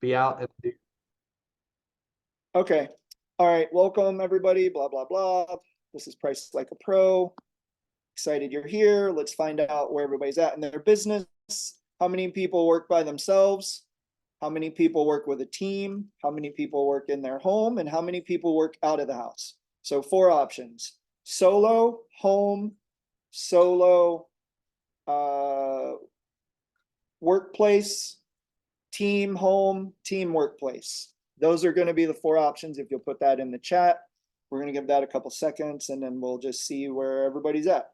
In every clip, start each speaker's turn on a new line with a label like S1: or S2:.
S1: be out and do.
S2: Okay. All right. Welcome, everybody. Blah, blah, blah. This is Price Like a Pro. Excited you're here. Let's find out where everybody's at in their business. How many people work by themselves? How many people work with a team? How many people work in their home? And how many people work out of the house? So 4 options: solo, home, solo, workplace, team, home, team, workplace. Those are going to be the 4 options. If you'll put that in the chat, we're going to give that a couple seconds and then we'll just see where everybody's at.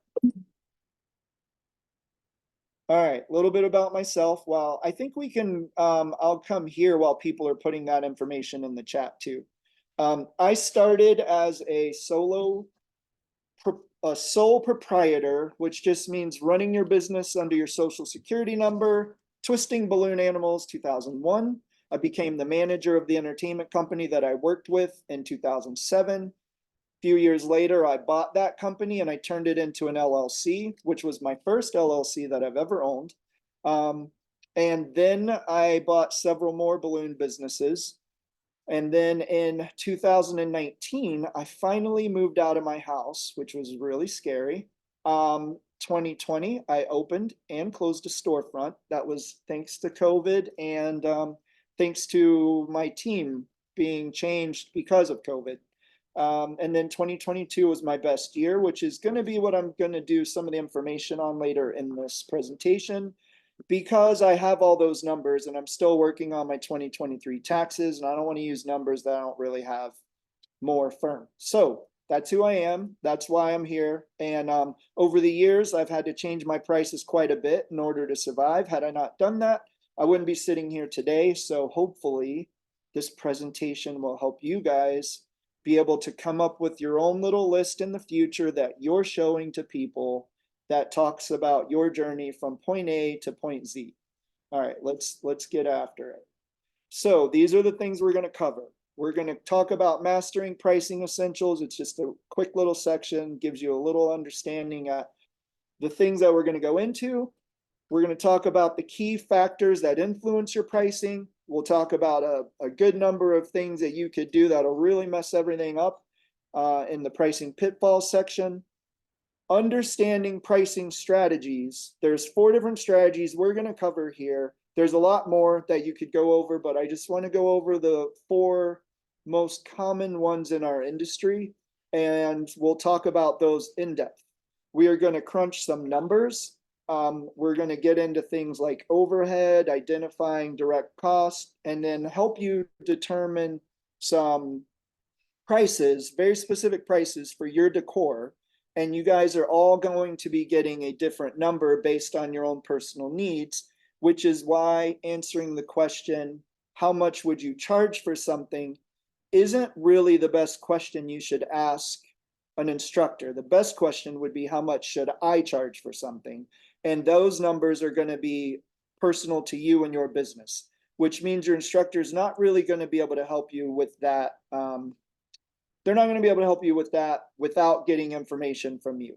S2: All right, a little bit about myself. Well, I think we can, I'll come here while people are putting that information in the chat too. I started as a sole proprietor, which just means running your business under your social security number, Twisting Balloon Animals, 2001. I became the manager of the entertainment company that I worked with in 2007. A few years later, I bought that company and I turned it into an LLC, which was my first LLC that I've ever owned. And then I bought several more balloon businesses. And then in 2019, I finally moved out of my house, which was really scary. 2020, I opened and closed a storefront. That was thanks to COVID and thanks to my team being changed because of COVID. And then 2022 was my best year, which is going to be what I'm going to do some of the information on later in this presentation, because I have all those numbers and I'm still working on my 2023 taxes, and I don't want to use numbers that I don't really have more firm. So that's who I am. That's why I'm here. And over the years, I've had to change my prices quite a bit in order to survive. Had I not done that, I wouldn't be sitting here today. So hopefully this presentation will help you guys be able to come up with your own little list in the future that you're showing to people that talks about your journey from point A to point Z. All right, let's get after it. So these are the things we're going to cover. We're going to talk about mastering pricing essentials. It's just a quick little section, gives you a little understanding at the things that we're going to go into. We're going to talk about the key factors that influence your pricing. We'll talk about a good number of things that you could do that'll really mess everything up in the pricing pitfalls section. Understanding pricing strategies. There's 4 different strategies we're going to cover here. There's a lot more that you could go over, but I just want to go over the 4 most common ones in our industry, and we'll talk about those in depth. We are going to crunch some numbers. We're going to get into things like overhead, identifying direct cost, and then help you determine some prices, very specific prices for your decor. And you guys are all going to be getting a different number based on your own personal needs, which is why answering the question, how much would you charge for something, isn't really the best question you should ask an instructor. The best question would be, how much should I charge for something? And those numbers are going to be personal to you and your business, which means your instructor is not really going to be able to help you with that. They're not going to be able to help you with that without getting information from you.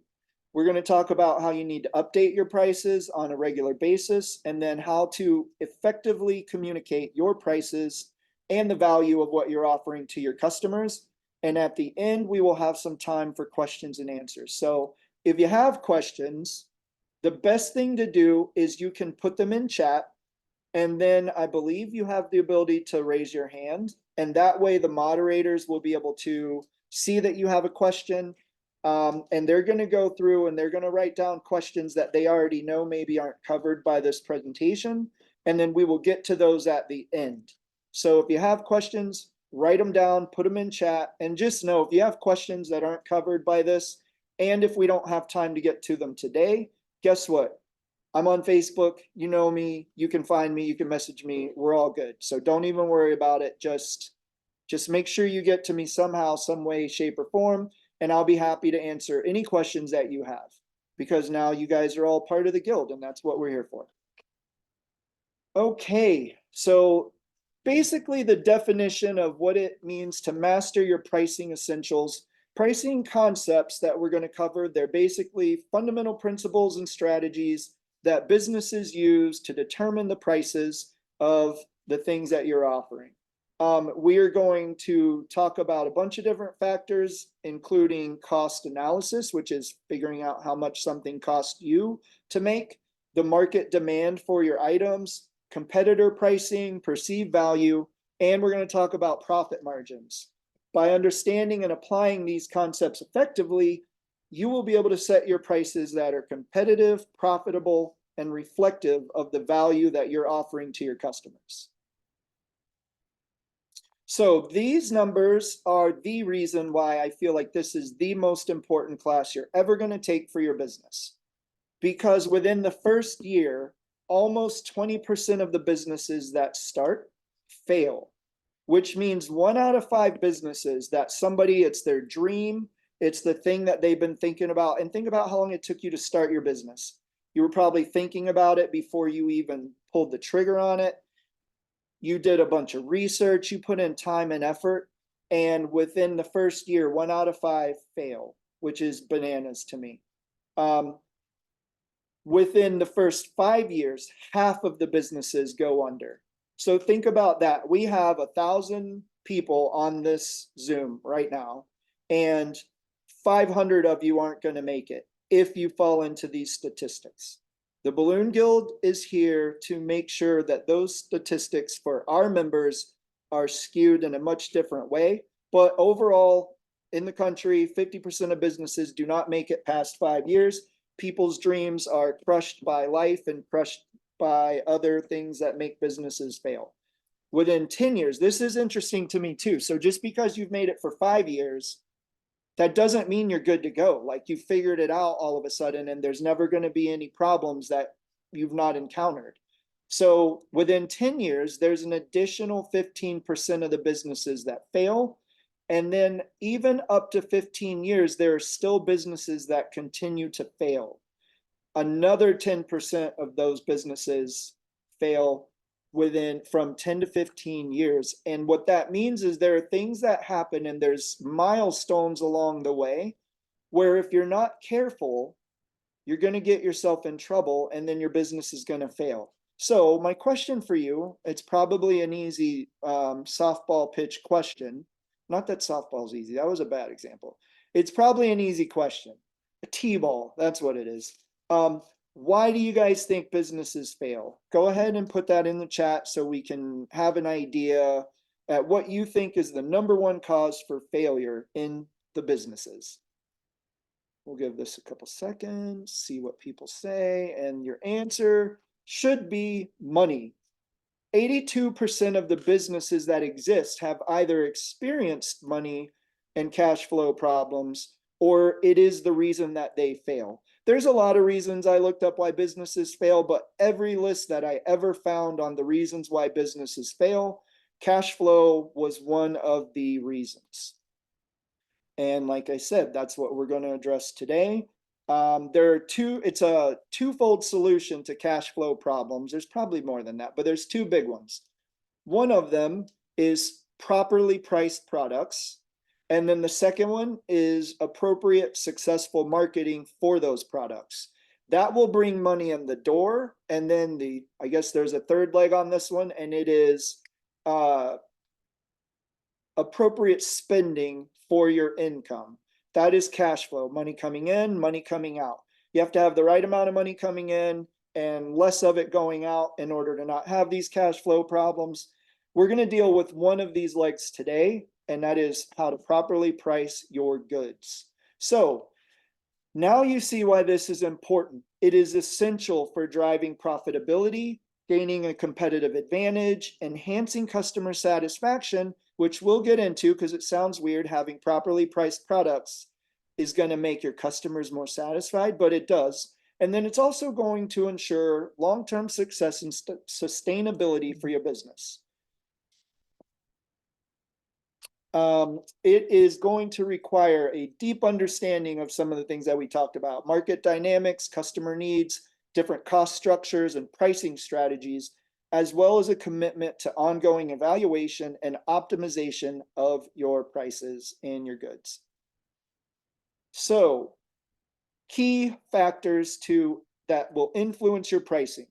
S2: We're going to talk about how you need to update your prices on a regular basis, and then how to effectively communicate your prices and the value of what you're offering to your customers. And at the end, we will have some time for questions and answers. So if you have questions, the best thing to do is you can put them in chat, and then I believe you have the ability to raise your hand. And that way the moderators will be able to see that you have a question. And they're going to go through and they're going to write down questions that they already know maybe aren't covered by this presentation. And then we will get to those at the end. So if you have questions, write them down, put them in chat, and just know if you have questions that aren't covered by this, and if we don't have time to get to them today, guess what? I'm on Facebook, you know me, you can find me, you can message me, we're all good. So don't even worry about it. Just make sure you get to me somehow, some way, shape, or form, and I'll be happy to answer any questions that you have, because now you guys are all part of the guild, and that's what we're here for. Okay, so basically the definition of what it means to master your pricing essentials. Pricing concepts that we're going to cover, they're basically fundamental principles and strategies that businesses use to determine the prices of the things that you're offering. We are going to talk about a bunch of different factors, including cost analysis, which is figuring out how much something costs you to make, the market demand for your items, competitor pricing, perceived value, and we're going to talk about profit margins. By understanding and applying these concepts effectively, you will be able to set your prices that are competitive, profitable, and reflective of the value that you're offering to your customers. So these numbers are the reason why I feel like this is the most important class you're ever going to take for your business. Because within the first year, almost 20% of the businesses that start fail, which means 1 out of 5 businesses that somebody, it's their dream, it's the thing that they've been thinking about. And think about how long it took you to start your business. You were probably thinking about it before you even pulled the trigger on it. You did a bunch of research, you put in time and effort, and within the first year, 1 out of 5 fail, which is bananas to me. Within the first 5 years, half of the businesses go under. So think about that. We have 1,000 people on this Zoom right now, and 500 of you aren't going to make it if you fall into these statistics. The Balloon Guild is here to make sure that those statistics for our members are skewed in a much different way. But overall, in the country, 50% of businesses do not make it past 5 years. People's dreams are crushed by life and crushed by other things that make businesses fail. Within 10 years, this is interesting to me too. So just because you've made it for 5 years, that doesn't mean you're good to go. Like you figured it out all of a sudden and there's never going to be any problems that you've not encountered. So within 10 years, there's an additional 15% of the businesses that fail. And then even up to 15 years, there are still businesses that continue to fail. Another 10% of those businesses fail within from 10 to 15 years. And what that means is there are things that happen and there's milestones along the way where if you're not careful, you're going to get yourself in trouble and then your business is going to fail. So my question for you, it's probably an easy softball pitch question. Not that softball's easy. That was a bad example. It's probably an easy question. A T-ball, that's what it is. Why do you guys think businesses fail? Go ahead and put that in the chat so we can have an idea at what you think is the #1 cause for failure in the businesses. We'll give this a couple seconds, see what people say, and your answer should be money. 82% of the businesses that exist have either experienced money and cash flow problems, or it is the reason that they fail. There's a lot of reasons I looked up why businesses fail, but every list that I ever found on the reasons why businesses fail, cash flow was one of the reasons. And like I said, that's what we're going to address today. It's a twofold solution to cash flow problems. There's probably more than that, but there's 2 big ones. One of them is properly priced products. And then the second one is appropriate, successful marketing for those products. That will bring money in the door. And then I guess there's a third leg on this one, and it is appropriate spending for your income. That is cash flow, money coming in, money coming out. You have to have the right amount of money coming in and less of it going out in order to not have these cash flow problems. We're going to deal with one of these legs today, and that is how to properly price your goods. So now you see why this is important. It is essential for driving profitability, gaining a competitive advantage, enhancing customer satisfaction, which we'll get into because it sounds weird having properly priced products is going to make your customers more satisfied, but it does. And then it's also going to ensure long-term success and sustainability for your business. It is going to require a deep understanding of some of the things that we talked about: market dynamics, customer needs, different cost structures and pricing strategies, as well as a commitment to ongoing evaluation and optimization of your prices and your goods. So, key factors that will influence your pricing.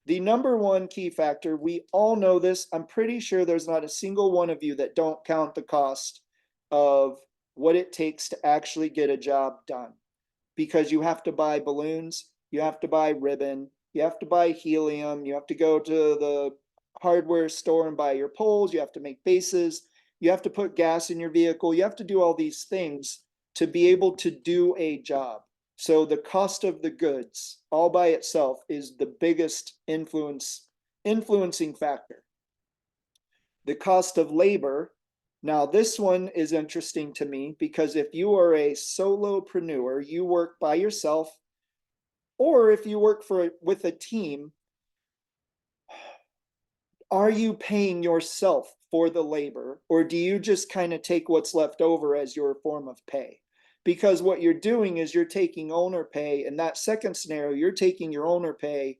S2: The number one key factor, we all know this. I'm pretty sure there's not a single one of you that don't count the cost of what it takes to actually get a job done. Because you have to buy balloons, you have to buy ribbon, you have to buy helium, you have to go to the hardware store and buy your poles, you have to make bases, you have to put gas in your vehicle, you have to do all these things to be able to do a job. So the cost of the goods all by itself is the biggest influencing factor. The cost of labor. Now, this one is interesting to me because if you are a solopreneur, you work by yourself, or if you work with a team, are you paying yourself for the labor, or do you just kind of take what's left over as your form of pay? Because what you're doing is you're taking owner pay. In that second scenario, you're taking your owner pay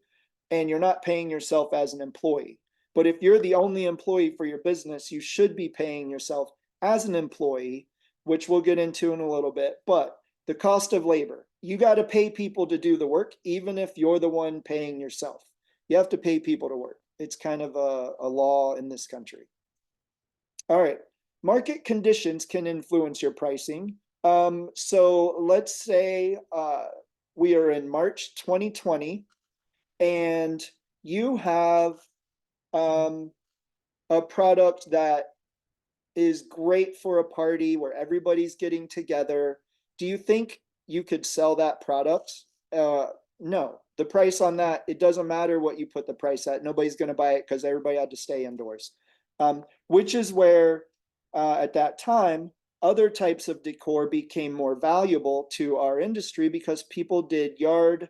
S2: and you're not paying yourself as an employee. But if you're the only employee for your business, you should be paying yourself as an employee, which we'll get into in a little bit. But the cost of labor, you got to pay people to do the work, even if you're the one paying yourself. You have to pay people to work. It's kind of a law in this country. All right. Market conditions can influence your pricing. So let's say we are in March 2020 and you have a product that is great for a party where everybody's getting together. Do you think you could sell that product? No. The price on that, it doesn't matter what you put the price at. Nobody's going to buy it because everybody had to stay indoors. Which is where, at that time, other types of decor became more valuable to our industry because people did yard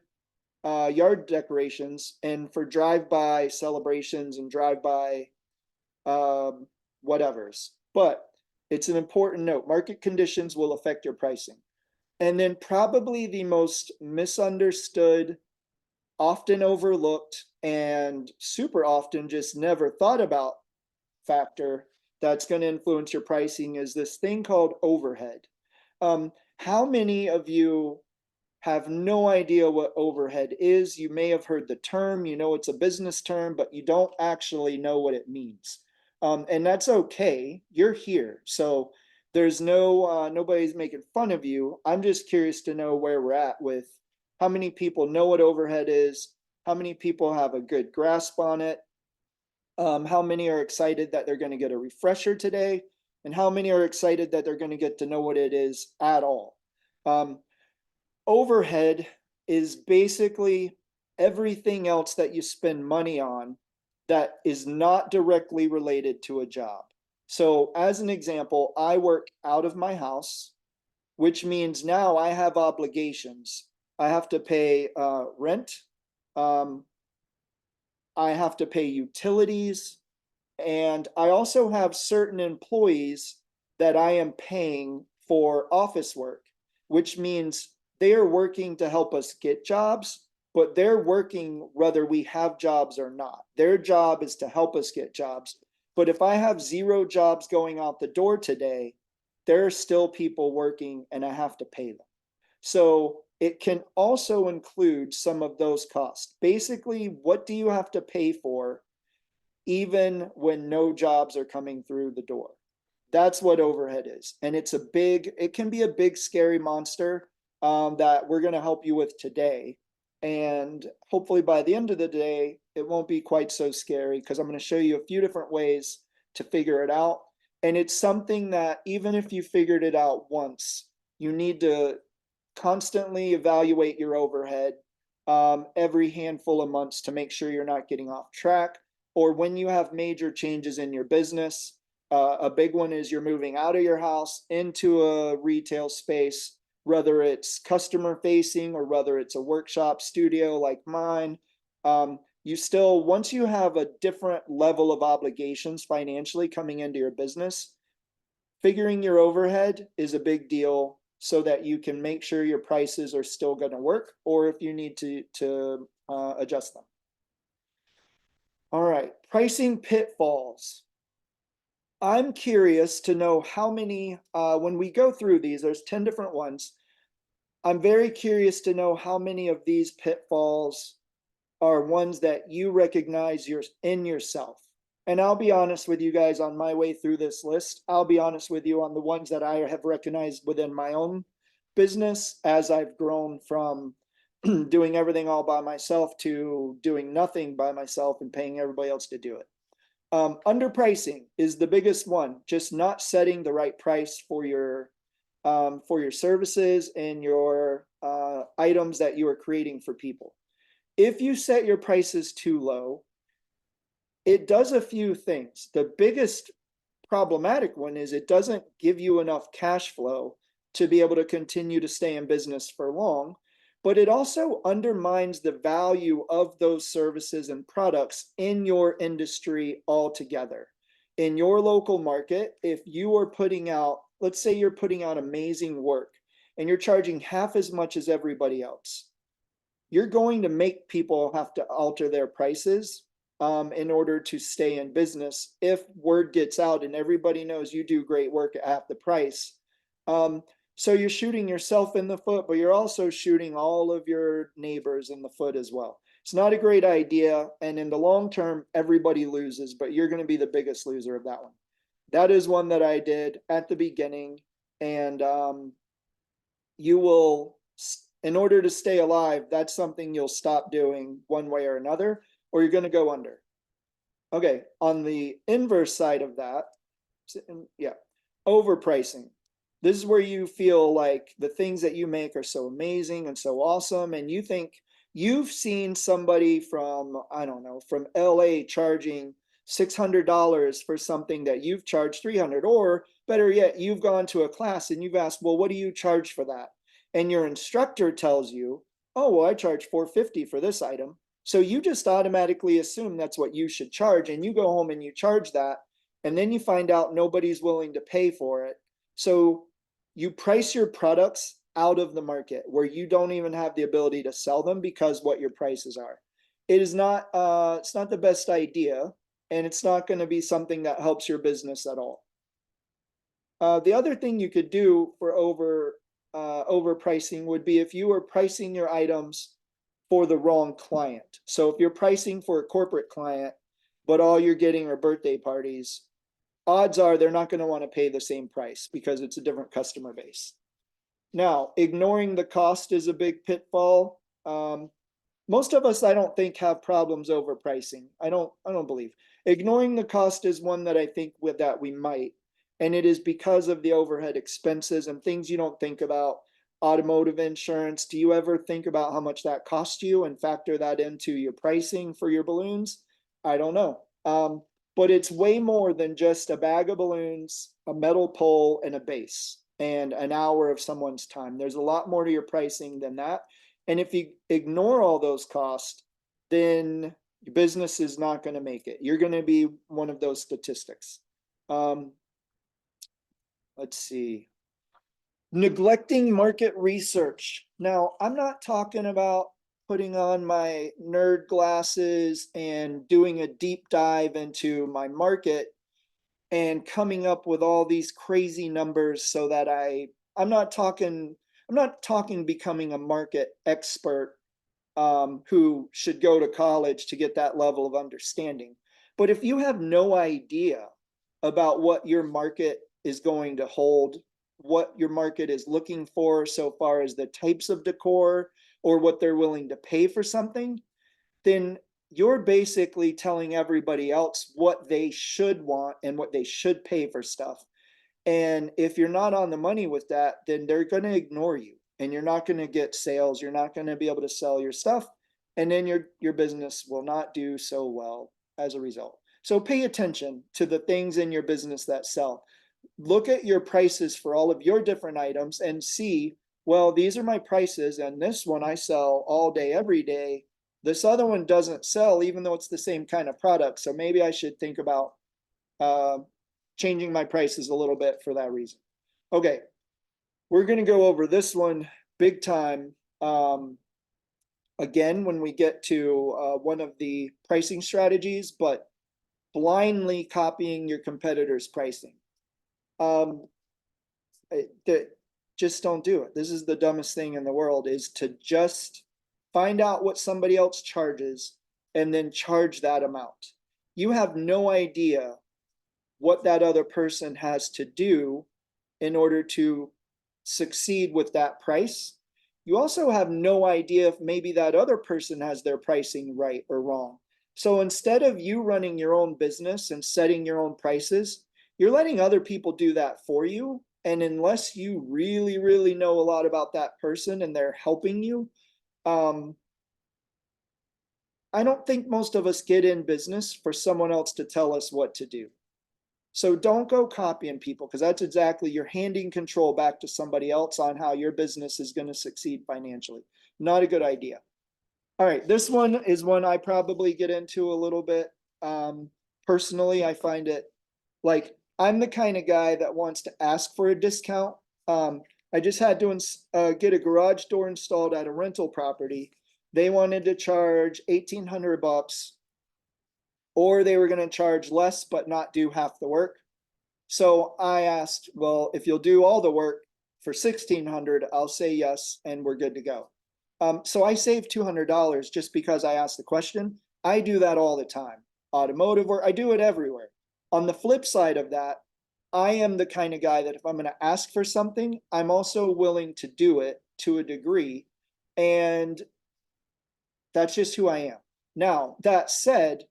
S2: decorations and for drive-by celebrations and drive-by whatevers. But it's an important note. Market conditions will affect your pricing. And then probably the most misunderstood, often overlooked, and super often just never thought about factor that's going to influence your pricing is this thing called overhead. How many of you have no idea what overhead is? You may have heard the term, you know it's a business term, but you don't actually know what it means. And that's okay. You're here. So there's nobody's making fun of you. I'm just curious to know where we're at with how many people know what overhead is, how many people have a good grasp on it, how many are excited that they're going to get a refresher today, and how many are excited that they're going to get to know what it is at all. Overhead is basically everything else that you spend money on that is not directly related to a job. So as an example, I work out of my house, which means now I have obligations. I have to pay rent. I have to pay utilities. And I also have certain employees that I am paying for office work, which means they are working to help us get jobs, but they're working whether we have jobs or not. Their job is to help us get jobs. But if I have 0 jobs going out the door today, there are still people working and I have to pay them. So it can also include some of those costs. Basically, what do you have to pay for even when no jobs are coming through the door? That's what overhead is. And it can be a big, scary monster that we're going to help you with today. And hopefully by the end of the day, it won't be quite so scary because I'm going to show you a few different ways to figure it out. And it's something that even if you figured it out once, you need to constantly evaluate your overhead every handful of months to make sure you're not getting off track. Or when you have major changes in your business, a big one is you're moving out of your house into a retail space, whether it's customer facing or whether it's a workshop studio like mine. Once you have a different level of obligations financially coming into your business, figuring your overhead is a big deal so that you can make sure your prices are still going to work, or if you need to adjust them. All right, pricing pitfalls. I'm curious to know how many, when we go through these, there's 10 different ones. I'm very curious to know how many of these pitfalls are ones that you recognize in yourself. And I'll be honest with you guys on my way through this list. I'll be honest with you on the ones that I have recognized within my own business as I've grown from doing everything all by myself to doing nothing by myself and paying everybody else to do it. Underpricing is the biggest one, just not setting the right price for your services and your items that you are creating for people. If you set your prices too low, it does a few things. The biggest problematic one is it doesn't give you enough cash flow to be able to continue to stay in business for long, but it also undermines the value of those services and products in your industry altogether. In your local market, if you are putting out, let's say you're putting out amazing work and you're charging half as much as everybody else, you're going to make people have to alter their prices in order to stay in business if word gets out and everybody knows you do great work at half the price. So you're shooting yourself in the foot, but you're also shooting all of your neighbors in the foot as well. It's not a great idea. And in the long term, everybody loses, but you're going to be the biggest loser of that one. That is one that I did at the beginning. And you will, in order to stay alive, that's something you'll stop doing one way or another, or you're going to go under. Okay, on the inverse side of that, yeah, overpricing. This is where you feel like the things that you make are so amazing and so awesome, and you think you've seen somebody from, I don't know, from LA charging $600 for something that you've charged 300, or better yet, you've gone to a class and you've asked, well, what do you charge for that? And your instructor tells you, oh, well, I charge $450 for this item. So you just automatically assume that's what you should charge, and you go home and you charge that, and then you find out nobody's willing to pay for it. So you price your products out of the market where you don't even have the ability to sell them because what your prices are. It is not it's not the best idea, and it's not going to be something that helps your business at all. The other thing you could do for overpricing would be if you were pricing your items for the wrong client. So if you're pricing for a corporate client, but all you're getting are birthday parties, odds are they're not going to want to pay the same price because it's a different customer base. Now, ignoring the cost is a big pitfall. Most of us, I don't think, have problems overpricing. I don't believe. Ignoring the cost is one that I think that we might, and it is because of the overhead expenses and things you don't think about. Automotive insurance. Do you ever think about how much that costs you and factor that into your pricing for your balloons? I don't know. But it's way more than just a bag of balloons, a metal pole, and a base, and an hour of someone's time. There's a lot more to your pricing than that. And if you ignore all those costs, then your business is not going to make it. You're going to be one of those statistics. Let's see. Neglecting market research. Now, I'm not talking about putting on my nerd glasses and doing a deep dive into my market and coming up with all these crazy numbers so that I'm not talking becoming a market expert who should go to college to get that level of understanding. But if you have no idea about what your market is going to hold, what your market is looking for so far as the types of decor or what they're willing to pay for something, then you're basically telling everybody else what they should want and what they should pay for stuff. And if you're not on the money with that, then they're going to ignore you and you're not going to get sales. You're not going to be able to sell your stuff. And then your business will not do so well as a result. So pay attention to the things in your business that sell. Look at your prices for all of your different items and see, well, these are my prices, and this one I sell all day, every day. This other one doesn't sell, even though it's the same kind of product. So maybe I should think about changing my prices a little bit for that reason. Okay, we're going to go over this one big time again when we get to one of the pricing strategies, but blindly copying your competitors' pricing. Just don't do it. This is the dumbest thing in the world, is to just find out what somebody else charges, and then charge that amount. You have no idea what that other person has to do in order to succeed with that price. You also have no idea if maybe that other person has their pricing right or wrong. So instead of you running your own business and setting your own prices, you're letting other people do that for you. And unless you really, really know a lot about that person and they're helping you, um, I don't think most of us get in business for someone else to tell us what to do. So don't go copying people, because that's exactly, you're handing control back to somebody else on how your business is going to succeed financially. Not a good idea. All right, this one is one I probably get into a little bit. Personally, I find it like, I'm the kind of guy that wants to ask for a discount. I just had to get a garage door installed at a rental property. They wanted to charge $1,800, or they were going to charge less but not do half the work. So I asked, well, if you'll do all the work for 1,600, I'll say yes, and we're good to go. So I saved $200 just because I asked the question. I do that all the time. Automotive work, I do it everywhere. On the flip side of that, I am the kind of guy that if I'm going to ask for something, I'm also willing to do it to a degree. And that's just who I am. Now, that said,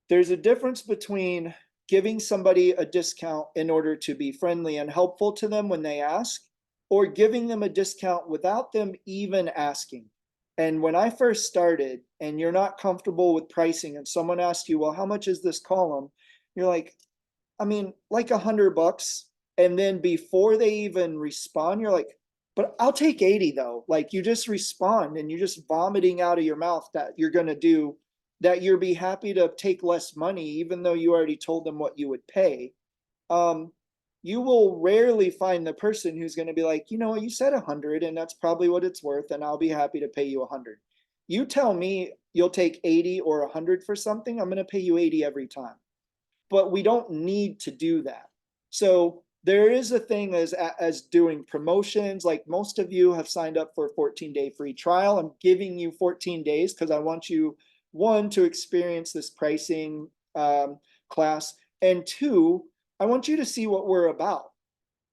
S2: there's a difference between giving somebody a discount in order to be friendly and helpful to them when they ask, or giving them a discount without them even asking. And when I first started and you're not comfortable with pricing and someone asks you, well, how much is this column? You're like, I mean, like $100. And then before they even respond, you're like, but I'll take 80 though. Like, you just respond and you're just vomiting out of your mouth that you're going to do, that you'll be happy to take less money, even though you already told them what you would pay. Um, you will rarely find the person who's going to be like, you know, you said 100 and that's probably what it's worth, and I'll be happy to pay you 100. You tell me you'll take 80 or 100 for something, I'm going to pay you 80 every time. But we don't need to do that. So there is a thing as doing promotions. Like, most of you have signed up for a 14-day free trial. I'm giving you 14 days because I want you, one, to experience this pricing class, and two, I want you to see what we're about.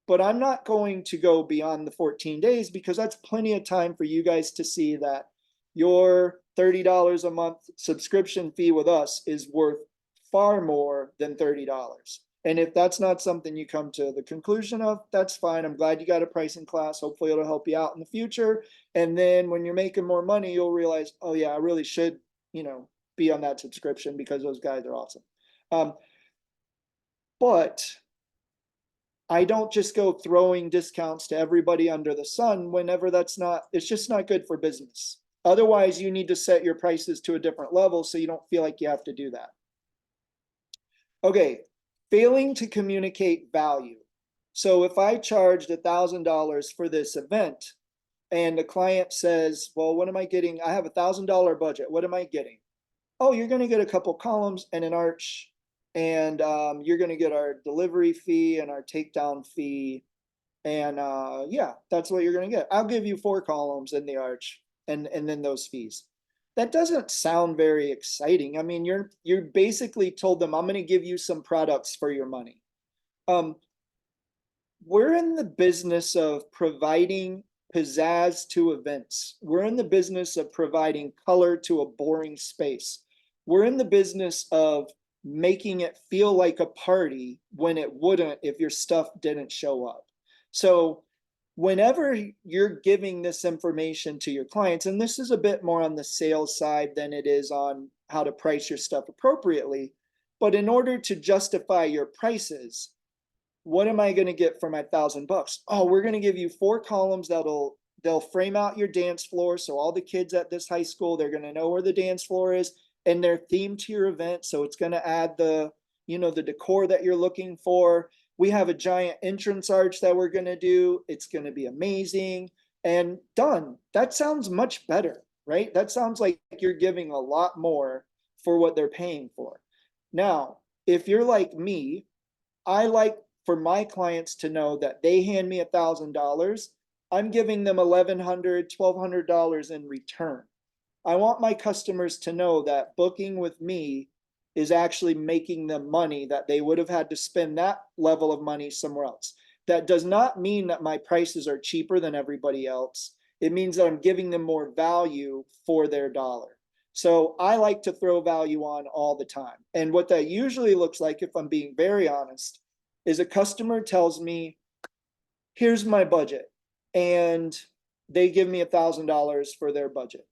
S2: But I'm not going to go beyond the 14 days because that's plenty of time for you guys to see that your $30 a month subscription fee with us is worth far more than $30. And if that's not something you come to the conclusion of, that's fine. I'm glad you got a pricing class. Hopefully it'll help you out in the future. And then when you're making more money, you'll realize, oh yeah, I really should, be on that subscription because those guys are awesome. But I don't just go throwing discounts to everybody under the sun whenever it's just not good for business. Otherwise, you need to set your prices to a different level so you don't feel like you have to do that. Okay, failing to communicate value. So if I charged $1,000 for this event and the client says, well, what am I getting? I have $1,000 budget. What am I getting? Oh, you're going to get a couple columns and an arch, and you're going to get our delivery fee and our takedown fee. And yeah, that's what you're going to get. I'll give you 4 columns in the arch and then those fees. That doesn't sound very exciting. I mean, you're basically told them, I'm going to give you some products for your money. We're in the business of providing pizzazz to events. We're in the business of providing color to a boring space. We're in the business of making it feel like a party when it wouldn't if your stuff didn't show up. So whenever you're giving this information to your clients, and this is a bit more on the sales side than it is on how to price your stuff appropriately, but in order to justify your prices, what am I going to get for my $1,000? Oh, we're going to give you 4 columns they'll frame out your dance floor. So all the kids at this high school, they're going to know where the dance floor is, and they're themed to your event. So it's going to add the decor that you're looking for. We have a giant entrance arch that we're going to do. It's going to be amazing, and done. That sounds much better, right? That sounds like you're giving a lot more for what they're paying for. Now, if you're like me, I like for my clients to know that they hand me $1,000 I'm giving them $1,100, $1,200 in return. I want my customers to know that booking with me is actually making them money that they would have had to spend that level of money somewhere else. That does not mean that my prices are cheaper than everybody else. It means that I'm giving them more value for their dollar. So I like to throw value on all the time. And what that usually looks like, if I'm being very honest, is a customer tells me, here's my budget. And they give me $1,000 for their budget.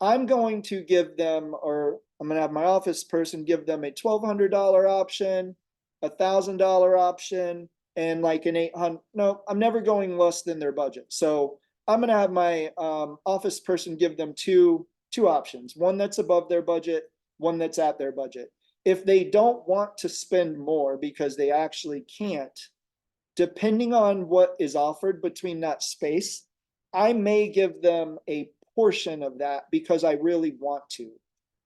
S2: I'm going to give them, or I'm going to have my office person give them a $1,200 option, $1,000 option, and like an 800. No, I'm never going less than their budget. So I'm going to have my office person give them two options, one that's above their budget, one that's at their budget. If they don't want to spend more because they actually can't, depending on what is offered between that space, I may give them a portion of that because I really want to.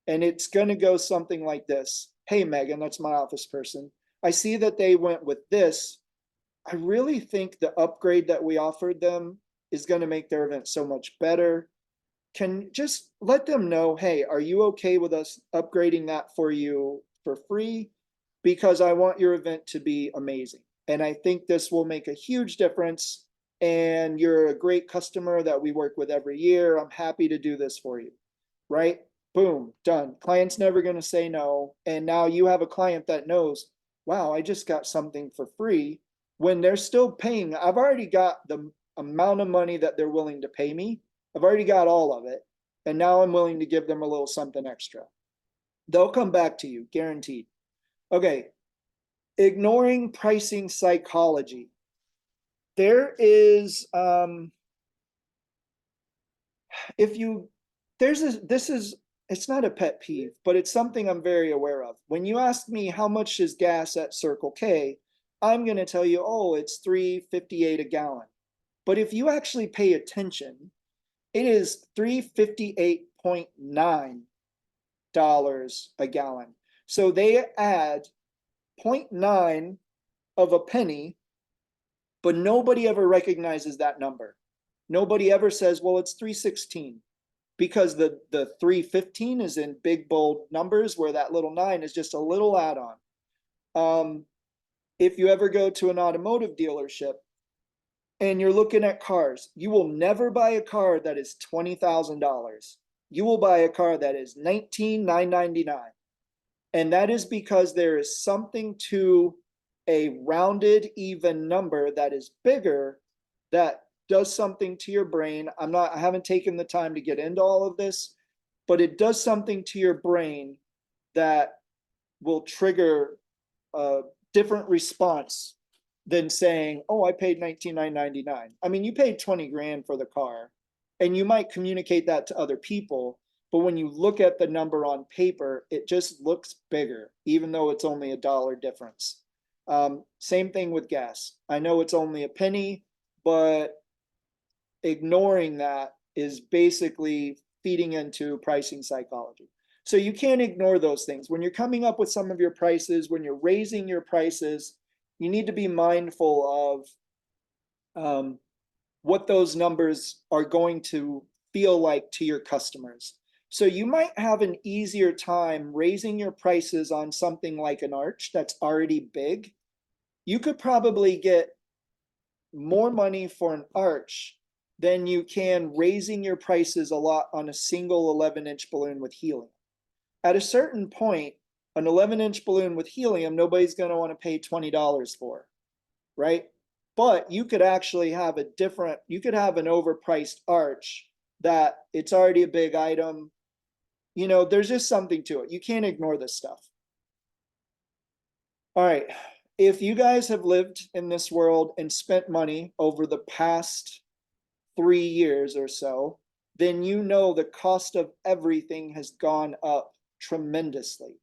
S2: And it's going to go something like this. Hey, Megan, that's my office person. I see that they went with this. I really think the upgrade that we offered them is going to make their event so much better. Can just let them know, hey, are you okay with us upgrading that for you for free? Because I want your event to be amazing. And I think this will make a huge difference. And you're a great customer that we work with every year. I'm happy to do this for you, right? Boom, done. Client's never going to say no. And now you have a client that knows, wow, I just got something for free when they're still paying. I've already got the amount of money that they're willing to pay me. I've already got all of it. And now I'm willing to give them a little something extra. They'll come back to you, guaranteed. Okay, ignoring pricing psychology. There is, if you, there's this is, it's not a pet peeve, but it's something I'm very aware of. When you ask me how much is gas at Circle K, I'm going to tell you, oh, it's $3.58 a gallon. But if you actually pay attention, it is $3.58.9 a gallon. So they add 0.9 of a penny, but nobody ever recognizes that number. Nobody ever says, well, it's 316, because the 315 is in big bold numbers where that little 9 is just a little add-on. If you ever go to an automotive dealership and you're looking at cars, you will never buy a car that is $20,000. You will buy a car that is $19,999. And that is because there is something to a rounded, even number that is bigger that does something to your brain. I haven't taken the time to get into all of this, but it does something to your brain that will trigger a different response than saying, oh, I paid $19,999. I mean, you paid 20 grand for the car, and you might communicate that to other people, but when you look at the number on paper, it just looks bigger, even though it's only $1 difference. Same thing with gas. I know it's only a penny, but ignoring that is basically feeding into pricing psychology. So you can't ignore those things. When you're coming up with some of your prices, when you're raising your prices, you need to be mindful of what those numbers are going to feel like to your customers. So you might have an easier time raising your prices on something like an arch that's already big. You could probably get more money for an arch than you can raising your prices a lot on a single 11-inch balloon with helium. At a certain point, an 11-inch balloon with helium, nobody's going to want to pay $20 for, right? But you could actually have you could have an overpriced arch that it's already a big item. You know, there's just something to it. You can't ignore this stuff. All right. If you guys have lived in this world and spent money over the past 3 years or so, then you know the cost of everything has gone up tremendously.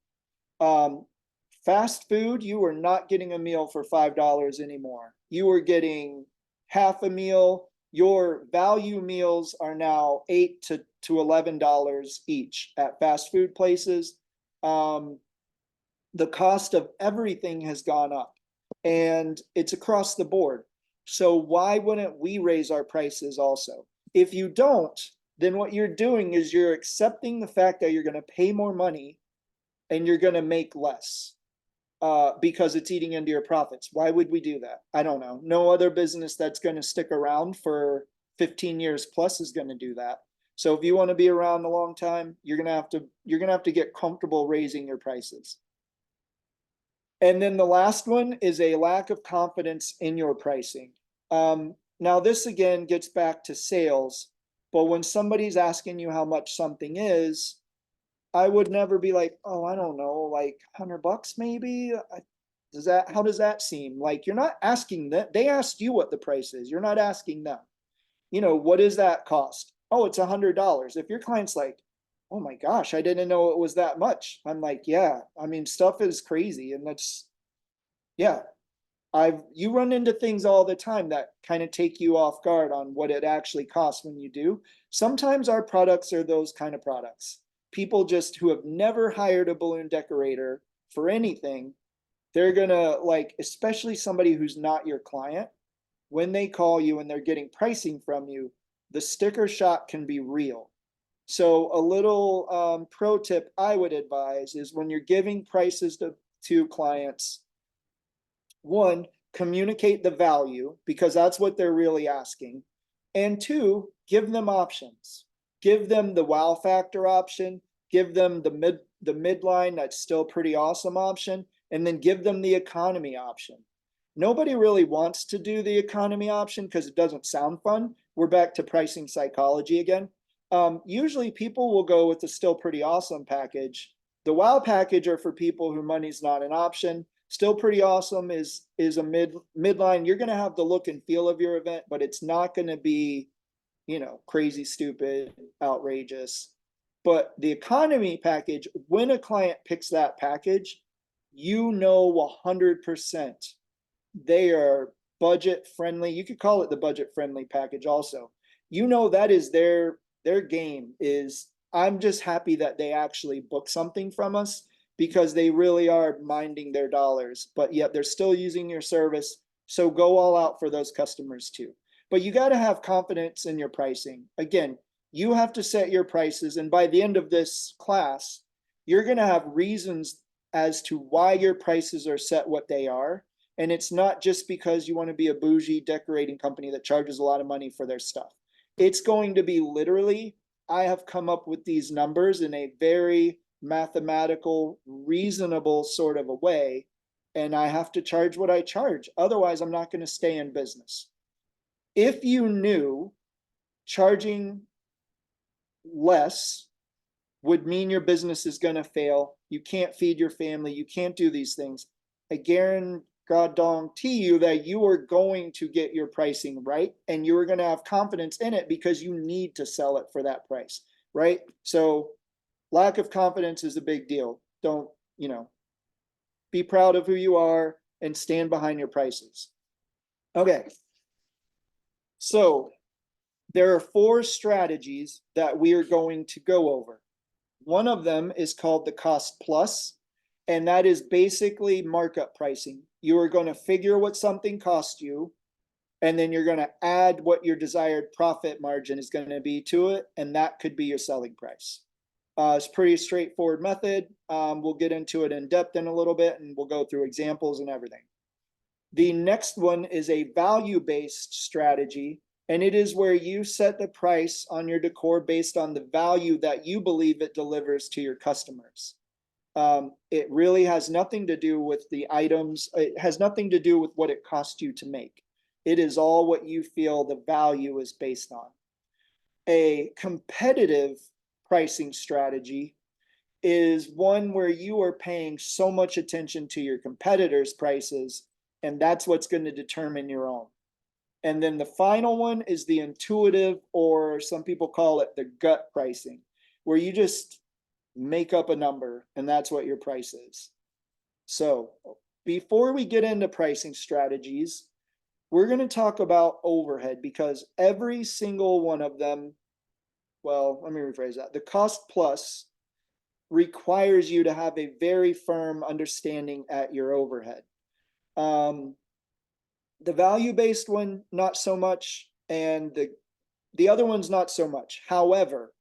S2: Fast food, you are not getting a meal for $5 anymore. You are getting half a meal. Your value meals are now $8 to $11 each at fast food places. The cost of everything has gone up, and it's across the board. So why wouldn't we raise our prices also? If you don't, then what you're doing is you're accepting the fact that you're going to pay more money and you're going to make less because it's eating into your profits. Why would we do that? I don't know. No other business that's going to stick around for 15 years plus is going to do that. So if you want to be around a long time, you're going to have to get comfortable raising your prices. And then the last one is a lack of confidence in your pricing. Now, this again gets back to sales, but when somebody's asking you how much something is, I would never be like, oh, I don't know, like $100 maybe. How does that seem? Like you're not asking them. They asked you what the price is. You're not asking them. What does that cost? Oh, it's $100. If your client's like, oh my gosh, I didn't know it was that much. I'm like, yeah, I mean, stuff is crazy. And yeah, you run into things all the time that kind of take you off guard on what it actually costs when you do. Sometimes our products are those kind of products. People just who have never hired a balloon decorator for anything, they're gonna like, especially somebody who's not your client, when they call you and they're getting pricing from you, the sticker shock can be real. So a little pro tip I would advise is when you're giving prices to clients, one, communicate the value because that's what they're really asking. And two, give them options. Give them the wow factor option, give them the midline that's still pretty awesome option, and then give them the economy option. Nobody really wants to do the economy option because it doesn't sound fun. We're back to pricing psychology again. Usually people will go with the still pretty awesome package. The wow package are for people who money's not an option. Still pretty awesome is a midline. You're going to have the look and feel of your event, but it's not going to be, crazy, stupid, outrageous. But the economy package, when a client picks that package, 100% they are budget friendly. You could call it the budget friendly package also. That is their game is, I'm just happy that they actually book something from us because they really are minding their dollars, but yet they're still using your service. So go all out for those customers too. But you got to have confidence in your pricing. Again, you have to set your prices. And by the end of this class, you're going to have reasons as to why your prices are set what they are. And it's not just because you want to be a bougie decorating company that charges a lot of money for their stuff. It's going to be literally, I have come up with these numbers in a very mathematical, reasonable sort of a way, and I have to charge what I charge. Otherwise, I'm not going to stay in business. If you knew charging less would mean your business is going to fail, you can't feed your family, you can't do these things, I guarantee you that you are going to get your pricing right and you are going to have confidence in it because you need to sell it for that price, right? So lack of confidence is a big deal. Don't, be proud of who you are and stand behind your prices. Okay. So there are 4 strategies that we are going to go over. One of them is called the cost plus, and that is basically markup pricing. You are going to figure what something costs you, and then you're going to add what your desired profit margin is going to be to it, and that could be your selling price. It's a pretty straightforward method. We'll get into it in depth in a little bit, and we'll go through examples and everything. The next one is a value-based strategy, and it is where you set the price on your decor based on the value that you believe it delivers to your customers. It really has nothing to do with the items. It has nothing to do with what it costs you to make. It is all what you feel the value is based on. A competitive pricing strategy is one where you are paying so much attention to your competitors' prices, and that's what's going to determine your own. And then the final one is the intuitive, or some people call it the gut pricing, where you just make up a number and that's what your price is. So before we get into pricing strategies, we're going to talk about overhead because every single one of them, well, let me rephrase that. The cost plus requires you to have a very firm understanding at your overhead. The value-based one, not so much, and the other one's not so much. However,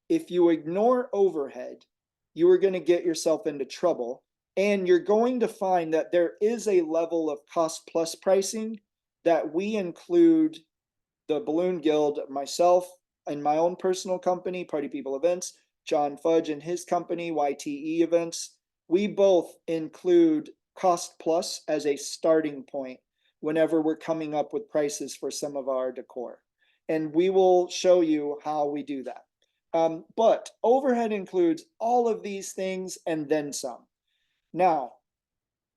S2: if you ignore overhead, you are going to get yourself into trouble. And you're going to find that there is a level of cost plus pricing that we include the Balloon Guild, myself and my own personal company, Party People Events, John Fudge and his company, YTE Events. We both include cost plus as a starting point whenever we're coming up with prices for some of our decor. And we will show you how we do that. But overhead includes all of these things and then some. Now,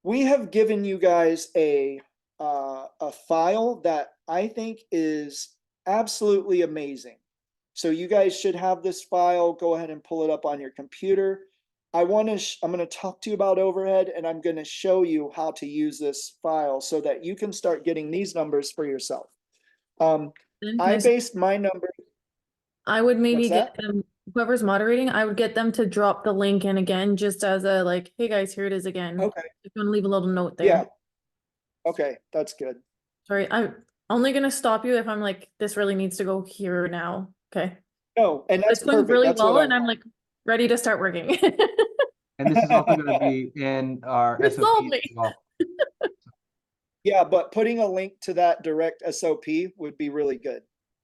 S2: we have given you guys a file that I think is absolutely amazing. So you guys should have this file. Go ahead and pull it up on your computer. I'm going to talk to you about overhead, and I'm going to show you how to use this file so that you can start getting these numbers for yourself. I based my number.
S1: I would maybe
S2: What's
S1: get
S2: that?
S1: them, whoever's moderating, I would get them to drop the link in again, just as a like, hey guys, here it is again.
S2: Okay.
S1: If you want to leave a little note there.
S2: Yeah. Okay, that's good.
S1: Sorry, I'm only gonna stop you if I'm like, this really needs to go here now. Okay.
S2: No, and that's
S1: It's going
S2: perfect.
S1: really
S2: That's what
S1: well,
S2: I
S1: and I'm
S2: want.
S1: like ready to start working.
S3: And this is also going to be in our
S1: You
S3: SOP
S1: sold me.
S3: as well.
S2: Yeah, but putting a link to that direct SOP would be really good.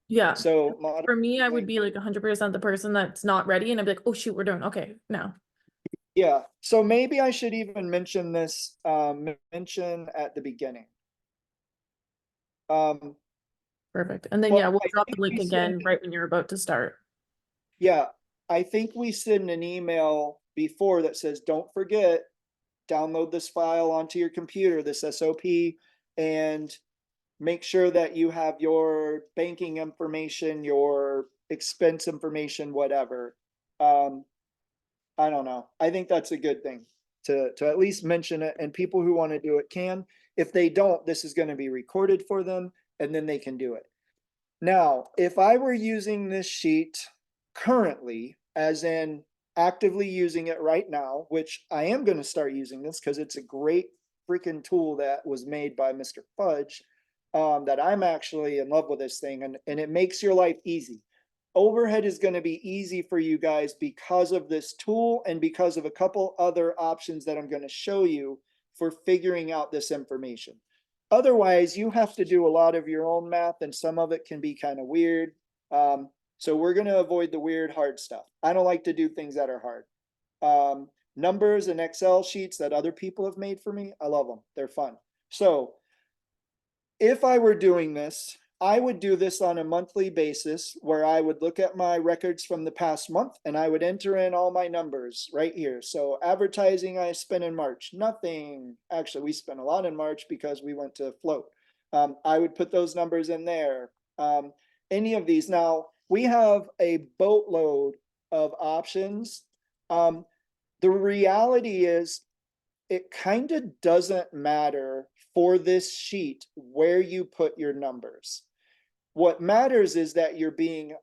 S1: Yeah.
S2: So
S1: For me, I would be like 100% the person that's not ready, and I'd be like, oh shoot, we're doing okay now.
S2: yeah, so maybe I should even mention this, mention at the beginning.
S1: Perfect. And then
S2: Well,
S1: yeah, we'll
S2: I
S1: drop
S2: think
S1: the link
S2: we
S1: again
S2: send-
S1: right when you're about to start.
S2: Yeah, I think we send an email before that says, don't forget, download this file onto your computer, this SOP, and make sure that you have your banking information, your expense information, whatever. I don't know. I think that's a good thing to at least mention it, and people who want to do it can. If they don't, this is going to be recorded for them, and then they can do it. Now, if I were using this sheet currently, as in actively using it right now, which I am going to start using this because it's a great freaking tool that was made by Mr. Fudge, that I'm actually in love with this thing, and it makes your life easy. Overhead is going to be easy for you guys because of this tool and because of a couple other options that I'm going to show you for figuring out this information. Otherwise, you have to do a lot of your own math, and some of it can be kind of weird. So we're going to avoid the weird, hard stuff. I don't like to do things that are hard. Numbers and Excel sheets that other people have made for me, I love them. They're fun. So if I were doing this, I would do this on a monthly basis where I would look at my records from the past month and I would enter in all my numbers right here. So advertising I spent in March, nothing. Actually, we spent a lot in March because we went to float. I would put those numbers in there. Any of these. Now, we have a boatload of options. The reality is it kind of doesn't matter for this sheet where you put your numbers. What matters is that you're being,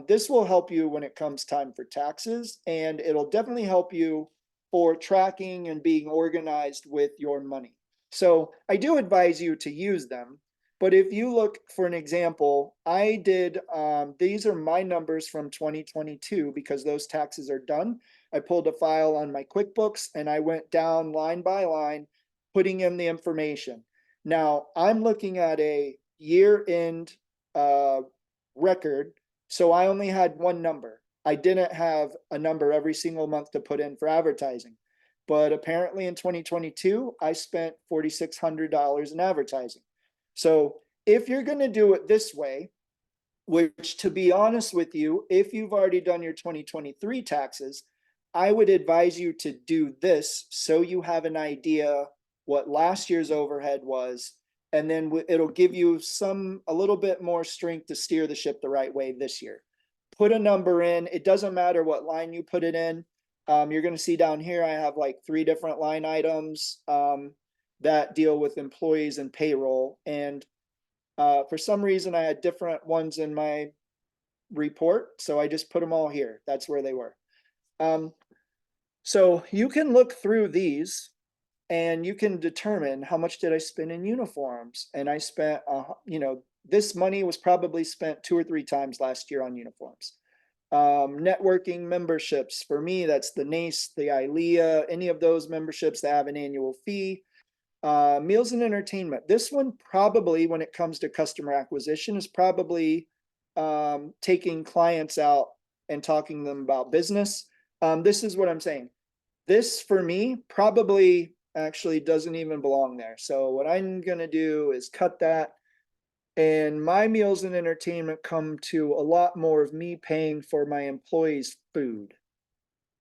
S2: this will help you when it comes time for taxes, and it'll definitely help you for tracking and being organized with your money. So I do advise you to use them. But if you look for an example, I did, these are my numbers from 2022 because those taxes are done. I pulled a file on my QuickBooks and I went down line by line, putting in the information. Now I'm looking at a year end record. So I only had one number. I didn't have a number every single month to put in for advertising. But apparently in 2022, I spent $4,600 in advertising. So if you're going to do it this way, which to be honest with you, if you've already done your 2023 taxes, I would advise you to do this so you have an idea what last year's overhead was, and then it'll give you a little bit more strength to steer the ship the right way this year. Put a number in. It doesn't matter what line you put it in. You're going to see down here, I have like 3 different line items that deal with employees and payroll. And for some reason, I had different ones in my report. So I just put them all here. That's where they were. So you can look through these and you can determine how much did I spend in uniforms? And I spent, this money was probably spent 2 or 3 times last year on uniforms. Networking memberships, for me, that's the NACE, the ILEA, any of those memberships that have an annual fee. Meals and entertainment. This one probably, when it comes to customer acquisition, is probably taking clients out and talking to them about business. This is what I'm saying. This, for me, probably actually doesn't even belong there. So what I'm gonna do is cut that. And my meals and entertainment come to a lot more of me paying for my employees' food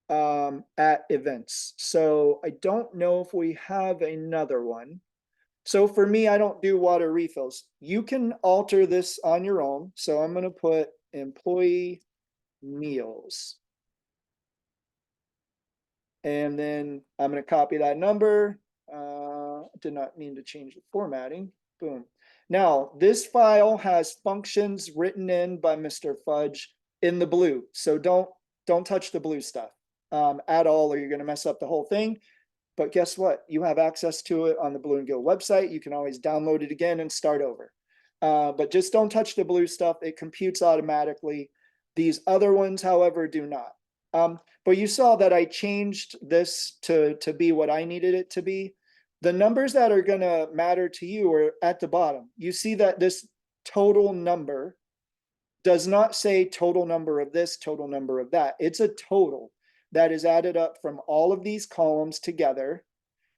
S2: at events. So I don't know if we have another one. So for me, I don't do water refills. You can alter this on your own. So I'm gonna put employee meals. And then I'm gonna copy that number. Did not mean to change the formatting. Boom. Now, this file has functions written in by Mr. Fudge in the blue. So don't touch the blue stuff at all, or you're gonna mess up the whole thing. But guess what? You have access to it on the Blue and Gill website. You can always download it again and start over. But just don't touch the blue stuff. It computes automatically. These other ones, however, do not. But you saw that I changed this to be what I needed it to be. The numbers that are going to matter to you are at the bottom. You see that this total number does not say total number of this, total number of that. It's a total that is added up from all of these columns together.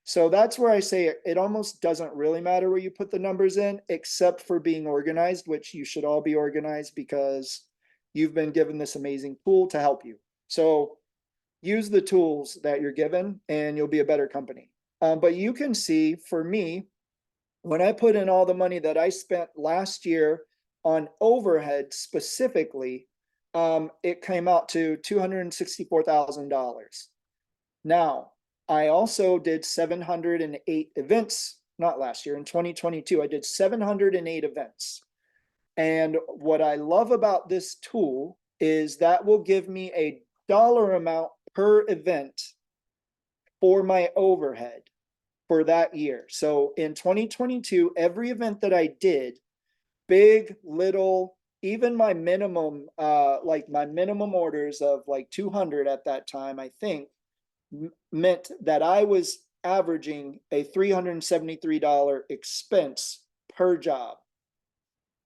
S2: So that's where I say it almost doesn't really matter where you put the numbers in, except for being organized, which you should all be organized because you've been given this amazing tool to help you. So use the tools that you're given and you'll be a better company. But you can see, for me, when I put in all the money that I spent last year on overhead specifically, it came out to $264,000. Now, I also did 708 events, not last year, in 2022, I did 708 events. And what I love about this tool is that will give me a dollar amount per event for my overhead for that year. So in 2022, every event that I did, big, little, even my minimum, like my minimum orders of like 200 at that time, I think, meant that I was averaging a $373 expense per job,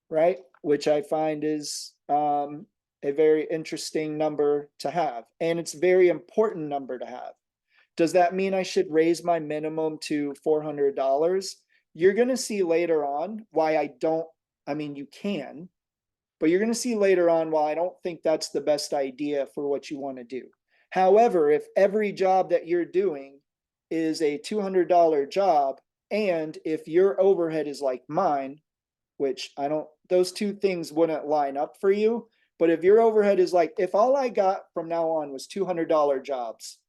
S2: right? Which I find is a very interesting number to have. And it's a very important number to have. Does that mean I should raise my minimum to $400? You're going to see later on why you can, but you're going to see later on why I don't think that's the best idea for what you want to do. However, if every job that you're doing is a $200 job, and if your overhead is like mine, which those two things wouldn't line up for you, but if your overhead is like, if all I got from now on was $200 jobs,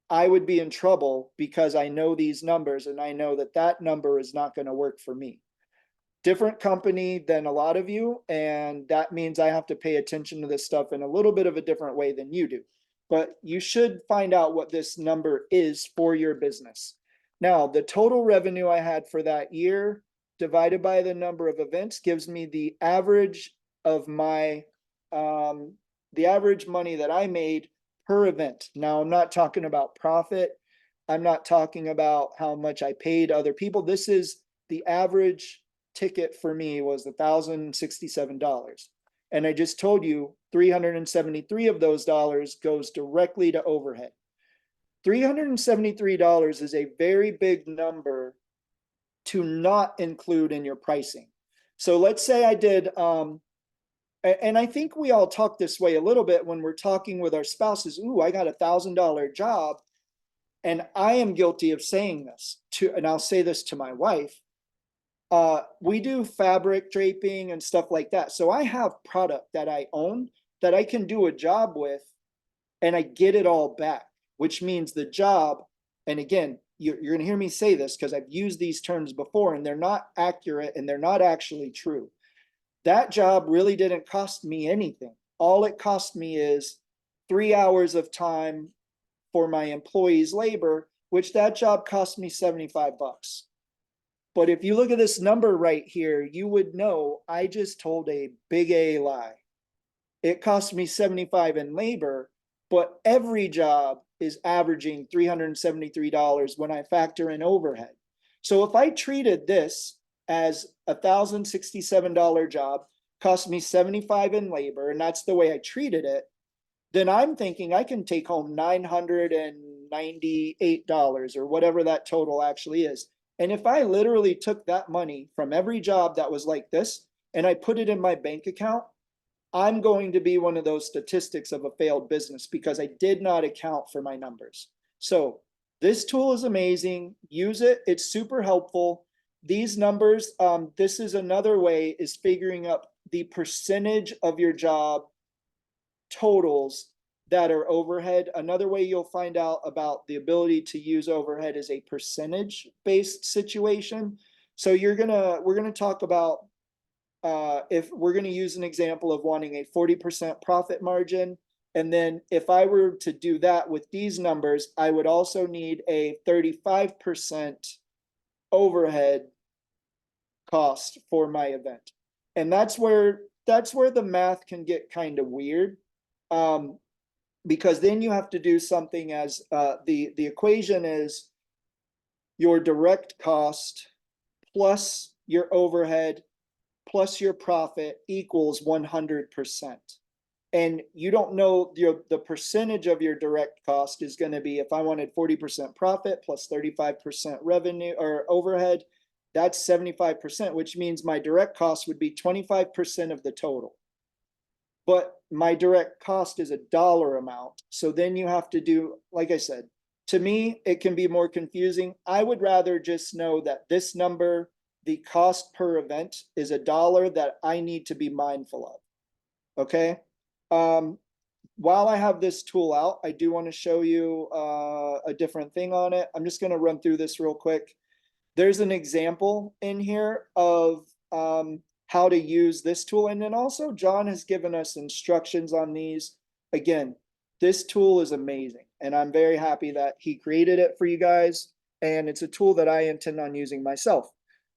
S2: I would be in trouble because I know these numbers and I know that that number is not going to work for me. Different company than a lot of you, and that means I have to pay attention to this stuff in a little bit of a different way than you do. But you should find out what this number is for your business. Now, the total revenue I had for that year divided by the number of events gives me the average of my, the average money that I made per event. Now, I'm not talking about profit. I'm not talking about how much I paid other people. This is the average ticket for me was $1,067. And I just told you 373 of those dollars goes directly to overhead. $373 is a very big number to not include in your pricing. So let's say I did, and I think we all talk this way a little bit when we're talking with our spouses. Ooh, I got $1,000 job. And I am guilty of saying this and I'll say this to my wife. We do fabric draping and stuff like that. So I have product that I own that I can do a job with and I get it all back, which means the job, and again, you're going to hear me say this because I've used these terms before and they're not accurate and they're not actually true. That job really didn't cost me anything. All it cost me is 3 hours of time for my employees' labor, which that job cost me 75 bucks. But if you look at this number right here, you would know I just told a big A lie. It cost me 75 in labor, but every job is averaging $373 when I factor in overhead. So if I treated this as $1,067 job, cost me 75 in labor, and that's the way I treated it, then I'm thinking I can take home $998 or whatever that total actually is. And if I literally took that money from every job that was like this and I put it in my bank account, I'm going to be one of those statistics of a failed business because I did not account for my numbers. So this tool is amazing. Use it. It's super helpful. These numbers, this is another way, is figuring out the percentage of your job totals that are overhead. Another way you'll find out about the ability to use overhead is a percentage based situation. So we're gonna talk about if we're going to use an example of wanting a 40% profit margin. And then if I were to do that with these numbers, I would also need a 35% overhead cost for my event. And that's where the math can get kind of weird. Because then you have to do something as the equation is your direct cost plus your overhead plus your profit equals 100%. And you don't know the percentage of your direct cost is going to be, if I wanted 40% profit plus 35% revenue or overhead, that's 75%, which means my direct cost would be 25% of the total. But my direct cost is a dollar amount. So then you have to do, like I said, to me, it can be more confusing. I would rather just know that this number, the cost per event, is $1 that I need to be mindful of. Okay. While I have this tool out, I do want to show you a different thing on it. I'm just going to run through this real quick. There's an example in here of how to use this tool. And then also John has given us instructions on these. Again, this tool is amazing. And I'm very happy that he created it for you guys. And it's a tool that I intend on using myself.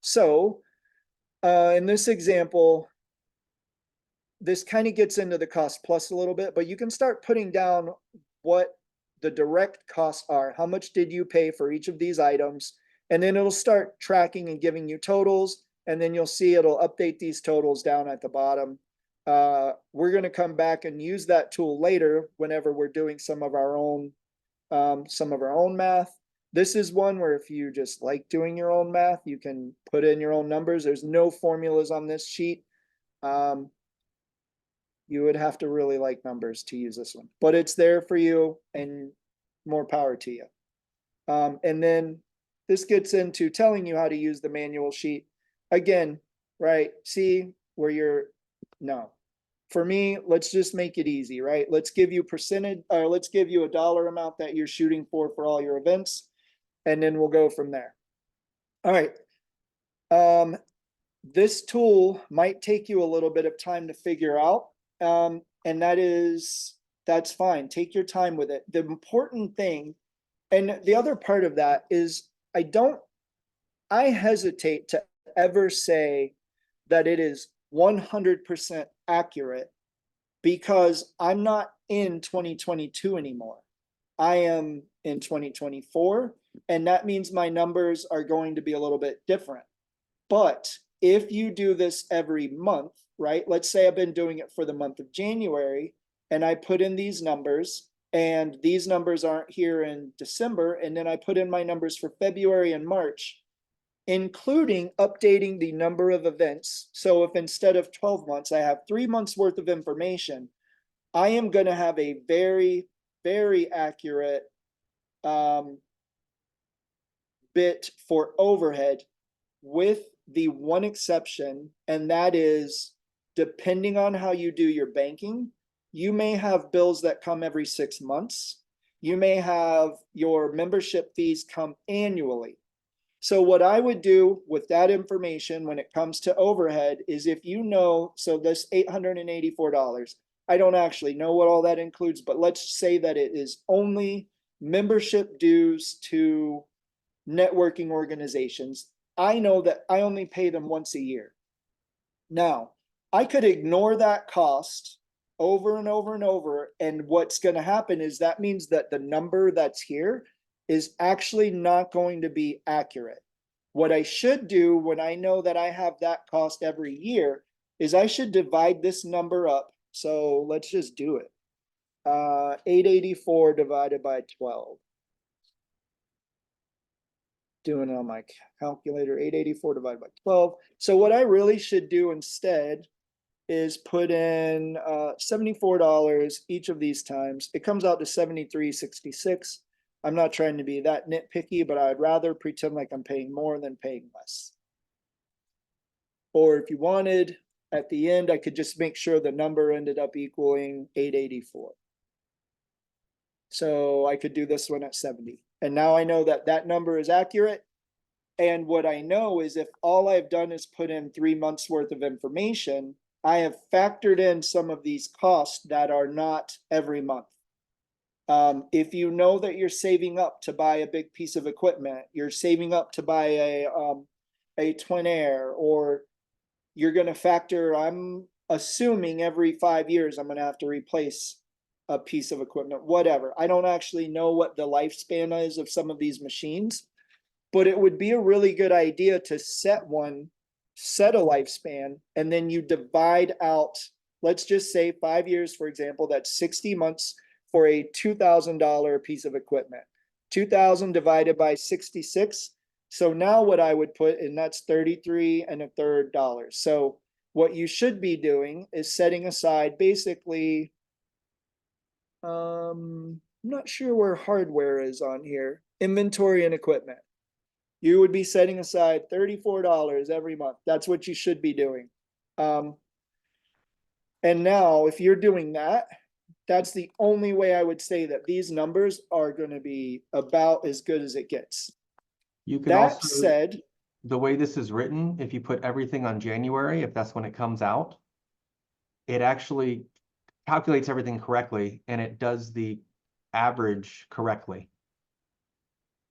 S2: So in this example, this kind of gets into the cost plus a little bit, but you can start putting down what the direct costs are. How much did you pay for each of these items? And then it'll start tracking and giving you totals. And then you'll see it'll update these totals down at the bottom. We're going to come back and use that tool later whenever we're doing some of our own math. This is one where if you just like doing your own math, you can put in your own numbers. There's no formulas on this sheet. You would have to really like numbers to use this one, but it's there for you and more power to you. And then this gets into telling you how to use the manual sheet. Again, right? See where no. For me, let's just make it easy, right? Let's give you percentage, or let's give you a dollar amount that you're shooting for all your events. And then we'll go from there. All right. This tool might take you a little bit of time to figure out. And that's fine. Take your time with it. The important thing, and the other part of that is I hesitate to ever say that it is 100% accurate because I'm not in 2022 anymore. I am in 2024, and that means my numbers are going to be a little bit different. But if you do this every month, right? Let's say I've been doing it for the month of January and I put in these numbers and these numbers aren't here in December. And then I put in my numbers for February and March, including updating the number of events. So if instead of 12 months, I have 3 months worth of information, I am going to have a very, very accurate bit for overhead, with the one exception, and that is depending on how you do your banking, you may have bills that come every 6 months. You may have your membership fees come annually. So what I would do with that information when it comes to overhead is, if you know, so this $884, I don't actually know what all that includes, but let's say that it is only membership dues to networking organizations. I know that I only pay them once a year. Now, I could ignore that cost over and over and over. And what's going to happen is that means that the number that's here is actually not going to be accurate. What I should do when I know that I have that cost every year is I should divide this number up. So let's just do it. 884 divided by 12. Doing it on my calculator, 884 divided by 12. So what I really should do instead is put in $74 each of these times. It comes out to $73.66. I'm not trying to be that nitpicky, but I'd rather pretend like I'm paying more than paying less. Or if you wanted, at the end, I could just make sure the number ended up equaling 884. So I could do this one at 70. And now I know that that number is accurate. And what I know is if all I've done is put in 3 months worth of information, I have factored in some of these costs that are not every month. If you know that you're saving up to buy a big piece of equipment, you're saving up to buy a Twin Air, or you're going to factor, I'm assuming every 5 years I'm going to have to replace a piece of equipment, whatever. I don't actually know what the lifespan is of some of these machines, but it would be a really good idea to set a lifespan, and then you divide out, let's just say 5 years, for example, that's 60 months for a $2,000 piece of equipment. 2,000 divided by 66. So now what I would put, and that's 33 1/3 $. So what you should be doing is setting aside basically, I'm not sure where hardware is on here, inventory and equipment. You would be setting aside $34 every month. That's what you should be doing. And now if you're doing that, that's the only way I would say that these numbers are going to be about as good as it gets.
S3: You can
S2: That
S3: also,
S2: said,
S3: the way this is written, if you put everything on January, if that's when it comes out, it actually calculates everything correctly and it does the average correctly.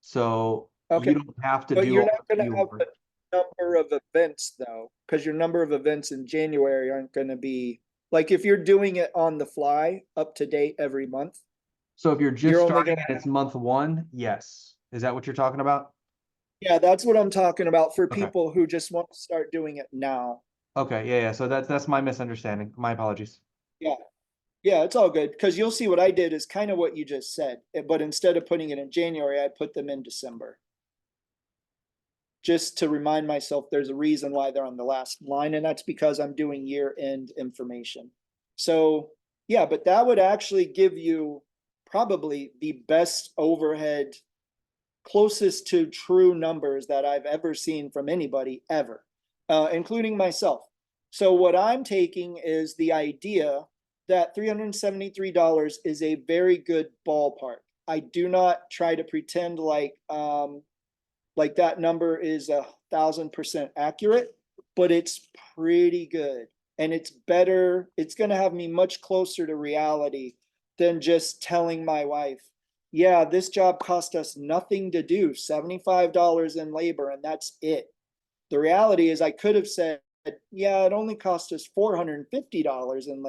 S3: So
S2: okay,
S3: you don't have to
S2: but
S3: do
S2: you're
S3: all
S2: not
S3: the
S2: going to have
S3: work.
S2: the number of events though, because your number of events in January aren't going to be, like if you're doing it on the fly, up to date every month.
S3: So if you're just
S2: You're only
S3: starting
S2: gonna
S3: and it's month 1, yes. Is that what you're talking about?
S2: Yeah, that's what I'm talking about for
S3: Okay.
S2: people who just want to start doing it now.
S3: Okay, yeah. So that's my misunderstanding. My apologies.
S2: Yeah. Yeah, it's all good because you'll see what I did is kind of what you just said, but instead of putting it in January, I put them in December. Just to remind myself there's a reason why they're on the last line, and that's because I'm doing year-end information. So yeah, but that would actually give you probably the best overhead, closest to true numbers that I've ever seen from anybody ever, including myself. So what I'm taking is the idea that $373 is a very good ballpark. I do not try to pretend like that number is 1,000% accurate, but it's pretty good. And it's better, it's going to have me much closer to reality than just telling my wife, yeah, this job cost us nothing to do, $75 in labor, and that's it. The reality is I could have said, yeah, it only cost us $450 in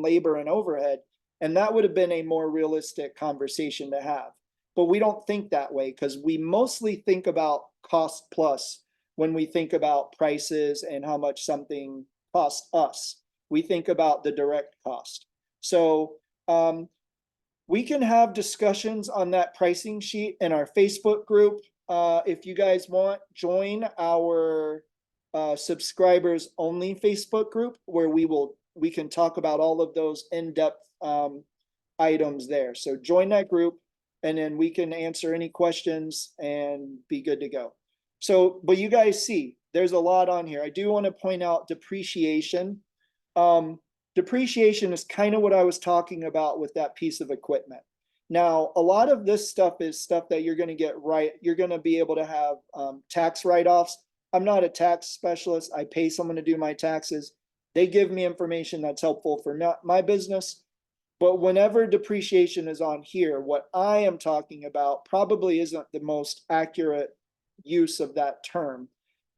S2: labor and overhead. And that would have been a more realistic conversation to have. But we don't think that way because we mostly think about cost plus when we think about prices and how much something costs us. We think about the direct cost. So we can have discussions on that pricing sheet in our Facebook group. If you guys want, join our subscribers only Facebook group where we can talk about all of those in-depth items there. So join that group and then we can answer any questions and be good to go. So, but you guys see, there's a lot on here. I do want to point out depreciation. Depreciation is kind of what I was talking about with that piece of equipment. Now, a lot of this stuff is stuff that you're going to get right. You're going to be able to have tax write-offs. I'm not a tax specialist. I pay someone to do my taxes. They give me information that's helpful for my business. But whenever depreciation is on here, what I am talking about probably isn't the most accurate use of that term.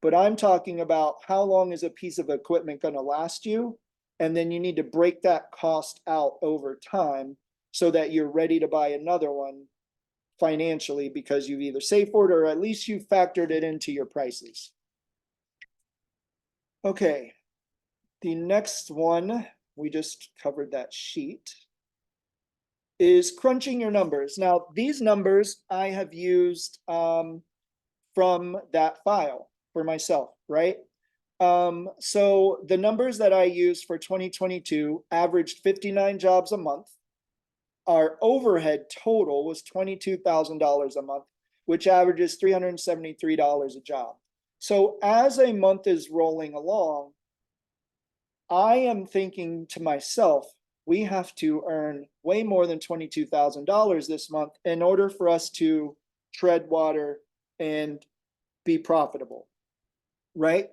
S2: But I'm talking about how long is a piece of equipment going to last you? And then you need to break that cost out over time so that you're ready to buy another one financially because you've either saved for it or at least you factored it into your prices. Okay, the next one, we just covered that sheet, is crunching your numbers. Now, these numbers I have used from that file for myself, right? So the numbers that I used for 2022 averaged 59 jobs a month. Our overhead total was $22,000 a month, which averages $373 a job. So as a month is rolling along, I am thinking to myself, we have to earn way more than $22,000 this month in order for us to tread water and be profitable, right?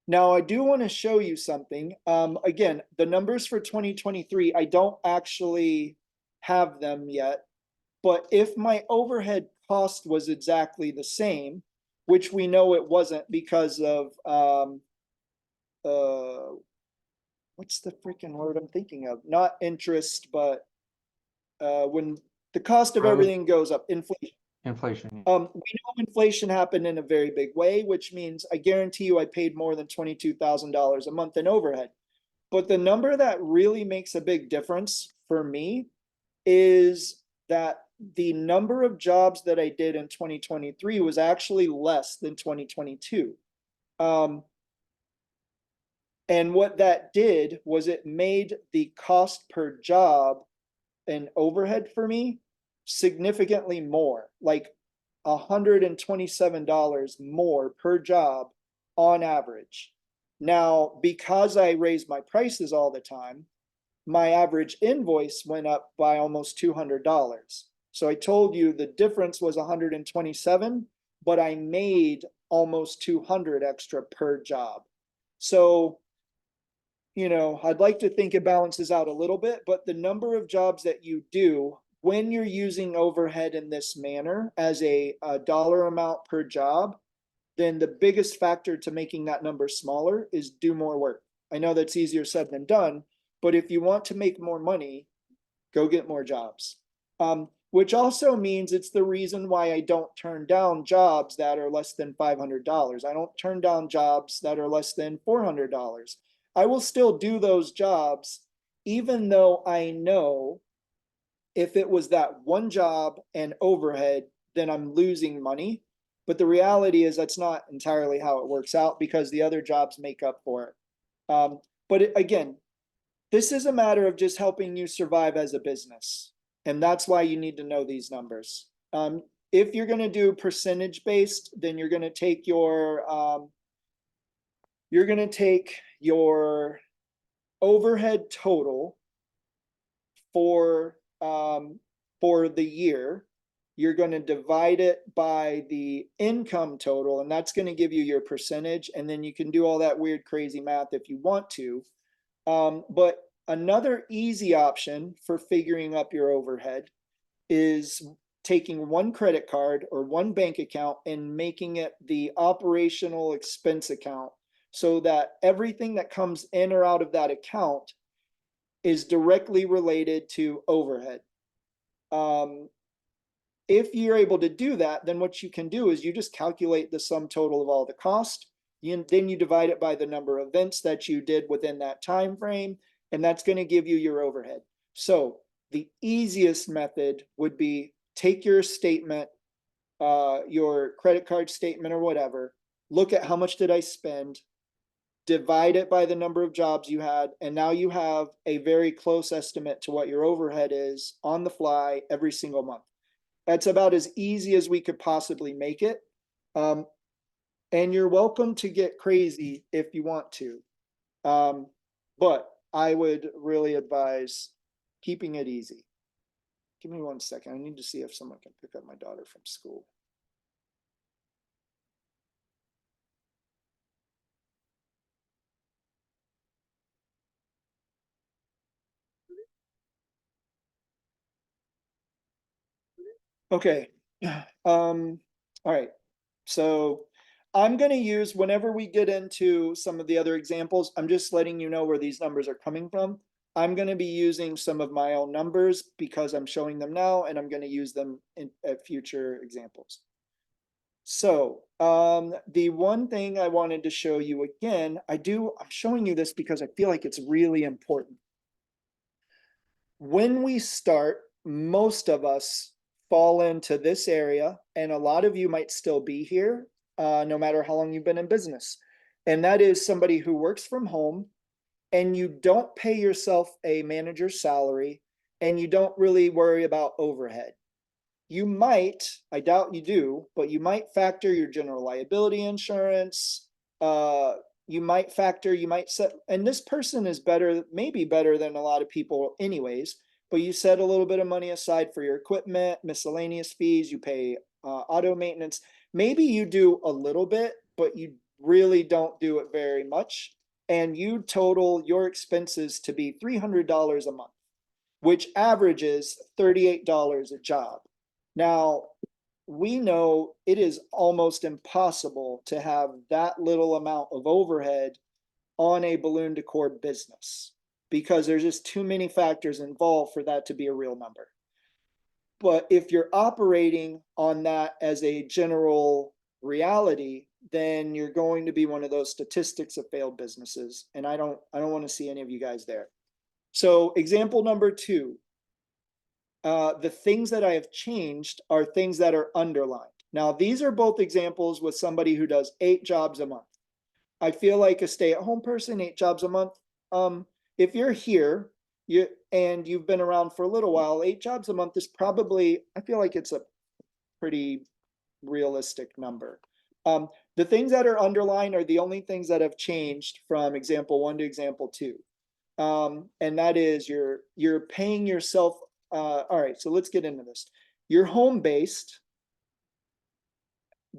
S2: Now, I do want to show you something. Again, the numbers for 2023, I don't actually have them yet, but if my overhead cost was exactly the same, which we know it wasn't because of, what's the freaking word I'm thinking of? Not interest, but when the cost of
S3: Growth.
S2: everything goes up, inflation.
S3: Inflation.
S2: We know inflation happened in a very big way, which means I guarantee you I paid more than $22,000 a month in overhead. But the number that really makes a big difference for me is that the number of jobs that I did in 2023 was actually less than 2022. And what that did was it made the cost per job and overhead for me significantly more, like $127 more per job on average. Now, because I raised my prices all the time, my average invoice went up by almost $200. So I told you the difference was 127, but I made almost 200 extra per job. So, you know, I'd like to think it balances out a little bit, but the number of jobs that you do when you're using overhead in this manner as a dollar amount per job, then the biggest factor to making that number smaller is do more work. I know that's easier said than done, but if you want to make more money, go get more jobs. Which also means it's the reason why I don't turn down jobs that are less than $500. I don't turn down jobs that are less than $400. I will still do those jobs, even though I know if it was that one job and overhead, then I'm losing money. But the reality is that's not entirely how it works out because the other jobs make up for it. Again, this is a matter of just helping you survive as a business. And that's why you need to know these numbers. If you're going to do percentage based, then you're going to take your overhead total for the year. You're going to divide it by the income total, and that's going to give you your percentage. And then you can do all that weird, crazy math if you want to. But another easy option for figuring up your overhead is taking one credit card or one bank account and making it the operational expense account so that everything that comes in or out of that account is directly related to overhead. If you're able to do that, then what you can do is you just calculate the sum total of all the cost. Then you divide it by the number of events that you did within that time frame, and that's going to give you your overhead. So the easiest method would be take your statement, your credit card statement or whatever, look at how much did I spend, divide it by the number of jobs you had, and now you have a very close estimate to what your overhead is on the fly every single month. That's about as easy as we could possibly make it. And you're welcome to get crazy if you want to. But I would really advise keeping it easy. Give me 1 second. I need to see if someone can pick up my daughter from school. Okay, all right. So I'm gonna use, whenever we get into some of the other examples, I'm just letting you know where these numbers are coming from. I'm gonna be using some of my own numbers because I'm showing them now, and I'm gonna use them in at future examples. So, the one thing I wanted to show you again, I'm showing you this because I feel like it's really important. When we start, most of us fall into this area, and a lot of you might still be here, no matter how long you've been in business. And that is somebody who works from home, and you don't pay yourself a manager's salary, and you don't really worry about overhead. You might, I doubt you do, but you might factor your general liability insurance. You might factor, you might set, and this person is better, maybe better than a lot of people anyways, but you set a little bit of money aside for your equipment, miscellaneous fees, you pay auto maintenance. Maybe you do a little bit, but you really don't do it very much. And you total your expenses to be $300 a month, which averages $38 a job. Now, we know it is almost impossible to have that little amount of overhead on a balloon decor business because there's just too many factors involved for that to be a real number. But if you're operating on that as a general reality, then you're going to be one of those statistics of failed businesses. And I don't want to see any of you guys there. So example number 2, the things that I have changed are things that are underlined. Now, these are both examples with somebody who does 8 jobs a month. I feel like a stay-at-home person, 8 jobs a month. If you're here, and you've been around for a little while, 8 jobs a month is probably, I feel like it's a pretty realistic number. The things that are underlined are the only things that have changed from example 1 to example 2. And that is you're paying yourself. All right, so let's get into this. You're home-based.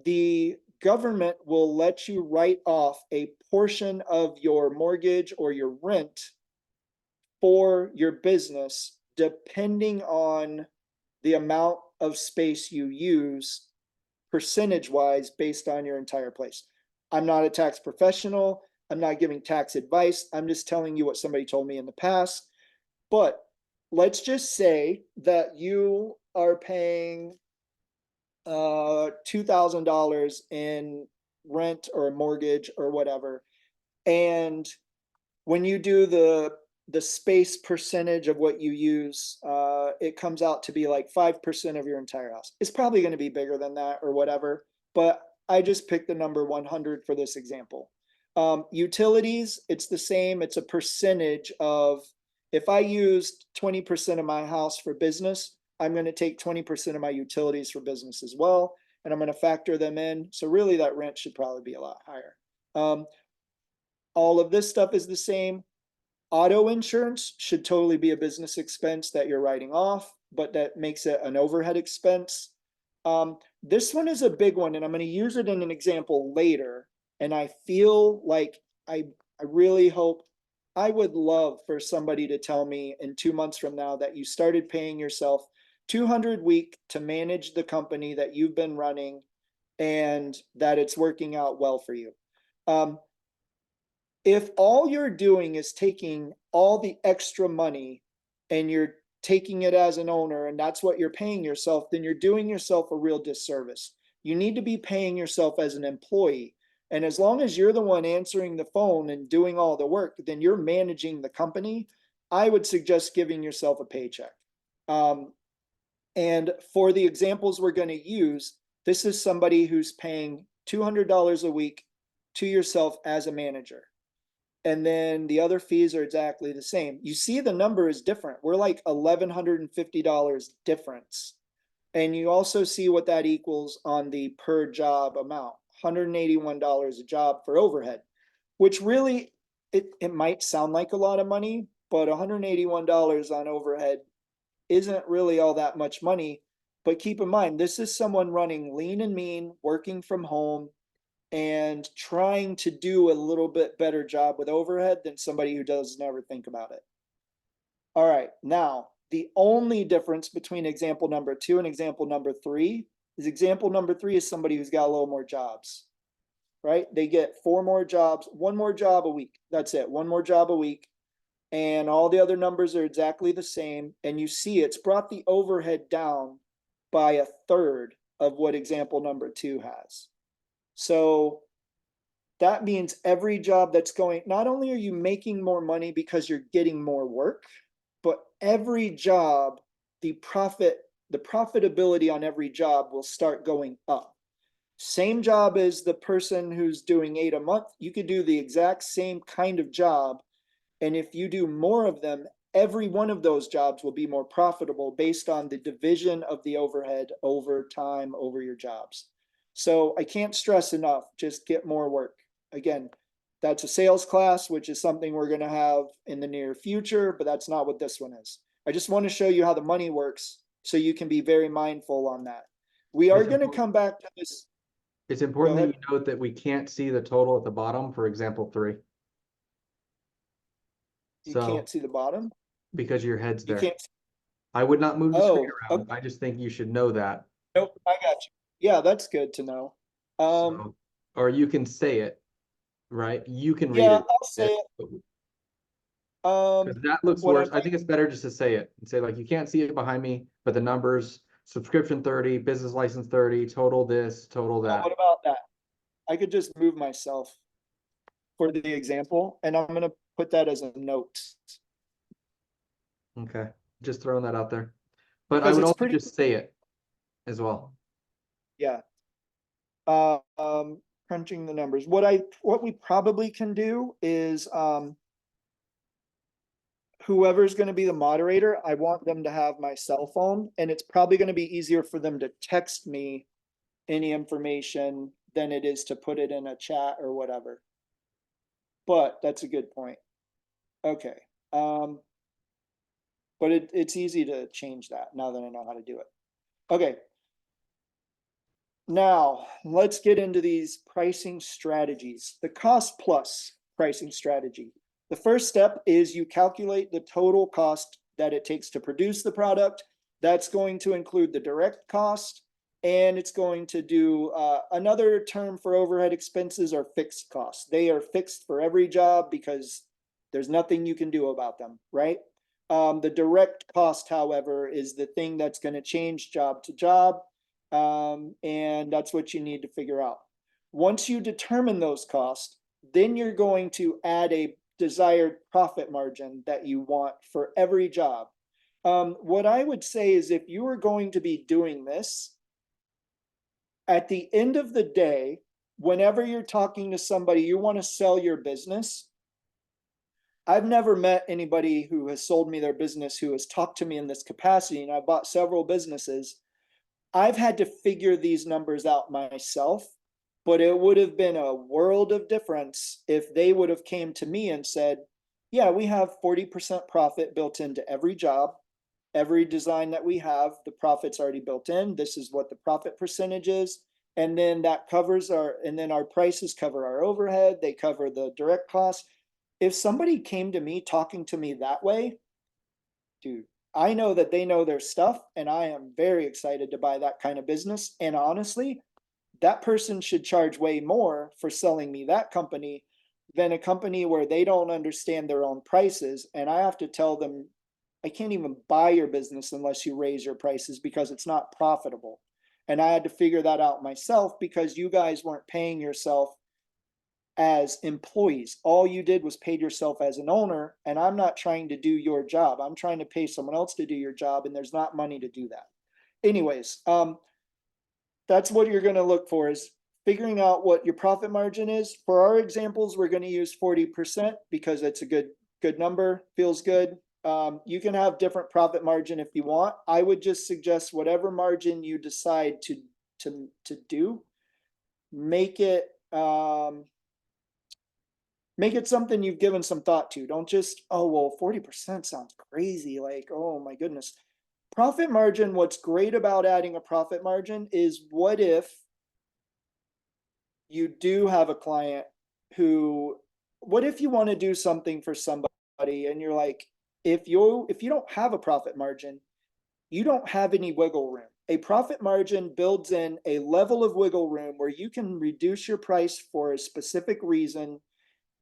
S2: The government will let you write off a portion of your mortgage or your rent for your business, depending on the amount of space you use percentage-wise based on your entire place. I'm not a tax professional. I'm not giving tax advice. I'm just telling you what somebody told me in the past. But let's just say that you are paying $2,000 in rent or a mortgage or whatever, and when you do the space percentage of what you use, it comes out to be like 5% of your entire house. It's probably going to be bigger than that or whatever, but I just picked the number 100 for this example. Utilities, it's the same. It's a percentage of, if I used 20% of my house for business, I'm going to take 20% of my utilities for business as well, and I'm going to factor them in. So really that rent should probably be a lot higher. All of this stuff is the same. Auto insurance should totally be a business expense that you're writing off, but that makes it an overhead expense. This one is a big one, and I'm going to use it in an example later. And I feel like I really hope, I would love for somebody to tell me in 2 months from now that you started paying yourself $200 a week to manage the company that you've been running and that it's working out well for you. If all you're doing is taking all the extra money and you're taking it as an owner and that's what you're paying yourself, then you're doing yourself a real disservice. You need to be paying yourself as an employee. And as long as you're the one answering the phone and doing all the work, then you're managing the company. I would suggest giving yourself a paycheck. And for the examples we're going to use, this is somebody who's paying $200 a week to yourself as a manager. And then the other fees are exactly the same. You see the number is different. We're like $1,150 difference. And you also see what that equals on the per job amount, $181 a job for overhead, which really, it might sound like a lot of money, but $181 on overhead isn't really all that much money. But keep in mind, this is someone running lean and mean, working from home, and trying to do a little bit better job with overhead than somebody who does never think about it. All right, now The only difference between example number 2 and example number 3 is example number 3 is somebody who's got a little more jobs, right? They get 4 more jobs, 1 more job a week. That's it, 1 more job a week. And all the other numbers are exactly the same. And you see it's brought the overhead down by a third of what example number 2 has. So that means every job that's going, not only are you making more money because you're getting more work, but every job, the profitability on every job will start going up. Same job as the person who's doing 8 a month, you could do the exact same kind of job. And if you do more of them, every one of those jobs will be more profitable based on the division of the overhead over time over your jobs. So I can't stress enough, just get more work. Again, that's a sales class, which is something we're going to have in the near future, but that's not what this one is. I just want to show you how the money works so you can be very mindful on that. We are
S3: It's
S2: going to
S3: important-
S2: come back to this.
S3: It's important that
S2: ahead.
S3: you note that we can't see the total at the bottom for example 3.
S2: You
S3: So,
S2: can't see the bottom.
S3: because your head's
S2: You
S3: there.
S2: can't.
S3: I would not move the screen
S2: Oh,
S3: around. I just think you should know that.
S2: Nope, I got you. Yeah, that's good to know.
S3: So, or you can say it, right? You can read
S2: Yeah,
S3: it.
S2: I'll say it.
S3: Because that looks
S2: what
S3: worse.
S2: I'm-
S3: I think it's better just to say it and say like, you can't see it behind me, but the numbers, subscription 30, business license 30, total this, total that.
S2: What about that? I could just move myself for the example, and I'm gonna put that as a note.
S3: Okay, just throwing that out there. But I
S2: Because
S3: would
S2: it's
S3: also
S2: pretty-
S3: just say it as well.
S2: Yeah. Crunching the numbers. What we probably can do is, whoever's gonna be the moderator, I want them to have my cell phone, and it's probably gonna be easier for them to text me any information than it is to put it in a chat or whatever. But that's a good point. Okay. But it's easy to change that now that I know how to do it. Okay. Now, let's get into these pricing strategies. The cost plus pricing strategy. The first step is you calculate the total cost that it takes to produce the product. That's going to include the direct cost, and it's going to do another term for overhead expenses are fixed costs. They are fixed for every job because there's nothing you can do about them, right? The direct cost, however, is the thing that's going to change job to job. And that's what you need to figure out. Once you determine those costs, then you're going to add a desired profit margin that you want for every job. What I would say is if you are going to be doing this, at the end of the day, whenever you're talking to somebody, you want to sell your business. I've never met anybody who has sold me their business who has talked to me in this capacity, and I bought several businesses. I've had to figure these numbers out myself, but it would have been a world of difference if they would have came to me and said, yeah, we have 40% profit built into every job. Every design that we have, the profit's already built in. This is what the profit percentage is. And then that covers and then our prices cover our overhead. They cover the direct costs. If somebody came to me talking to me that way, dude, I know that they know their stuff, and I am very excited to buy that kind of business. And honestly, that person should charge way more for selling me that company than a company where they don't understand their own prices. And I have to tell them, I can't even buy your business unless you raise your prices because it's not profitable. And I had to figure that out myself because you guys weren't paying yourself as employees. All you did was paid yourself as an owner, and I'm not trying to do your job. I'm trying to pay someone else to do your job, and there's not money to do that. Anyways, that's what you're going to look for is figuring out what your profit margin is. For our examples, we're going to use 40% because it's a good number, feels good. You can have different profit margin if you want. I would just suggest whatever margin you decide to do, make it something you've given some thought to. Don't just, oh, well, 40% sounds crazy. Like, oh my goodness. Profit margin, what's great about adding a profit margin is what if you do have a client what if you want to do something for somebody and you're like, if you don't have a profit margin, you don't have any wiggle room. A profit margin builds in a level of wiggle room where you can reduce your price for a specific reason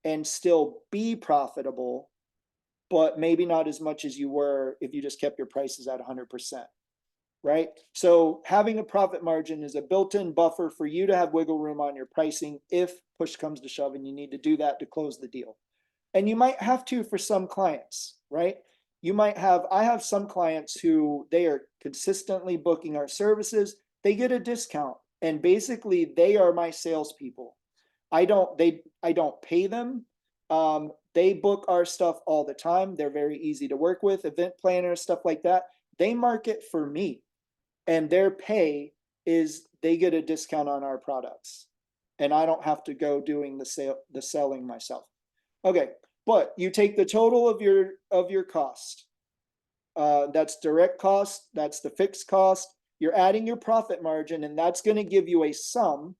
S2: and still be profitable, but maybe not as much as you were if you just kept your prices at 100%. Right? So having a profit margin is a built-in buffer for you to have wiggle room on your pricing if push comes to shove and you need to do that to close the deal. And you might have to for some clients, right? I have some clients who they are consistently booking our services. They get a discount and basically they are my salespeople. I don't pay them. They book our stuff all the time. They're very easy to work with, event planners, stuff like that. They market for me. And their pay is they get a discount on our products. And I don't have to go doing the selling myself. Okay, but you take the total of your cost. That's direct cost, that's the fixed cost. You're adding your profit margin, and that's going to give you a sum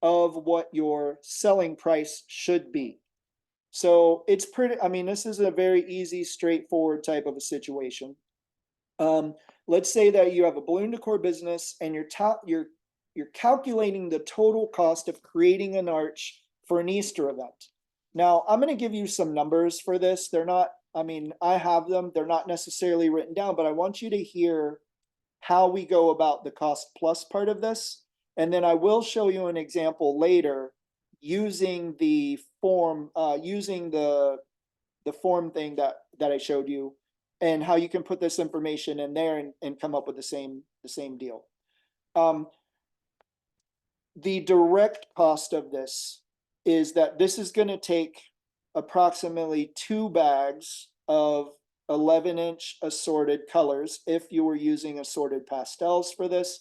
S2: of what your selling price should be. So it's pretty, I mean, this is a very easy, straightforward type of a situation. Let's say that you have a balloon decor business and you're calculating the total cost of creating an arch for an Easter event. Now, I'm going to give you some numbers for this. They're not, I mean, I have them. They're not necessarily written down, but I want you to hear how we go about the cost plus part of this. And then I will show you an example later using the form, using the form thing that I showed you, and how you can put this information in there and come up with the same deal. The direct cost of this is that this is going to take approximately 2 bags of 11-inch assorted colors if you were using assorted pastels for this.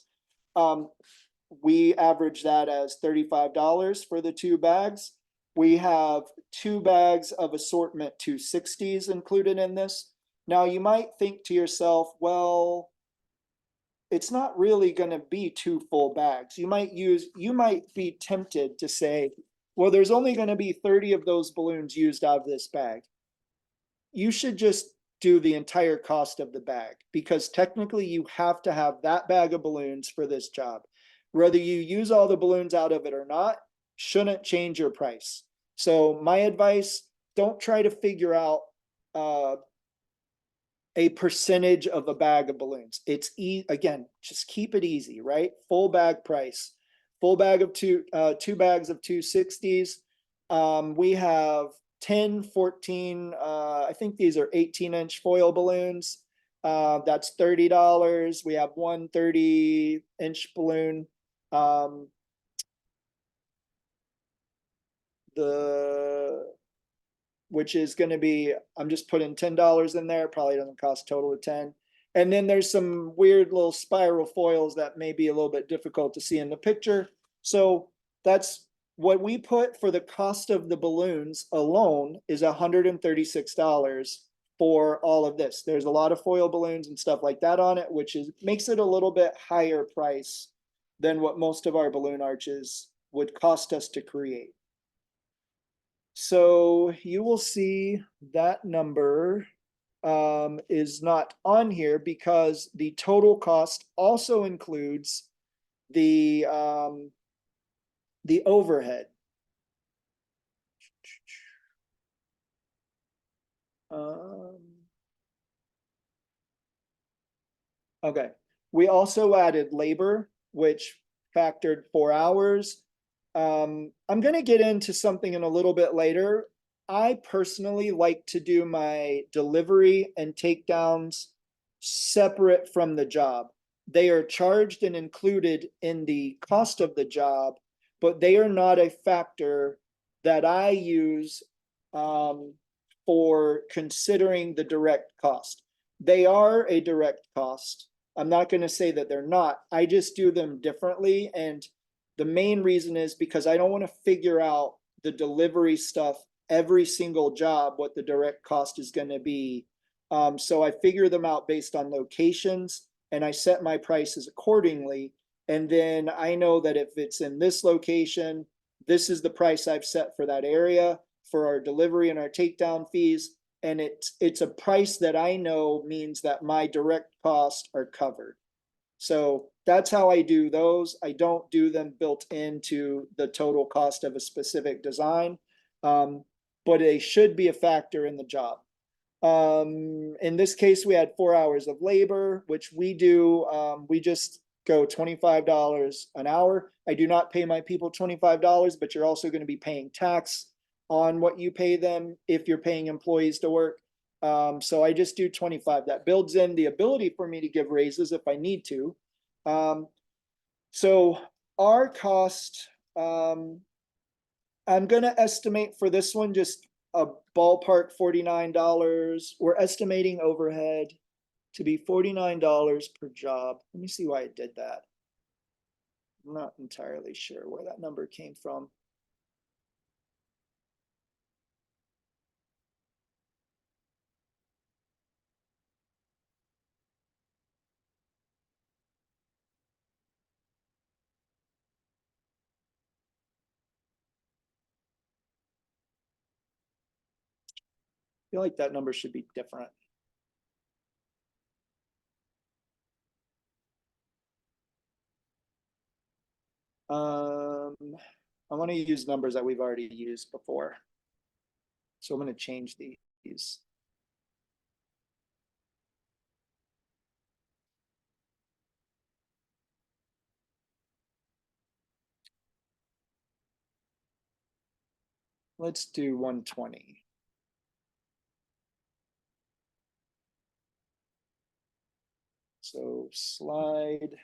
S2: We average that as $35 for the 2 bags. We have 2 bags of assortment 260s included in this. Now you might think to yourself, well, it's not really going to be 2 full bags. You might be tempted to say, well, there's only going to be 30 of those balloons used out of this bag. You should just do the entire cost of the bag, because technically you have to have that bag of balloons for this job. Whether you use all the balloons out of it or not, shouldn't change your price. So my advice, don't try to figure out a percentage of a bag of balloons. It's again, just keep it easy, right? Full bag price, full bag of 2 bags of 260s. We have 10, 14, I think these are 18-inch foil balloons. That's $30. We have one 30-inch balloon. Which is going to be, I'm just putting $10 in there, probably doesn't cost total of 10. And then there's some weird little spiral foils that may be a little bit difficult to see in the picture. So that's what we put for the cost of the balloons alone is $136 for all of this. There's a lot of foil balloons and stuff like that on it, which makes it a little bit higher price than what most of our balloon arches would cost us to create. So you will see that number is not on here because the total cost also includes the overhead. Okay, we also added labor, which factored 4 hours. I'm going to get into something in a little bit later. I personally like to do my delivery and takedowns separate from the job. They are charged and included in the cost of the job, but they are not a factor that I use for considering the direct cost. They are a direct cost. I'm not going to say that they're not. I just do them differently, and the main reason is because I don't want to figure out the delivery stuff every single job, what the direct cost is going to be. So I figure them out based on locations, and I set my prices accordingly. And then I know that if it's in this location, this is the price I've set for that area for our delivery and our takedown fees. and it's a price that I know means that my direct costs are covered. So that's how I do those. I don't do them built into the total cost of a specific design, but they should be a factor in the job. In this case, we had 4 hours of labor, which we do. We just go $25 an hour. I do not pay my people $25, but you're also going to be paying tax on what you pay them if you're paying employees to work. So I just do 25. That builds in the ability for me to give raises if I need to. So our cost, I'm going to estimate for this one just a ballpark $49. We're estimating overhead to be $49 per job. Let me see why I did that. I'm not entirely sure where that number came from. I feel like that number should be different. I want to use numbers that we've already used before. So I'm going to change these. Let's do 120. So slide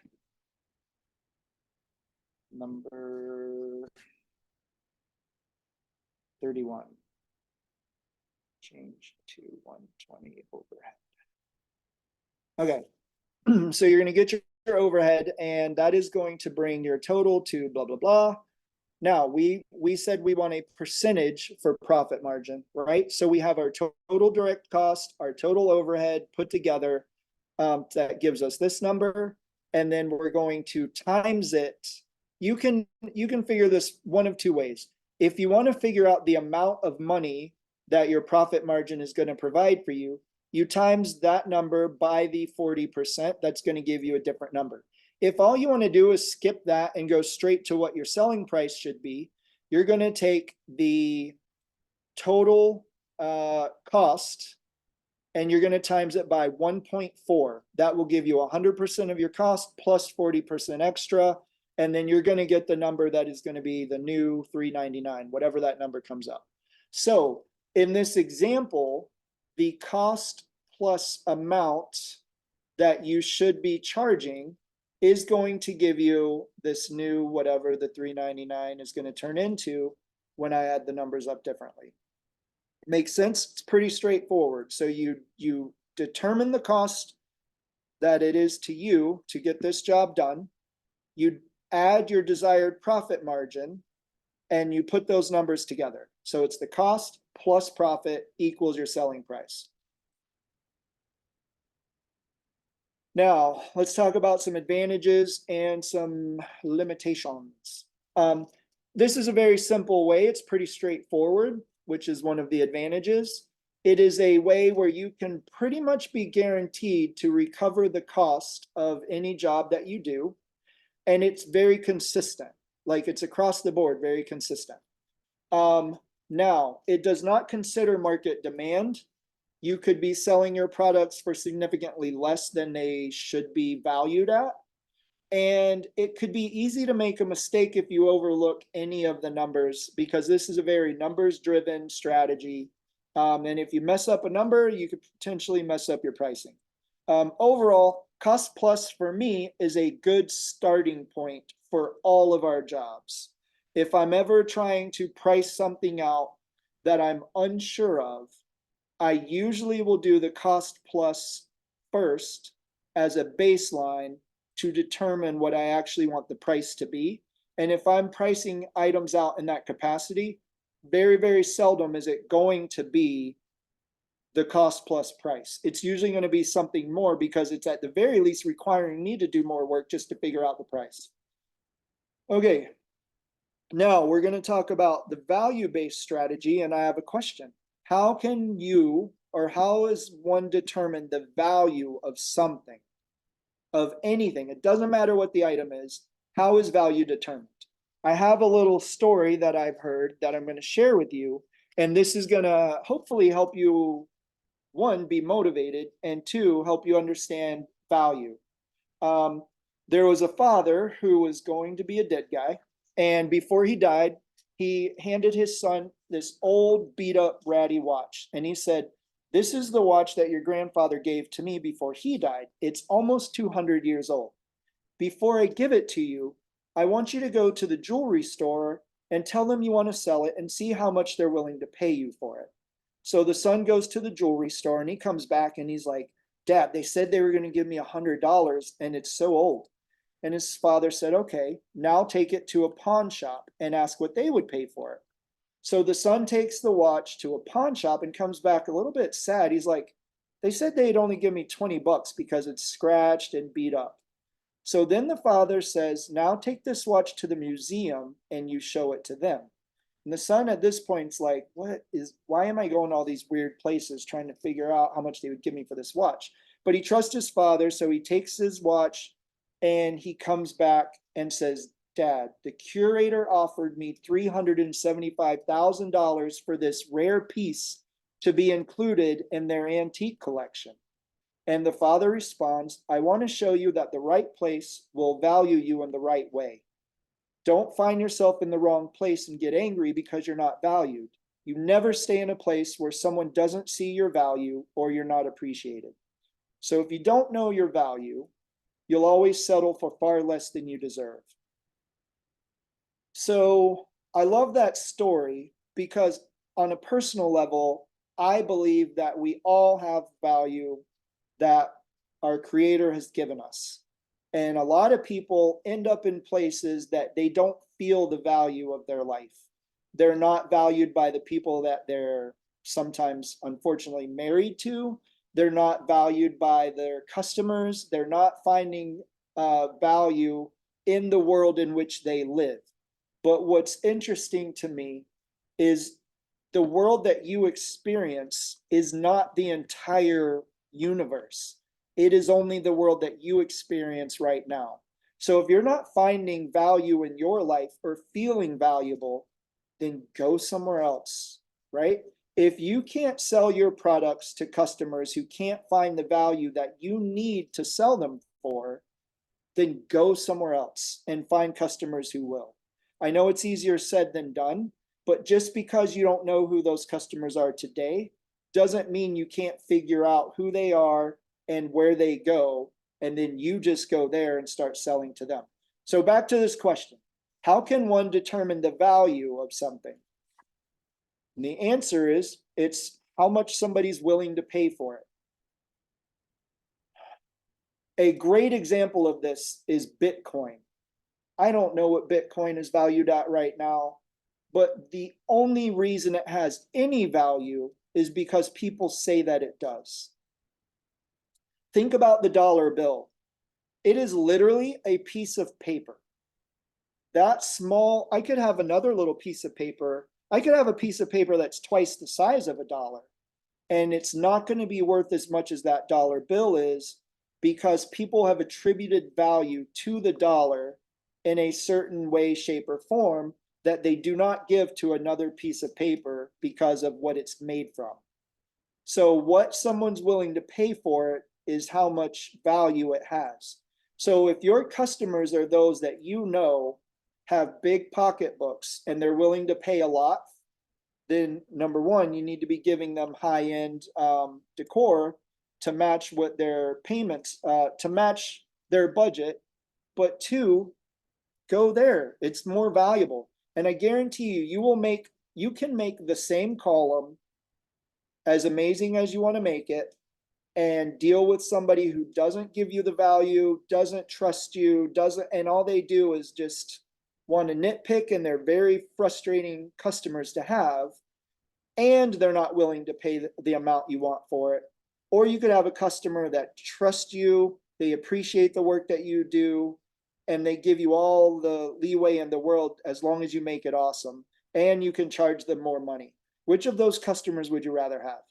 S2: number 31. Change to 120 overhead. Okay, so you're going to get your overhead, and that is going to bring your total to blah, blah, blah. Now, we said we want a percentage for profit margin, right? So we have our total direct cost, our total overhead put together. That gives us this number, and then we're going to times it. You can figure this one of two ways. If you want to figure out the amount of money that your profit margin is going to provide for you, you times that number by the 40%. That's going to give you a different number. If all you want to do is skip that and go straight to what your selling price should be, you're going to take the total cost and you're going to times it by 1.4. That will give you 100% of your cost plus 40% extra. And then you're going to get the number that is going to be the new $399, whatever that number comes up. So in this example, the cost plus amount that you should be charging is going to give you this new whatever the $399 is going to turn into when I add the numbers up differently. Makes sense? It's pretty straightforward. So you determine the cost that it is to you to get this job done. You add your desired profit margin and you put those numbers together. So it's the cost plus profit equals your selling price. Now, let's talk about some advantages and some limitations. This is a very simple way. It's pretty straightforward, which is one of the advantages. It is a way where you can pretty much be guaranteed to recover the cost of any job that you do. And it's very consistent, like it's across the board, very consistent. Now, it does not consider market demand. You could be selling your products for significantly less than they should be valued at. And it could be easy to make a mistake if you overlook any of the numbers, because this is a very numbers-driven strategy. And if you mess up a number, you could potentially mess up your pricing. Overall, cost plus for me is a good starting point for all of our jobs. If I'm ever trying to price something out that I'm unsure of, I usually will do the cost plus first as a baseline to determine what I actually want the price to be. And if I'm pricing items out in that capacity, very, very seldom is it going to be the cost plus price. It's usually going to be something more because it's at the very least requiring me to do more work just to figure out the price. Okay, now we're going to talk about the value-based strategy, and I have a question. how can you, or how is one determine the value of something, of anything? It doesn't matter what the item is. How is value determined? I have a little story that I've heard that I'm going to share with you, and this is going to hopefully help you, one, be motivated, and two, help you understand value. There was a father who was going to be a dead guy, and before he died, he handed his son this old beat up ratty watch, and he said, "This is the watch that your grandfather gave to me before he died. It's almost 200 years old. Before I give it to you, I want you to go to the jewelry store and tell them you want to sell it and see how much they're willing to pay you for it." So the son goes to the jewelry store and he comes back and he's like, "Dad, they said they were going to give me $100 and it's so old." And his father said, "Okay, now take it to a pawn shop and ask what they would pay for it." So the son takes the watch to a pawn shop and comes back a little bit sad. He's like, "They said they'd only give me $20 because it's scratched and beat up." So then the father says, "Now take this watch to the museum and you show it to them." And the son at this point's like, why am I going all these weird places trying to figure out how much they would give me for this watch? But he trusts his father, so he takes his watch and he comes back and says, "Dad, the curator offered me $375,000 for this rare piece to be included in their antique collection." And the father responds, "I want to show you that the right place will value you in the right way. Don't find yourself in the wrong place and get angry because you're not valued. You never stay in a place where someone doesn't see your value or you're not appreciated. So if you don't know your value, you'll always settle for far less than you deserve." So I love that story because on a personal level, I believe that we all have value that our creator has given us. And a lot of people end up in places that they don't feel the value of their life. They're not valued by the people that they're sometimes unfortunately married to. They're not valued by their customers. They're not finding value in the world in which they live. But what's interesting to me is the world that you experience is not the entire universe. It is only the world that you experience right now. So if you're not finding value in your life or feeling valuable, then go somewhere else, right? If you can't sell your products to customers who can't find the value that you need to sell them for, then go somewhere else and find customers who will. I know it's easier said than done, but just because you don't know who those customers are today doesn't mean you can't figure out who they are and where they go, and then you just go there and start selling to them. So back to this question, how can one determine the value of something? And the answer is, it's how much somebody's willing to pay for it. A great example of this is Bitcoin. I don't know what Bitcoin is valued at right now, but the only reason it has any value is because people say that it does. Think about the dollar bill. It is literally a piece of paper. That small, I could have another little piece of paper. I could have a piece of paper that's twice the size of a dollar, and it's not going to be worth as much as that dollar bill is because people have attributed value to the dollar in a certain way, shape, or form that they do not give to another piece of paper because of what it's made from. So what someone's willing to pay for it is how much value it has. So if your customers are those that you know have big pocketbooks and they're willing to pay a lot, then number one, you need to be giving them high-end decor to match what their payments, to match their budget. But two, go there. It's more valuable. And I guarantee you, you can make the same column as amazing as you want to make it and deal with somebody who doesn't give you the value, doesn't trust you, and all they do is just want to nitpick, and they're very frustrating customers to have, and they're not willing to pay the amount you want for it. Or you could have a customer that trusts you, they appreciate the work that you do, and they give you all the leeway in the world as long as you make it awesome, and you can charge them more money. Which of those customers would you rather have?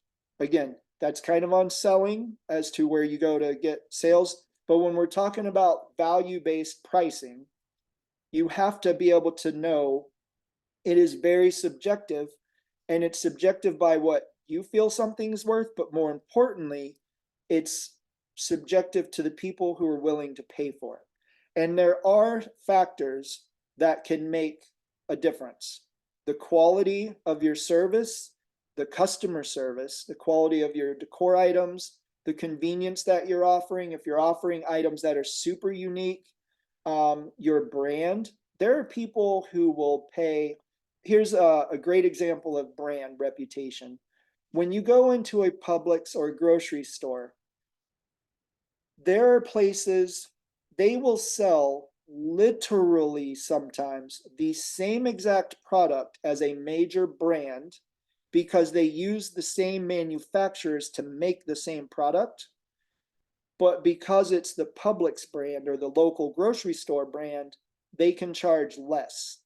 S2: Again, that's kind of on selling as to where you go to get sales. But when we're talking about value-based pricing, you have to be able to know it is very subjective, and it's subjective by what you feel something's worth, but more importantly, it's subjective to the people who are willing to pay for it. And there are factors that can make a difference. The quality of your service, the customer service, the quality of your decor items, the convenience that you're offering. If you're offering items that are super unique, your brand, there are people who will pay. Here's a great example of brand reputation. When you go into a Publix or a grocery store, there are places they will sell literally sometimes the same exact product as a major brand because they use the same manufacturers to make the same product. But because it's the Publix brand or the local grocery store brand, they can charge less.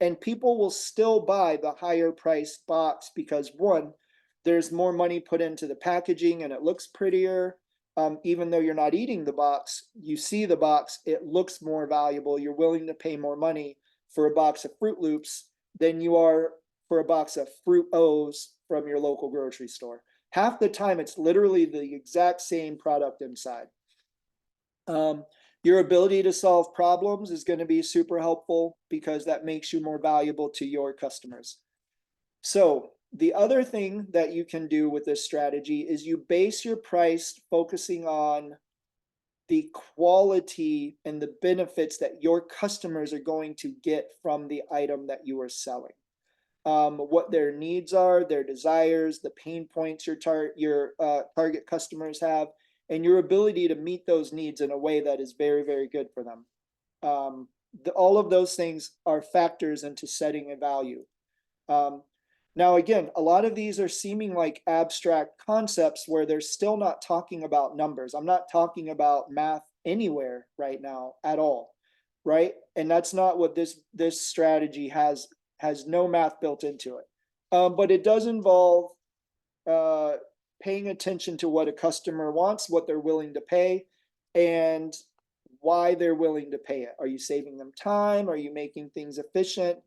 S2: And people will still buy the higher priced box because, one, there's more money put into the packaging and it looks prettier. Even though you're not eating the box, you see the box, it looks more valuable. You're willing to pay more money for a box of Fruit Loops than you are for a box of Fruit O's from your local grocery store. Half the time, it's literally the exact same product inside. Your ability to solve problems is going to be super helpful because that makes you more valuable to your customers. So the other thing that you can do with this strategy is you base your price focusing on the quality and the benefits that your customers are going to get from the item that you are selling. What their needs are, their desires, the pain points your target customers have, and your ability to meet those needs in a way that is very, very good for them. All of those things are factors into setting a value. Now, again, a lot of these are seeming like abstract concepts where they're still not talking about numbers. I'm not talking about math anywhere right now at all, right? And that's not what this strategy has no math built into it. But it does involve paying attention to what a customer wants, what they're willing to pay, and why they're willing to pay it. Are you saving them time? Are you making things efficient?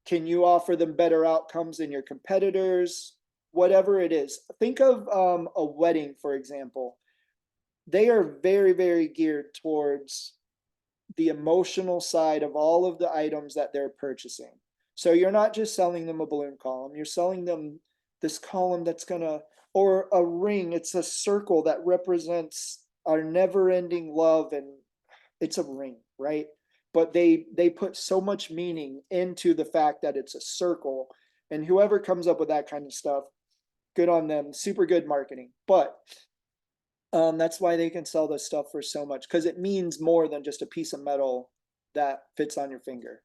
S2: Can you offer them better outcomes than your competitors? Whatever it is. Think of a wedding, for example. They are very, very geared towards the emotional side of all of the items that they're purchasing. So you're not just selling them a balloon column, you're selling them this column that's or a ring. It's a circle that represents our never-ending love, and it's a ring, right? But they put so much meaning into the fact that it's a circle, and whoever comes up with that kind of stuff, good on them, super good marketing. But that's why they can sell this stuff for so much, because it means more than just a piece of metal that fits on your finger.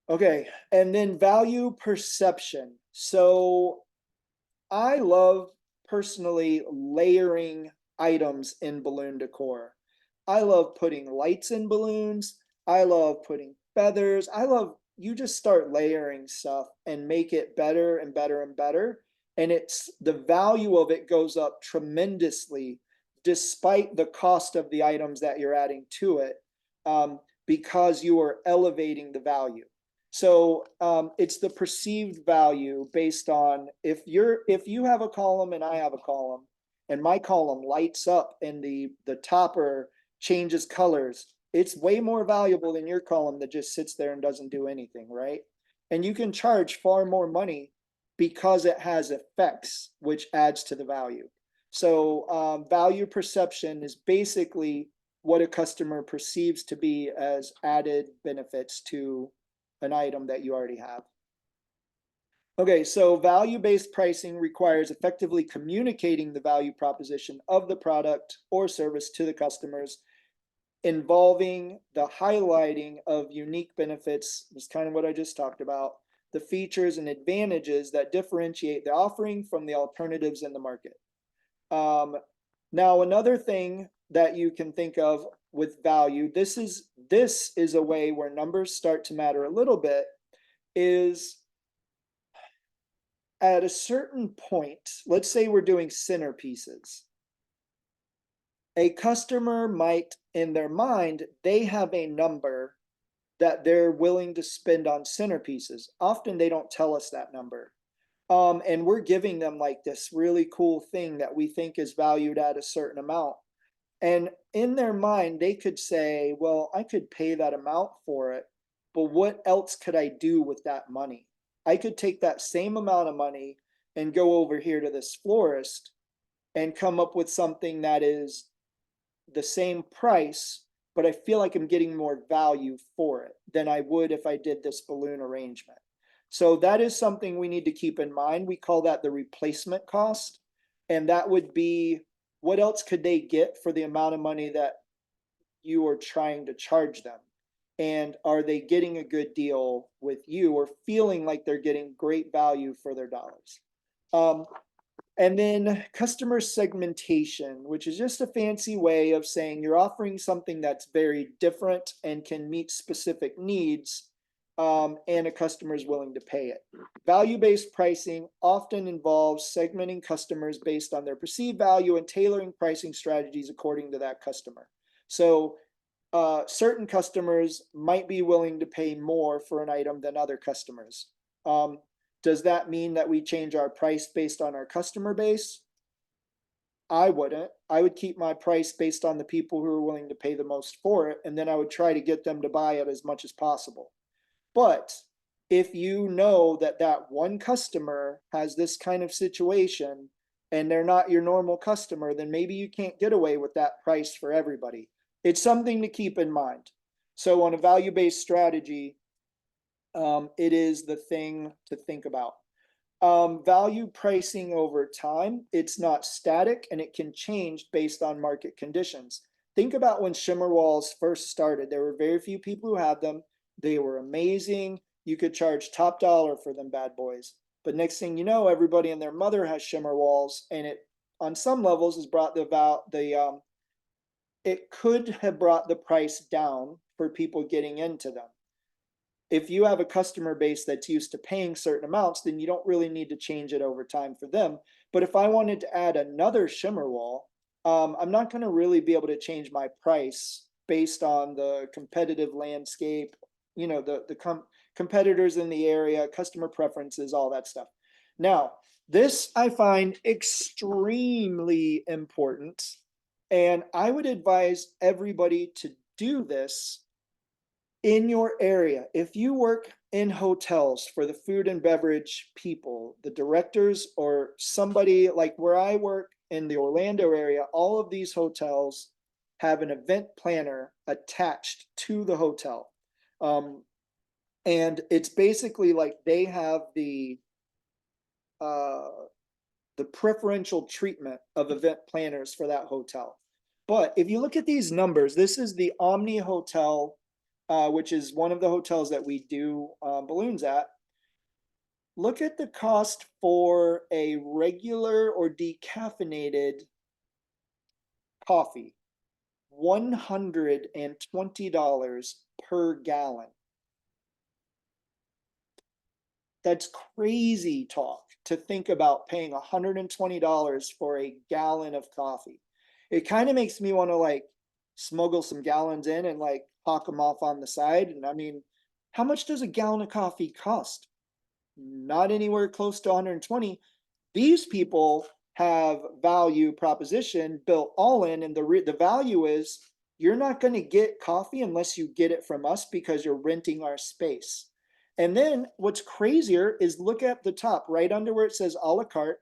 S2: Okay, and then value perception. So I love personally layering items in balloon decor. I love putting lights in balloons. I love putting feathers. You just start layering stuff and make it better and better and better. And the value of it goes up tremendously despite the cost of the items that you're adding to it, because you are elevating the value. So it's the perceived value based on if you have a column and I have a column, and my column lights up and the topper changes colors, it's way more valuable than your column that just sits there and doesn't do anything, right? And you can charge far more money because it has effects, which adds to the value. So value perception is basically what a customer perceives to be as added benefits to an item that you already have. Okay, so value-based pricing requires effectively communicating the value proposition of the product or service to the customers, involving the highlighting of unique benefits, is kind of what I just talked about, the features and advantages that differentiate the offering from the alternatives in the market. Now, another thing that you can think of with value, this is a way where numbers start to matter a little bit, is at a certain point, let's say we're doing centerpieces. A customer might, in their mind, they have a number that they're willing to spend on centerpieces. Often they don't tell us that number. And we're giving them like this really cool thing that we think is valued at a certain amount. And in their mind, they could say, well, I could pay that amount for it, but what else could I do with that money? I could take that same amount of money and go over here to this florist and come up with something that is the same price, but I feel like I'm getting more value for it than I would if I did this balloon arrangement. So that is something we need to keep in mind. We call that the replacement cost. And that would be, what else could they get for the amount of money that you are trying to charge them? And are they getting a good deal with you, or feeling like they're getting great value for their dollars? And then customer segmentation, which is just a fancy way of saying you're offering something that's very different and can meet specific needs, and a customer is willing to pay it. Value-based pricing often involves segmenting customers based on their perceived value and tailoring pricing strategies according to that customer. So certain customers might be willing to pay more for an item than other customers. Does that mean that we change our price based on our customer base? I wouldn't. I would keep my price based on the people who are willing to pay the most for it, and then I would try to get them to buy it as much as possible. But if you know that that one customer has this kind of situation and they're not your normal customer, then maybe you can't get away with that price for everybody. It's something to keep in mind. So on a value-based strategy, it is the thing to think about. Value pricing over time, it's not static and it can change based on market conditions. Think about when shimmer walls first started. There were very few people who had them. They were amazing. You could charge top dollar for them bad boys. But next thing you know, everybody and their mother has shimmer walls, and it, on some levels, has brought it could have brought the price down for people getting into them. If you have a customer base that's used to paying certain amounts, then you don't really need to change it over time for them. But if I wanted to add another shimmer wall, I'm not going to really be able to change my price based on the competitive landscape, you know, the competitors in the area, customer preferences, all that stuff. Now, this I find extremely important, and I would advise everybody to do this in your area. If you work in hotels for the food and beverage people, the directors, or somebody like where I work in the Orlando area, all of these hotels have an event planner attached to the hotel. And it's basically like they have the preferential treatment of event planners for that hotel. But if you look at these numbers, this is the Omni Hotel, which is one of the hotels that we do balloons at. Look at the cost for a regular or decaffeinated coffee, $120 per gallon. That's crazy talk to think about paying $120 for a gallon of coffee. It kind of makes me want to like smuggle some gallons in and like hawk them off on the side. And I mean, how much does a gallon of coffee cost? Not anywhere close to 120. These people have value proposition built all in, and the value is you're not going to get coffee unless you get it from us because you're renting our space. And then what's crazier is look at the top, right under where it says a la carte.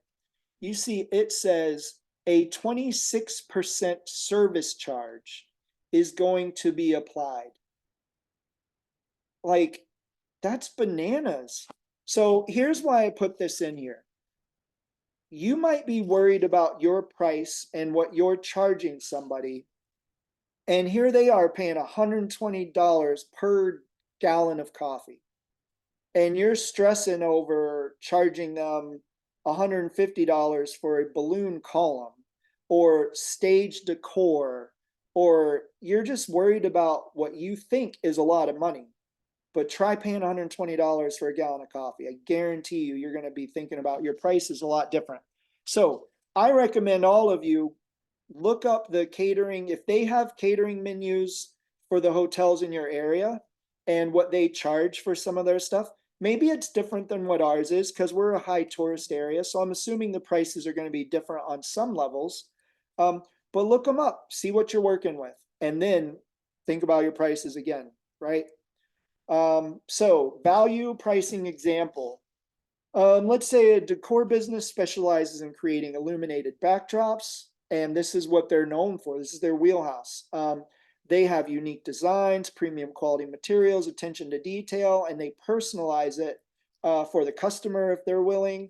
S2: You see it says a 26% service charge is going to be applied. Like, that's bananas. So here's why I put this in here. You might be worried about your price and what you're charging somebody. And here they are paying $120 per gallon of coffee. And you're stressing over charging them $150 for a balloon column or stage decor or you're just worried about what you think is a lot of money, but try paying $120 for a gallon of coffee. I guarantee you, you're going to be thinking about your price is a lot different. So I recommend all of you look up the catering, if they have catering menus for the hotels in your area and what they charge for some of their stuff. Maybe it's different than what ours is because we're a high tourist area. So I'm assuming the prices are going to be different on some levels. But look them up, see what you're working with, and then think about your prices again, right? So value pricing example. Let's say a decor business specializes in creating illuminated backdrops, and this is what they're known for. This is their wheelhouse. They have unique designs, premium quality materials, attention to detail, and they personalize it for the customer if they're willing.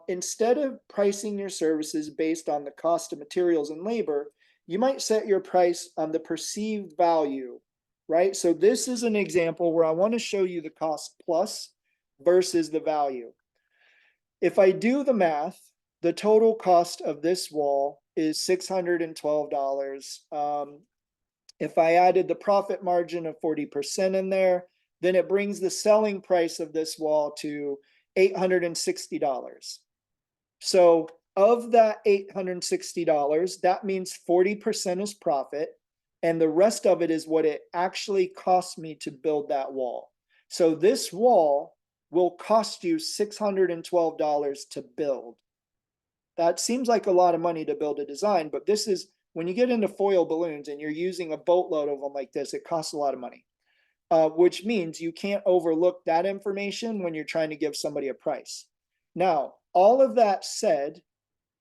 S2: Instead of pricing your services based on the cost of materials and labor, you might set your price on the perceived value, right? So this is an example where I want to show you the cost plus versus the value. If I do the math, the total cost of this wall is $612. If I added the profit margin of 40% in there, then it brings the selling price of this wall to $860. So of that $860, that means 40% is profit, and the rest of it is what it actually cost me to build that wall. So this wall will cost you $612 to build. That seems like a lot of money to build a design, but this is, when you get into foil balloons and you're using a boatload of them like this, it costs a lot of money, which means you can't overlook that information when you're trying to give somebody a price. Now, all of that said,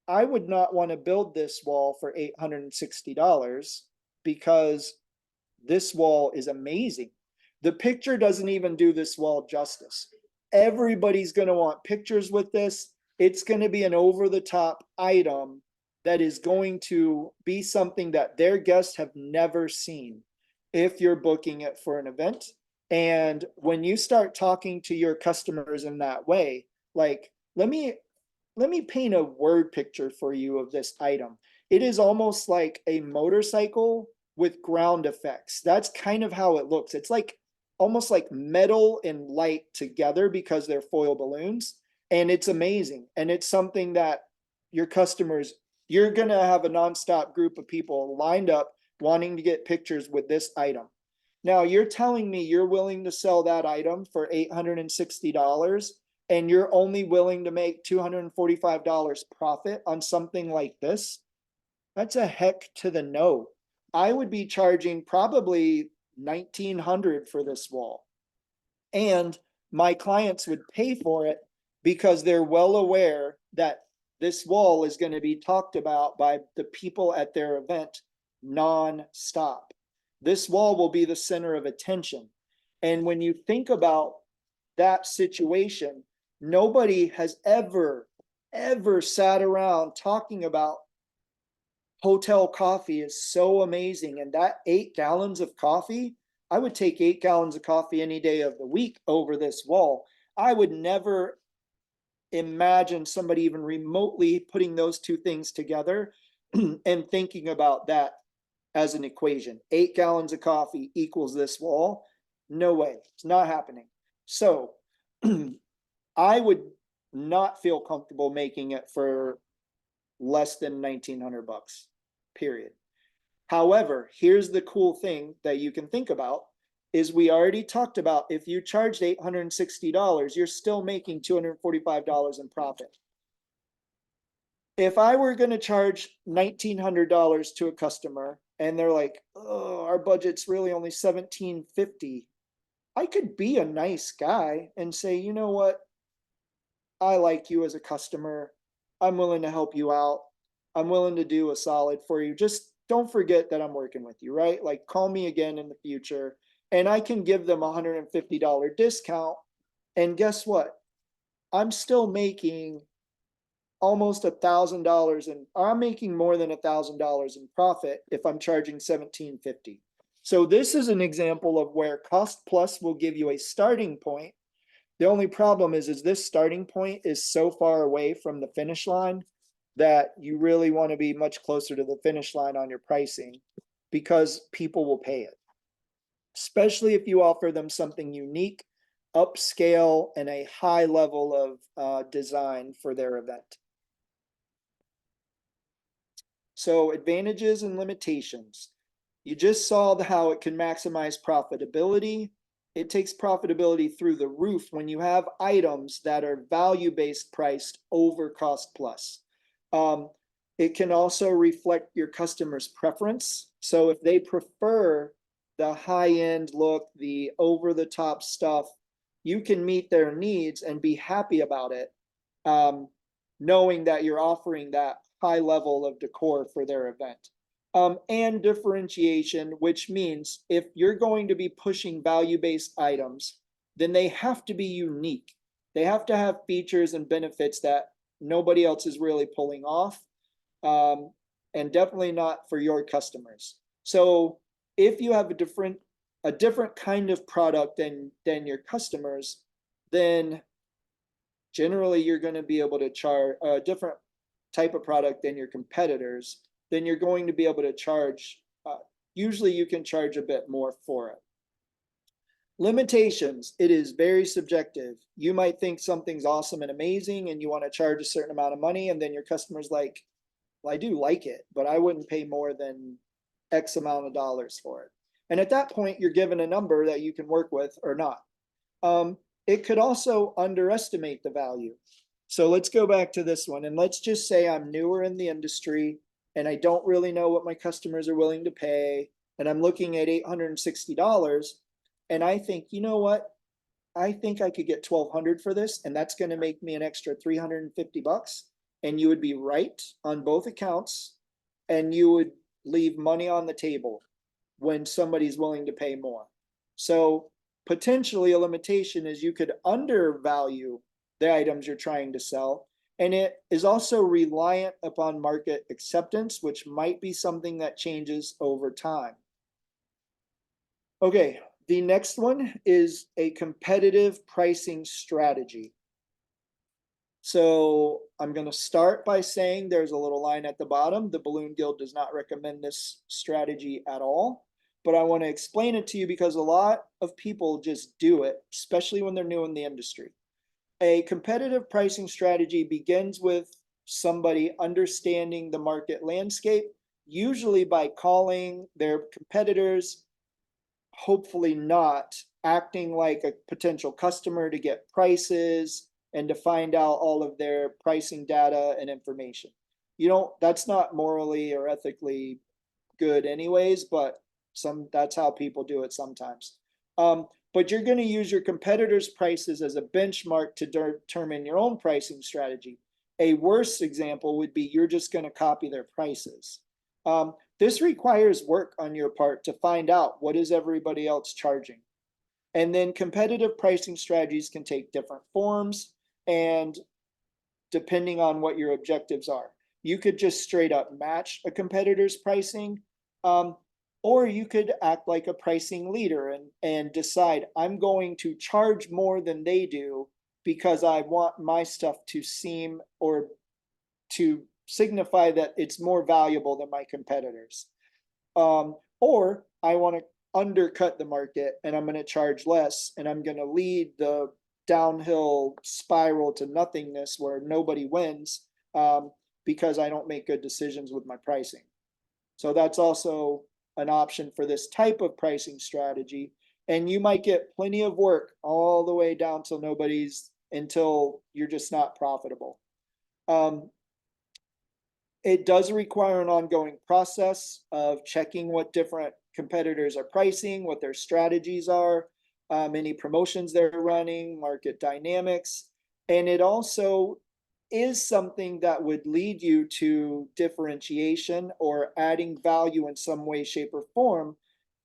S2: I would not want to build this wall for $860 because this wall is amazing. The picture doesn't even do this wall justice. Everybody's going to want pictures with this. It's going to be an over-the-top item that is going to be something that their guests have never seen if you're booking it for an event. And when you start talking to your customers in that way, like, let me paint a word picture for you of this item. It is almost like a motorcycle with ground effects. That's kind of how it looks. It's like almost like metal and light together because they're foil balloons. And it's amazing. And it's something that your customers, you're going to have a nonstop group of people lined up wanting to get pictures with this item. Now, you're telling me you're willing to sell that item for $860 and you're only willing to make $245 profit on something like this? That's a heck to the no. I would be charging probably $1,900 for this wall. And my clients would pay for it because they're well aware that this wall is going to be talked about by the people at their event non-stop. This wall will be the center of attention. And when you think about that situation, nobody has ever sat around talking about hotel coffee is so amazing. And that 8 gallons of coffee, I would take 8 gallons of coffee any day of the week over this wall. I would never imagine somebody even remotely putting those two things together and thinking about that as an equation. 8 gallons of coffee equals this wall. No way, it's not happening. So I would not feel comfortable making it for less than $1,900, period. However, here's the cool thing that you can think about is we already talked about if you charged $860, you're still making $245 in profit. If I were going to charge $1,900 to a customer and they're like, oh, our budget's really only $1,750, I could be a nice guy and say, you know what? I like you as a customer. I'm willing to help you out. I'm willing to do a solid for you. Just don't forget that I'm working with you, right? Like, call me again in the future. And I can give them a $150 discount. And guess what? I'm still making almost $1,000 and I'm making more than $1,000 in profit if I'm charging $1,750. So this is an example of where cost plus will give you a starting point. The only problem is this starting point is so far away from the finish line that you really want to be much closer to the finish line on your pricing. because people will pay it, especially if you offer them something unique, upscale, and a high level of design for their event. So advantages and limitations. You just saw how it can maximize profitability. It takes profitability through the roof when you have items that are value-based priced over cost plus. It can also reflect your customer's preference. So if they prefer the high-end look, the over-the-top stuff, you can meet their needs and be happy about it, knowing that you're offering that high level of decor for their event. And differentiation, which means if you're going to be pushing value-based items, then they have to be unique. They have to have features and benefits that nobody else is really pulling off, and definitely not for your customers. So if you have a different kind of product than your customers, then generally you're going to be able to charge a different type of product than your competitors, then you're going to be able to charge, usually you can charge a bit more for it. Limitations, it is very subjective. You might think something's awesome and amazing and you want to charge a certain amount of money, and then your customer's like, well, I do like it, but I wouldn't pay more than X amount of dollars for it. And at that point, you're given a number that you can work with or not. It could also underestimate the value. So let's go back to this one, and let's just say I'm newer in the industry and I don't really know what my customers are willing to pay, and I'm looking at $860, and I think, you know what? I think I could get $1,200 for this, and that's going to make me an extra $350. And you would be right on both accounts, and you would leave money on the table when somebody's willing to pay more. So potentially a limitation is you could undervalue the items you're trying to sell. And it is also reliant upon market acceptance, which might be something that changes over time. Okay, the next one is a competitive pricing strategy. So I'm going to start by saying there's a little line at the bottom. The Balloon Guild does not recommend this strategy at all, but I want to explain it to you because a lot of people just do it, especially when they're new in the industry. A competitive pricing strategy begins with somebody understanding the market landscape, usually by calling their competitors, hopefully not acting like a potential customer to get prices and to find out all of their pricing data and information. That's not morally or ethically good anyways, but that's how people do it sometimes. But you're going to use your competitors' prices as a benchmark to determine your own pricing strategy. A worse example would be you're just going to copy their prices. This requires work on your part to find out what is everybody else charging. And then competitive pricing strategies can take different forms, and depending on what your objectives are. You could just straight up match a competitor's pricing, or you could act like a pricing leader and decide, I'm going to charge more than they do because I want my stuff to seem or to signify that it's more valuable than my competitors. Or I want to undercut the market and I'm going to charge less, and I'm going to lead the downhill spiral to nothingness where nobody wins because I don't make good decisions with my pricing. So that's also an option for this type of pricing strategy. And you might get plenty of work all the way down until you're just not profitable. It does require an ongoing process of checking what different competitors are pricing, what their strategies are, any promotions they're running, market dynamics. And it also is something that would lead you to differentiation or adding value in some way, shape, or form,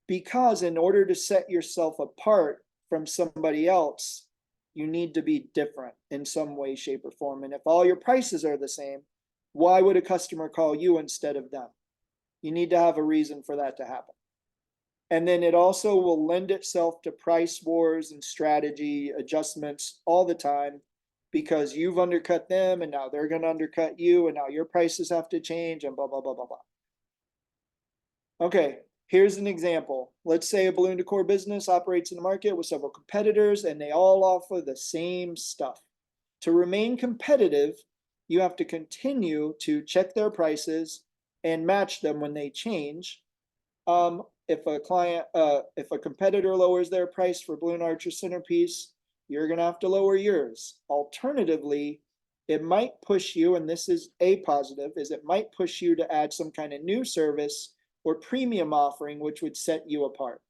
S2: because in order to set yourself apart from somebody else, you need to be different in some way, shape, or form. And if all your prices are the same, why would a customer call you instead of them? You need to have a reason for that to happen. And then it also will lend itself to price wars and strategy adjustments all the time, because you've undercut them and now they're going to undercut you, and now your prices have to change and blah, blah, blah, blah, blah. Okay, Here's an example. Let's say a balloon decor business operates in the market with several competitors and they all offer the same stuff. To remain competitive, you have to continue to check their prices and match them when they change. If a competitor lowers their price for balloon archer centerpiece, you're gonna have to lower yours. Alternatively, it might push you, and this is a positive, is it might push you to add some kind of new service or premium offering, which would set you apart.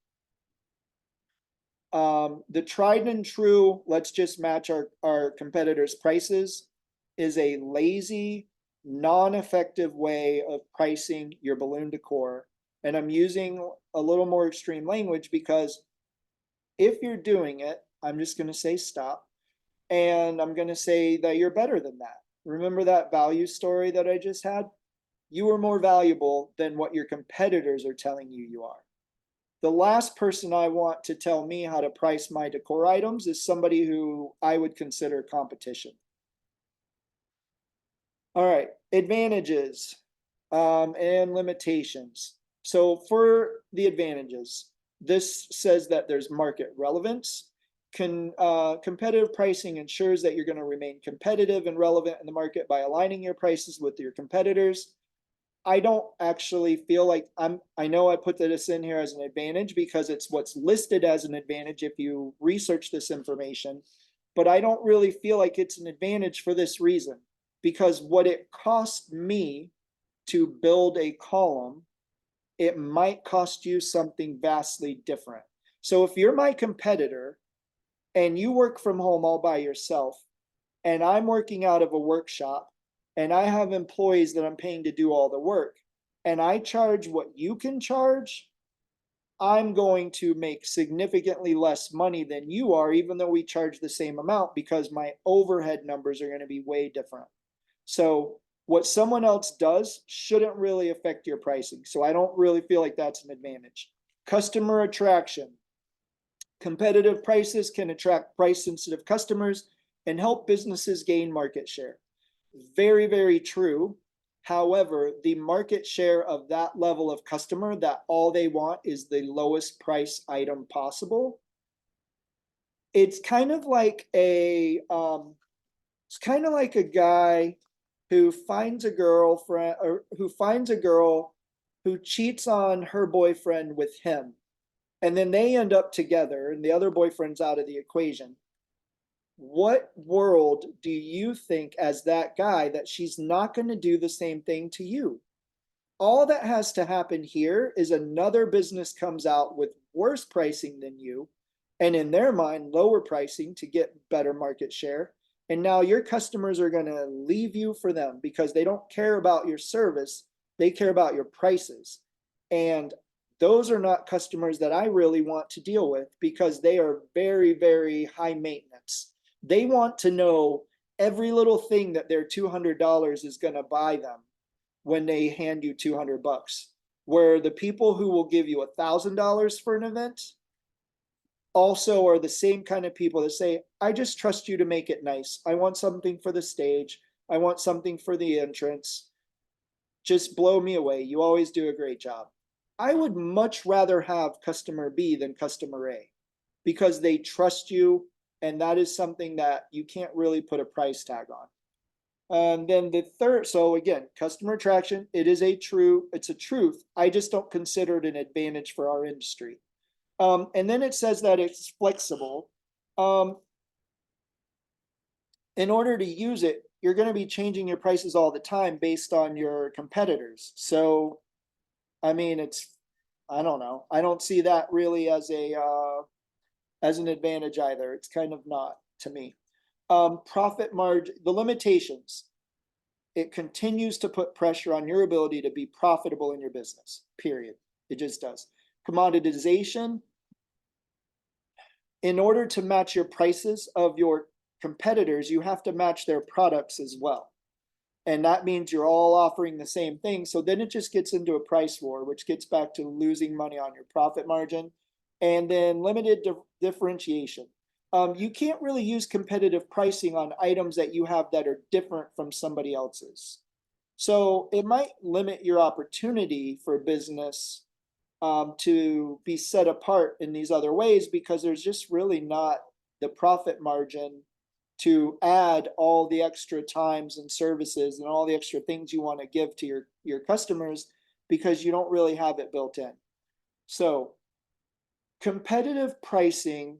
S2: The tried and true, let's just match our competitors' prices, is a lazy, non-effective way of pricing your balloon decor. And I'm using a little more extreme language because if you're doing it, I'm just going to say stop. And I'm going to say that you're better than that. Remember that value story that I just had? You are more valuable than what your competitors are telling you you are. The last person I want to tell me how to price my decor items is somebody who I would consider competition. All right, advantages and limitations. So for the advantages, this says that there's market relevance. Competitive pricing ensures that you're going to remain competitive and relevant in the market by aligning your prices with your competitors. I don't actually feel like I know I put this in here as an advantage because it's what's listed as an advantage if you research this information, but I don't really feel like it's an advantage for this reason, because what it cost me to build a column, it might cost you something vastly different. So if you're my competitor and you work from home all by yourself, and I'm working out of a workshop, and I have employees that I'm paying to do all the work, and I charge what you can charge, I'm going to make significantly less money than you are, even though we charge the same amount, because my overhead numbers are going to be way different. So what someone else does shouldn't really affect your pricing. So I don't really feel like that's an advantage. Customer attraction. Competitive prices can attract price-sensitive customers and help businesses gain market share. Very, very true. However, the market share of that level of customer that all they want is the lowest price item possible. It's kind of like a guy who finds a girlfriend or who finds a girl who cheats on her boyfriend with him. And then they end up together and the other boyfriend's out of the equation. What world do you think as that guy that she's not going to do the same thing to you? All that has to happen here is another business comes out with worse pricing than you, and in their mind, lower pricing to get better market share. And now your customers are going to leave you for them because they don't care about your service. They care about your prices. And those are not customers that I really want to deal with because they are very, very high maintenance. They want to know every little thing that their $200 is going to buy them when they hand you $200. Where the people who will give you $1,000 for an event also are the same kind of people that say, I just trust you to make it nice. I want something for the stage. I want something for the entrance. Just blow me away. You always do a great job. I would much rather have customer B than customer A because they trust you, and that is something that you can't really put a price tag on. And then the third, so again, customer attraction, it's a truth. I just don't consider it an advantage for our industry. And then it says that it's flexible. In order to use it, you're going to be changing your prices all the time based on your competitors. So I mean, I don't know. I don't see that really as an advantage either. It's kind of not to me. Profit margin, the limitations. It continues to put pressure on your ability to be profitable in your business, period. It just does. Commoditization. In order to match your prices of your competitors, you have to match their products as well. And that means you're all offering the same thing. So then it just gets into a price war, which gets back to losing money on your profit margin. And then limited differentiation. You can't really use competitive pricing on items that you have that are different from somebody else's. So it might limit your opportunity for business to be set apart in these other ways, because there's just really not the profit margin to add all the extra times and services and all the extra things you want to give to your customers, because you don't really have it built in. So competitive pricing,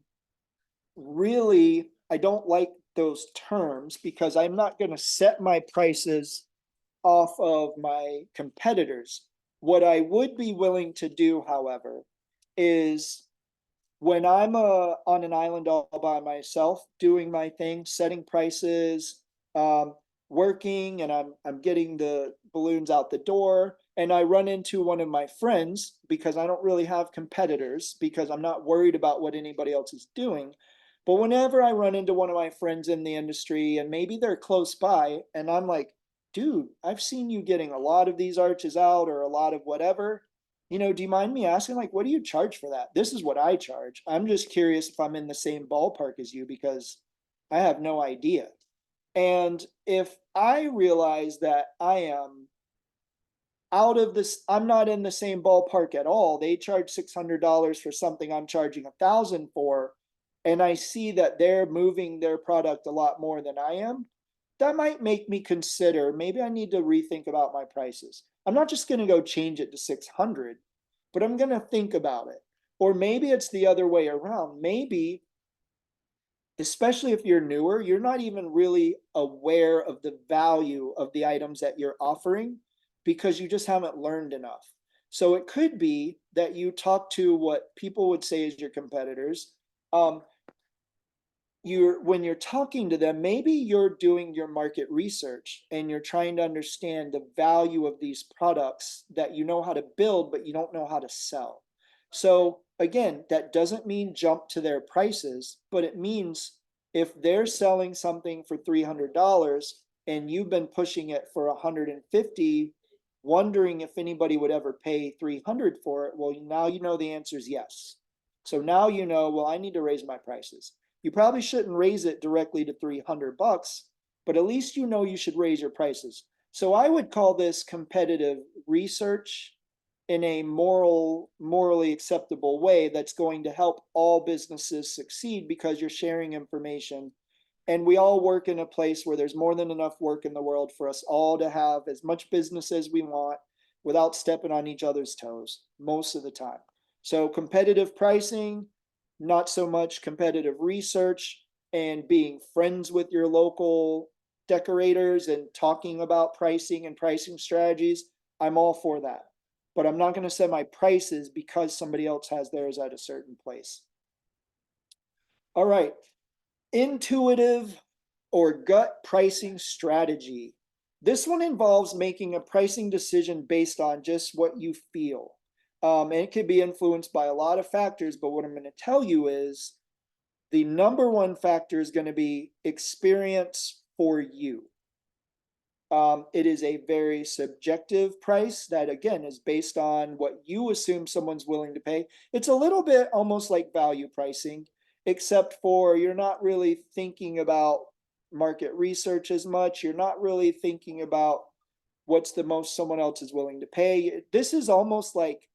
S2: really, I don't like those terms, because I'm not going to set my prices off of my competitors. What I would be willing to do, however, is when I'm on an island all by myself, doing my thing, setting prices, working, and I'm getting the balloons out the door, and I run into one of my friends, because I don't really have competitors, because I'm not worried about what anybody else is doing. But whenever I run into one of my friends in the industry, and maybe they're close by, and I'm like, dude, I've seen you getting a lot of these arches out, or a lot of whatever. Do you mind me asking, like, what do you charge for that? This is what I charge. I'm just curious if I'm in the same ballpark as you, because I have no idea. And if I realize that I am out of this, I'm not in the same ballpark at all. They charge $600 for something I'm charging $1,000 for, and I see that they're moving their product a lot more than I am, that might make me consider, maybe I need to rethink about my prices. I'm not just going to go change it to 600, but I'm going to think about it. Or maybe it's the other way around. Maybe, especially if you're newer, you're not even really aware of the value of the items that you're offering, because you just haven't learned enough. So it could be that you talk to what people would say is your competitors. When you're talking to them, maybe you're doing your market research and you're trying to understand the value of these products that you know how to build, but you don't know how to sell. So again, that doesn't mean jump to their prices, but it means if they're selling something for $300 and you've been pushing it for $150, wondering if anybody would ever pay $300 for it, well, now you know the answer is yes. So now you know, well, I need to raise my prices. You probably shouldn't raise it directly to $300, but at least you know you should raise your prices. So I would call this competitive research in a morally acceptable way that's going to help all businesses succeed, because you're sharing information. And we all work in a place where there's more than enough work in the world for us all to have as much business as we want without stepping on each other's toes most of the time. So competitive pricing, not so much competitive research, and being friends with your local decorators and talking about pricing and pricing strategies. I'm all for that. But I'm not going to set my prices because somebody else has theirs at a certain place. All right. Intuitive or gut pricing strategy. This one involves making a pricing decision based on just what you feel. And it could be influenced by a lot of factors, but what I'm going to tell you is the number one factor is going to be experience for you. It is a very subjective price that, again, is based on what you assume someone's willing to pay. It's a little bit almost like value pricing, except for you're not really thinking about market research as much. You're not really thinking about what's the most someone else is willing to pay. This is almost like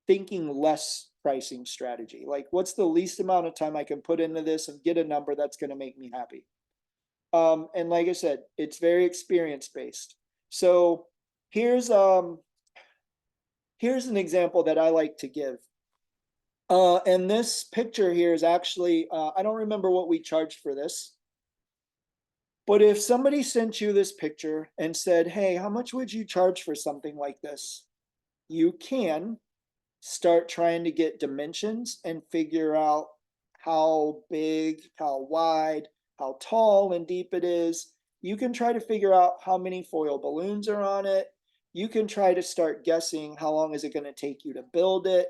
S2: thinking less pricing strategy. Like, what's the least amount of time I can put into this and get a number that's going to make me happy? And like I said, it's very experience based. So here's an example that I like to give. And this picture here is actually, I don't remember what we charged for this. But if somebody sent you this picture and said, hey, how much would you charge for something like this? You can start trying to get dimensions and figure out how big, how wide, how tall and deep it is. You can try to figure out how many foil balloons are on it. You can try to start guessing how long is it going to take you to build it.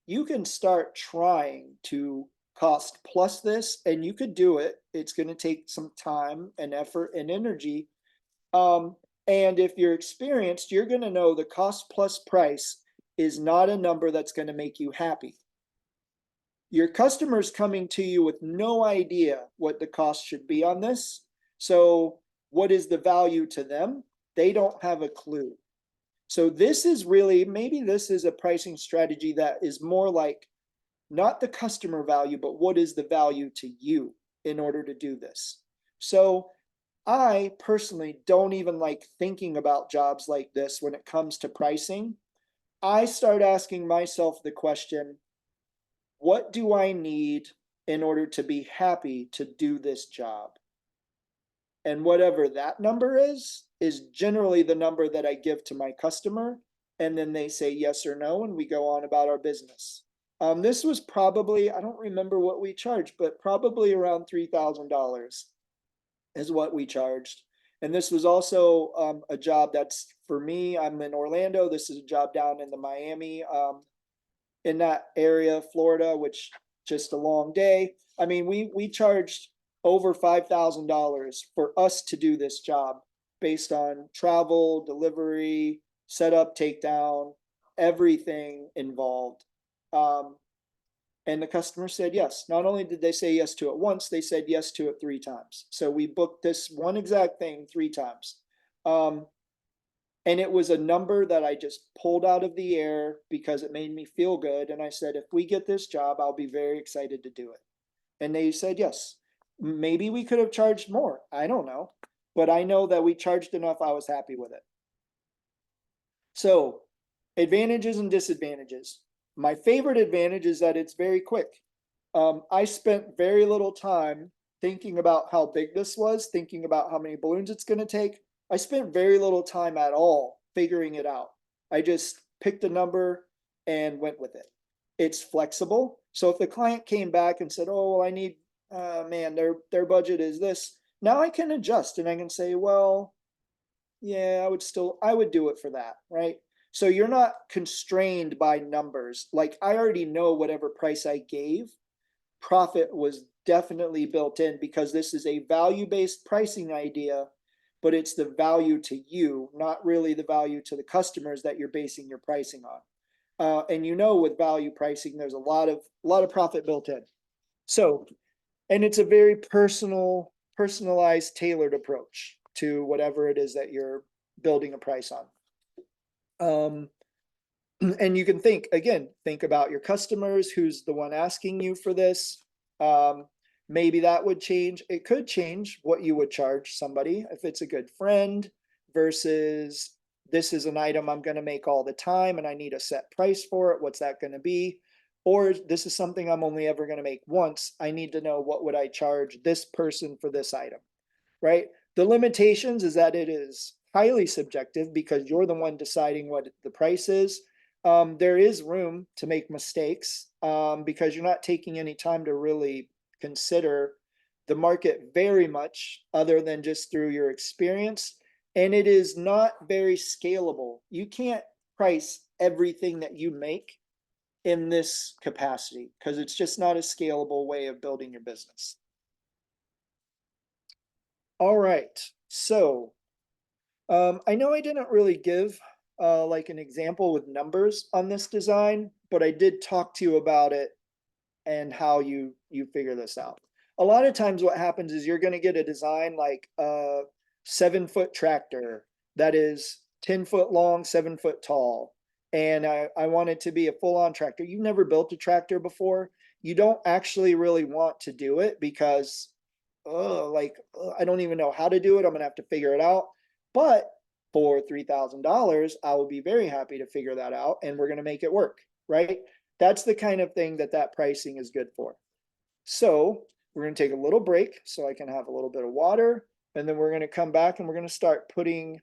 S2: You can start trying to cost plus this, and you could do it. It's going to take some time and effort and energy. And if you're experienced, you're going to know the cost plus price is not a number that's going to make you happy. Your customer's coming to you with no idea what the cost should be on this. So what is the value to them? They don't have a clue. So this is really, maybe this is a pricing strategy that is more like not the customer value, but what is the value to you in order to do this? So I personally don't even like thinking about jobs like this when it comes to pricing. I start asking myself the question, what do I need in order to be happy to do this job? And whatever that number is generally the number that I give to my customer. And then they say yes or no, and we go on about our business. This was probably, I don't remember what we charged, but probably around $3,000 is what we charged. And this was also a job that's for me, I'm in Orlando. This is a job down in the Miami, in that area, Florida, which just a long day. I mean, we charged over $5,000 for us to do this job based on travel, delivery, setup, takedown, everything involved. And the customer said yes. Not only did they say yes to it once, they said yes to it 3 times. So we booked this one exact thing 3 times. And it was a number that I just pulled out of the air because it made me feel good. And I said, if we get this job, I'll be very excited to do it. And they said yes. Maybe we could have charged more. I don't know. But I know that we charged enough. I was happy with it. So, advantages and disadvantages. My favorite advantage is that it's very quick. I spent very little time thinking about how big this was, thinking about how many balloons it's going to take. I spent very little time at all figuring it out. I just picked a number and went with it. It's flexible. So if the client came back and said, oh, well, I need, man, their budget is this. Now I can adjust and I can say, well, yeah, I would do it for that, right? So you're not constrained by numbers. Like I already know whatever price I gave, profit was definitely built in because this is a value-based pricing idea, but it's the value to you, not really the value to the customers that you're basing your pricing on. And you know, with value pricing, there's a lot of profit built in. So, and it's a very personalized, tailored approach to whatever it is that you're building a price on. And you can think about your customers, who's the one asking you for this. Maybe that would change. It could change what you would charge somebody if it's a good friend versus this is an item I'm going to make all the time and I need a set price for it. What's that going to be? Or this is something I'm only ever going to make once. I need to know what would I charge this person for this item, right? The limitations is that it is highly subjective because you're the one deciding what the price is. There is room to make mistakes because you're not taking any time to really consider the market very much other than just through your experience. And it is not very scalable. You can't price everything that you make in this capacity because it's just not a scalable way of building your business. All right, so I know I didn't really give like an example with numbers on this design, but I did talk to you about it and how you figure this out. A lot of times what happens is you're going to get a design like a 7-foot tractor that is 10 foot long, 7 foot tall. And I want it to be a full-on tractor. You've never built a tractor before. You don't actually really want to do it because I don't even know how to do it. I'm going to have to figure it out. But for $3,000, I will be very happy to figure that out and we're going to make it work, right? That's the kind of thing that pricing is good for. So we're going to take a little break so I can have a little bit of water, and then we're going to come back and we're going to start putting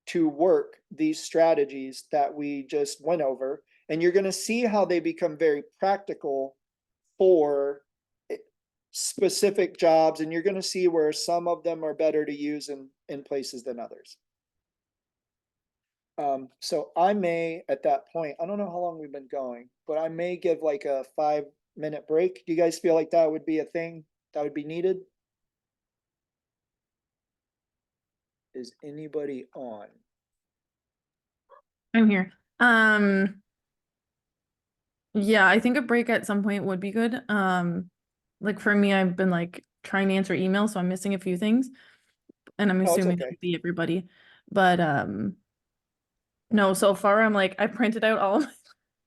S2: to work these strategies that we just went over. And you're going to see how they become very practical for specific jobs. And you're going to see where some of them are better to use in places than others. So I may, at that point, I don't know how long we've been going, but I may give like a 5-minute break. Do you guys feel like that would be a thing that would be needed? Is anybody on?
S1: I'm here. Yeah, I think a break at some point would be good. Like for me, I've been like trying to answer emails, so I'm missing a few things. And I'm
S2: Oh, it's
S1: assuming
S2: okay.
S1: that'd be everybody. But No, so far I'm like, I printed out all of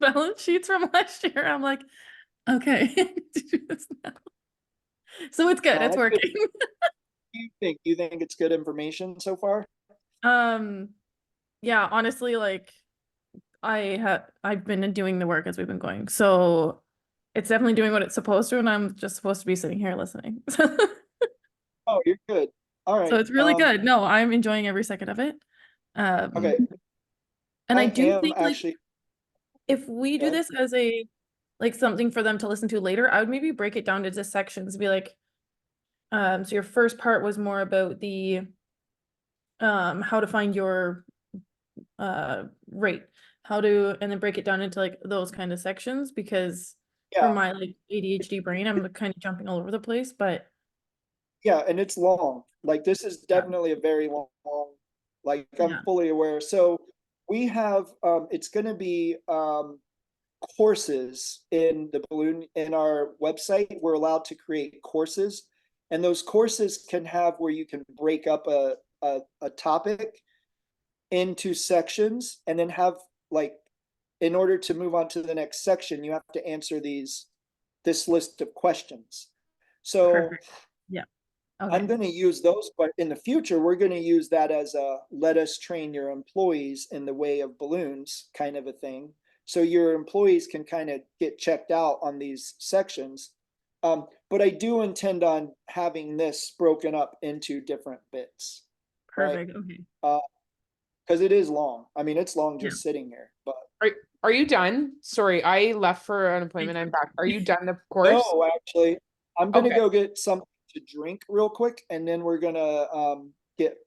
S1: my balance sheets from last year. I'm like, okay, I need to do this now. So it's good. It's
S2: That's good.
S1: working.
S2: You think it's good information so far?
S1: Um, yeah, honestly, like I've been doing the work as we've been going. So it's definitely doing what it's supposed to, and I'm just supposed to be sitting here listening.
S2: Oh, you're good. All
S1: So
S2: right.
S1: it's really good. No, I'm enjoying every second of it.
S2: Okay.
S1: And
S2: I
S1: I do
S2: am
S1: think like
S2: actually,
S1: if we do
S2: good.
S1: this as a like something for them to listen to later, I would maybe break it down into sections, be like, so your first part was more about the how to find your rate, how to, and then break it down into like those kind of sections because for
S2: Yeah,
S1: my like ADHD brain, I'm kind of jumping all over the place, but
S2: yeah, and it's long. Like this is
S1: yeah,
S2: definitely a very long, like I'm
S1: yeah,
S2: fully aware. So we have it's gonna be courses in the balloon in our website. We're allowed to create courses, and those courses can have where you can break up a topic into sections and then have like in order to move on to the next section, you have to answer this list of questions. So
S1: perfect. Yeah.
S2: I'm
S1: Okay.
S2: going to use those, but in the future, we're going to use that as a let us train your employees in the way of balloons kind of a thing. So your employees can kind of get checked out on these sections. But I do intend on having this broken up into different bits, right?
S1: Perfect. Okay.
S2: Because it is long. I mean, it's long
S1: Yeah.
S2: just sitting here, but
S4: Are are you done? Sorry, I left for an appointment. I'm back. Are you done the course?
S2: no, actually, I'm gonna
S4: Okay,
S2: go get something to drink real quick, and then we're gonna get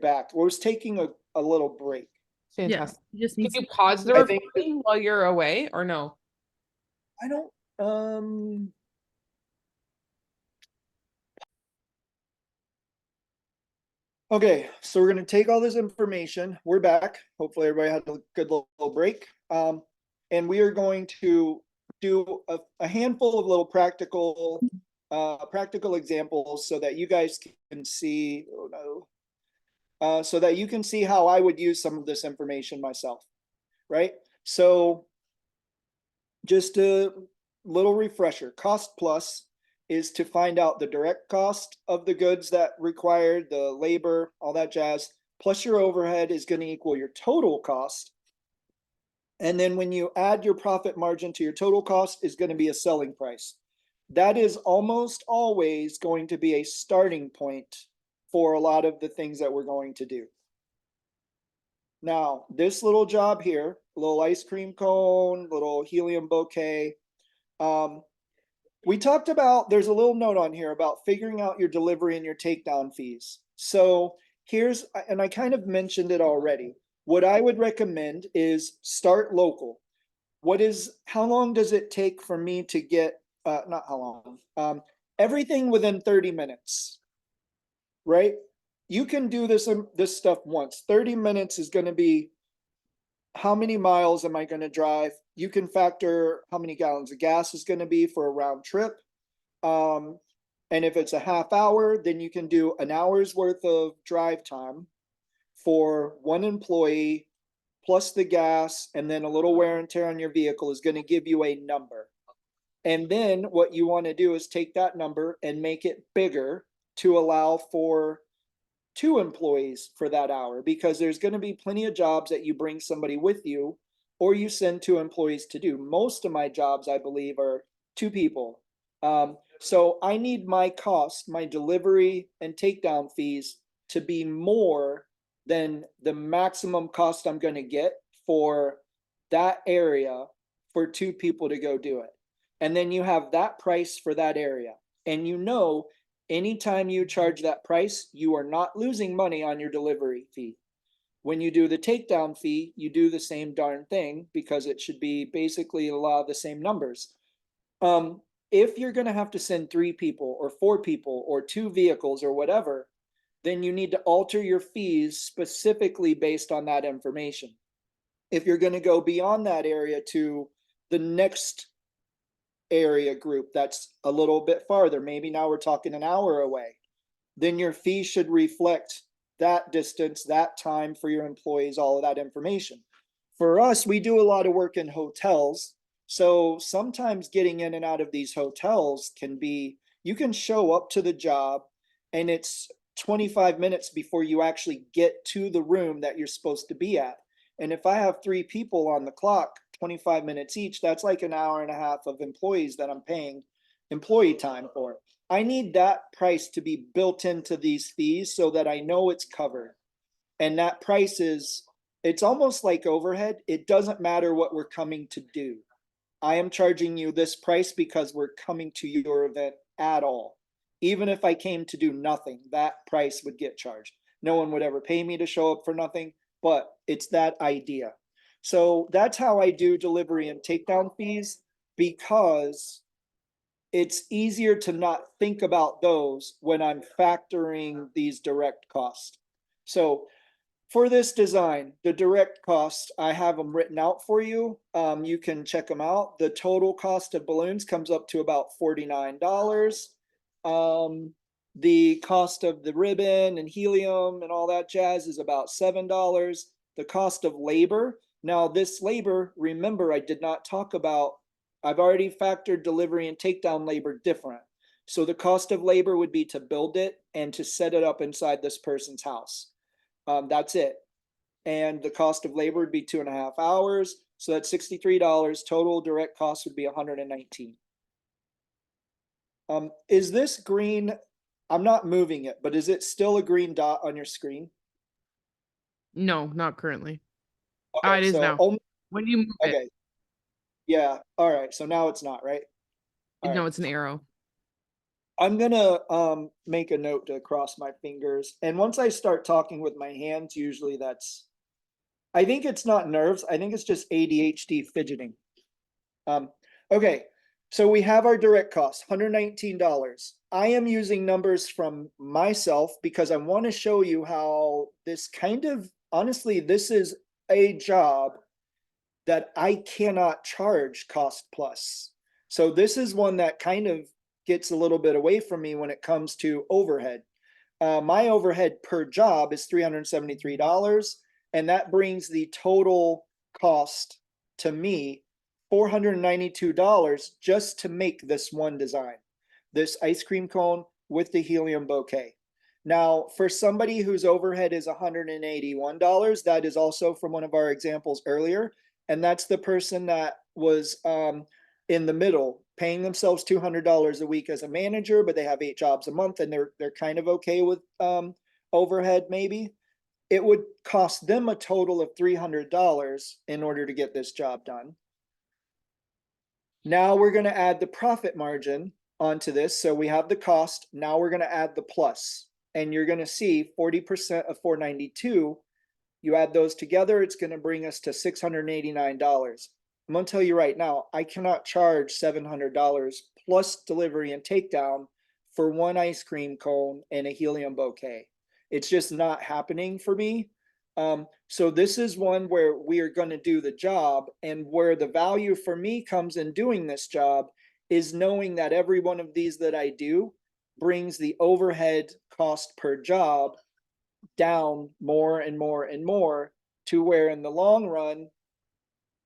S2: back. We're just taking a little break.
S1: Yeah.
S4: fantastic.
S1: You just
S4: Can
S1: need
S4: you pause the
S2: I think
S4: recording while you're away or no?
S2: I don't okay, so we're gonna take all this information. We're back. Hopefully everybody had a good little break. And we are going to do a handful of little practical examples so that you guys can see, oh no, so that you can see how I would use some of this information myself, right? So just a little refresher, cost plus is to find out the direct cost of the goods that required, the labor, all that jazz, plus your overhead is going to equal your total cost. And then when you add your profit margin to your total cost is going to be a selling price. That is almost always going to be a starting point for a lot of the things that we're going to do. Now, this little job here, little ice cream cone, little helium bouquet. We talked about, there's a little note on here about figuring out your delivery and your takedown fees. So here's, and I kind of mentioned it already. What I would recommend is start local. How long does it take for me to get, not how long, everything within 30 minutes, right? You can do this stuff once. 30 minutes is going to be how many miles am I going to drive? You can factor how many gallons of gas is going to be for a round trip. And if it's a half hour, then you can do an hour's worth of drive time for one employee plus the gas and then a little wear and tear on your vehicle is going to give you a number. And then what you want to do is take that number and make it bigger to allow for 2 employees for that hour, because there's going to be plenty of jobs that you bring somebody with you or you send 2 employees to do. Most of my jobs, I believe, are 2 people. So I need my cost, my delivery and takedown fees to be more than the maximum cost I'm going to get for that area for 2 people to go do it. And then you have that price for that area. And you know, anytime you charge that price, you are not losing money on your delivery fee. When you do the takedown fee, you do the same darn thing because it should be basically a lot of the same numbers. If you're going to have to send 3 people or 4 people or 2 vehicles or whatever, then you need to alter your fees specifically based on that information. If you're going to go beyond that area to the next area group that's a little bit farther, maybe now we're talking an hour away, then your fee should reflect that distance, that time for your employees, all of that information. For us, we do a lot of work in hotels. So sometimes getting in and out of these hotels can be, you can show up to the job and it's 25 minutes before you actually get to the room that you're supposed to be at. And if I have 3 people on the clock, 25 minutes each, that's like an hour and a half of employees that I'm paying employee time for. I need that price to be built into these fees so that I know it's covered. And that price is, it's almost like overhead. It doesn't matter what we're coming to do. I am charging you this price because we're coming to your event at all. Even if I came to do nothing, that price would get charged. No one would ever pay me to show up for nothing, but it's that idea. So that's how I do delivery and takedown fees, because it's easier to not think about those when I'm factoring these direct costs. So for this design, the direct costs, I have them written out for you. You can check them out. The total cost of balloons comes up to about $49. The cost of the ribbon and helium and all that jazz is about $7. The cost of labor. Now this labor, remember, I did not talk about, I've already factored delivery and takedown labor different. So the cost of labor would be to build it and to set it up inside this person's house. That's it. And the cost of labor would be 2.5 hours. So that's $63. Total direct cost would be $119. Is this green? I'm not moving it, but is it still a green dot on your screen?
S4: No, not currently.
S2: Okay,
S4: It is
S2: so
S4: now. When you move it,
S2: okay. Yeah, all right. So now it's not, right? All
S4: no,
S2: right.
S4: it's an arrow.
S2: I'm gonna make a note to cross my fingers. And once I start talking with my hands, usually that's, I think it's not nerves, I think it's just ADHD fidgeting. Okay, so we have our direct costs, $119. I am using numbers from myself because I want to show you how this kind of, honestly, this is a job that I cannot charge cost plus. So this is one that kind of gets a little bit away from me when it comes to overhead. My overhead per job is $373, and that brings the total cost to me $492 just to make this one design, this ice cream cone with the helium bouquet. Now, for somebody whose overhead is $181, that is also from one of our examples earlier, and that's the person that was in the middle, paying themselves $200 a week as a manager, but they have 8 jobs a month and they're kind of okay with overhead maybe. It would cost them a total of $300 in order to get this job done. Now we're going to add the profit margin onto this. So we have the cost. Now we're going to add the plus, and you're going to see 40% of 492. You add those together, it's going to bring us to $689. I'm going to tell you right now, I cannot charge $700 plus delivery and takedown for one ice cream cone and a helium bouquet. It's just not happening for me. So this is one where we are going to do the job, and where the value for me comes in doing this job is knowing that every one of these that I do brings the overhead cost per job down more and more and more, to where in the long run,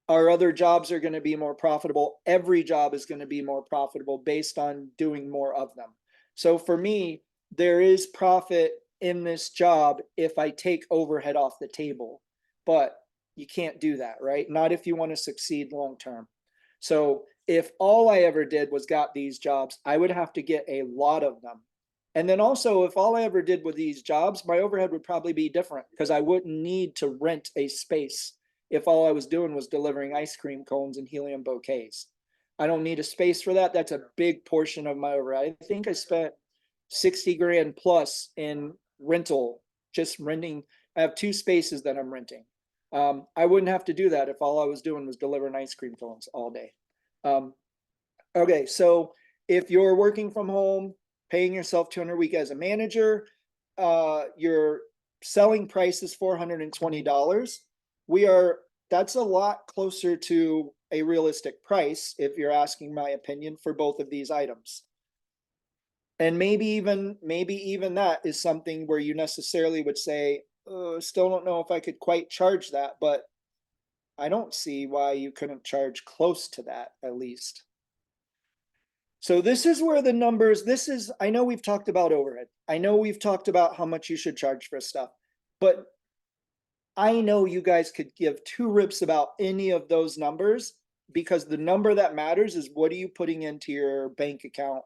S2: our other jobs are going to be more profitable. Every job is going to be more profitable based on doing more of them. So for me, there is profit in this job if I take overhead off the table, but you can't do that, right? Not if you want to succeed long term. So if all I ever did was got these jobs, I would have to get a lot of them. And then also, if all I ever did with these jobs, my overhead would probably be different because I wouldn't need to rent a space if all I was doing was delivering ice cream cones and helium bouquets. I don't need a space for that. That's a big portion of my overhead. I think I spent 60 grand plus in rental, just renting. I have 2 spaces that I'm renting. I wouldn't have to do that if all I was doing was delivering ice cream cones all day. Okay, so if you're working from home, paying yourself $200 a week as a manager, your selling price is $420. That's a lot closer to a realistic price if you're asking my opinion for both of these items. And maybe even that is something where you necessarily would say, still don't know if I could quite charge that, but I don't see why you couldn't charge close to that at least. So this is where the numbers, I know we've talked about overhead. I know we've talked about how much you should charge for stuff, but I know you guys could give two rips about any of those numbers, because the number that matters is what are you putting into your bank account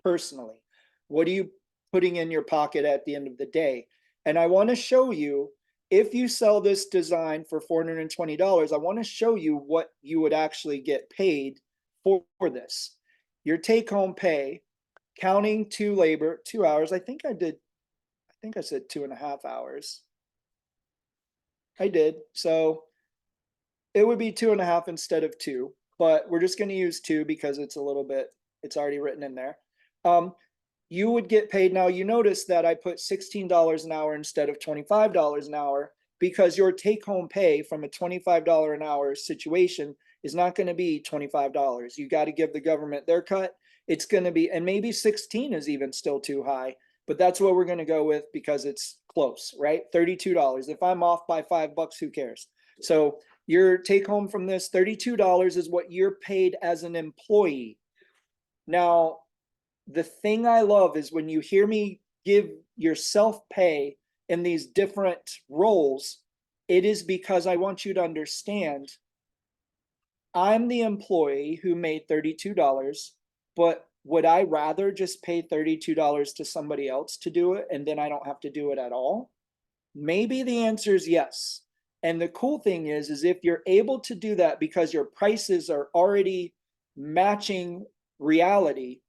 S2: personally? What are you putting in your pocket at the end of the day? And I want to show you, if you sell this design for $420, I want to show you what you would actually get paid for this. Your take home pay, counting 2 hours. I think I said 2.5 hours. I did. So it would be 2.5 instead of 2, but we're just going to use 2 because it's already written in there. You would get paid. Now you notice that I put $16 an hour instead of $25 an hour, because your take home pay from a $25 an hour situation is not going to be $25. You got to give the government their cut. It's going to be, and maybe 16 is even still too high, but that's what we're going to go with because it's close, right? $32. If I'm off by $5, who cares? So your take home from this, $32 is what you're paid as an employee. Now, the thing I love is when you hear me give yourself pay in these different roles, it is because I want you to understand I'm the employee who made $32, but would I rather just pay $32 to somebody else to do it and then I don't have to do it at all? Maybe the answer is yes. And the cool thing is if you're able to do that because your prices are already matching reality,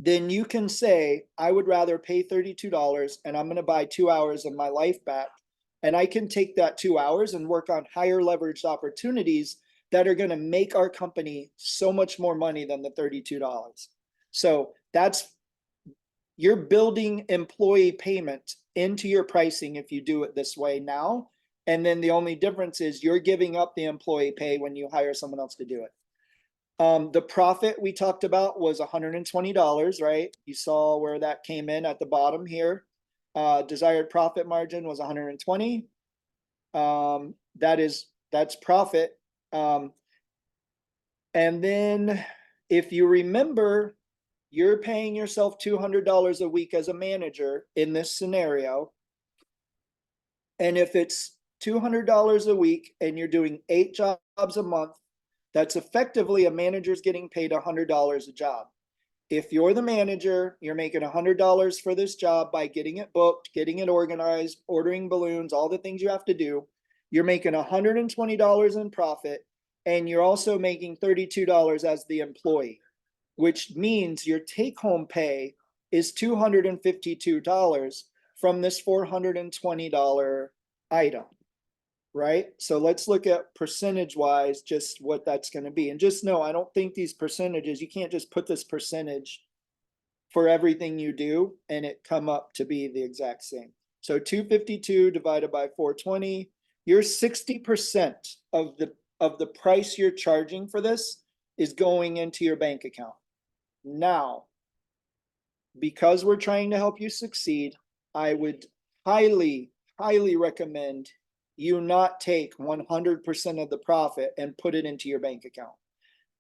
S2: then you can say, I would rather pay $32 and I'm going to buy 2 hours of my life back. And I can take that 2 hours and work on higher leveraged opportunities that are going to make our company so much more money than the $32. So you're building employee payment into your pricing if you do it this way now. And then the only difference is you're giving up the employee pay when you hire someone else to do it. The profit we talked about was $120, right? You saw where that came in at the bottom here. Desired profit margin was 120. That's profit. And then if you remember, you're paying yourself $200 a week as a manager in this scenario. And if it's $200 a week and you're doing 8 jobs a month, that's effectively a manager's getting paid $100 a job. If you're the manager, you're making $100 for this job by getting it booked, getting it organized, ordering balloons, all the things you have to do. You're making $120 in profit, and you're also making $32 as the employee, which means your take-home pay is $252 from this $420 item. Right? So let's look at percentage wise, just what that's going to be. And just know, I don't think these percentages, you can't just put this percentage for everything you do and it come up to be the exact same. So 252 divided by 420, you're 60% of the price you're charging for this is going into your bank account. Now, because we're trying to help you succeed, I would highly, highly recommend you not take 100% of the profit and put it into your bank account.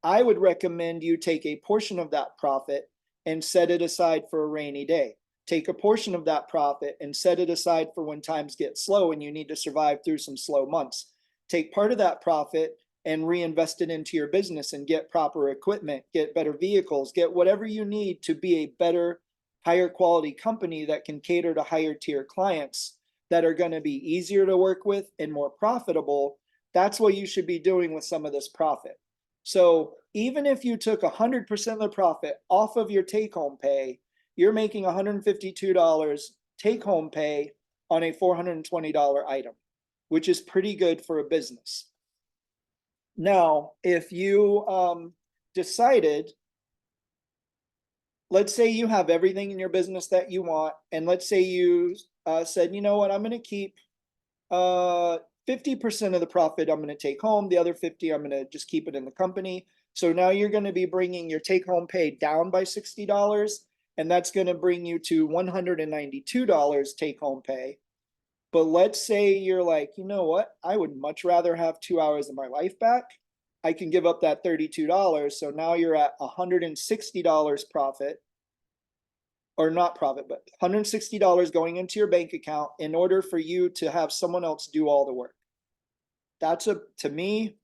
S2: I would recommend you take a portion of that profit and set it aside for a rainy day. Take a portion of that profit and set it aside for when times get slow and you need to survive through some slow months. Take part of that profit and reinvest it into your business and get proper equipment, get better vehicles, get whatever you need to be a better, higher quality company that can cater to higher tier clients that are going to be easier to work with and more profitable. That's what you should be doing with some of this profit. So even if you took 100% of the profit off of your take-home pay, you're making $152 take-home pay on a $420 item, which is pretty good for a business. Now, if you decided, let's say you have everything in your business that you want, and let's say you said, you know what, I'm going to keep 50% of the profit I'm going to take home. The other 50, I'm going to just keep it in the company. So now you're going to be bringing your take home pay down by $60 and that's going to bring you to $192 take home pay. But let's say you're like, you know what? I would much rather have 2 hours of my life back. I can give up that $32. So now you're at $160 profit, or not profit, but $160 going into your bank account in order for you to have someone else do all the work. That's to me,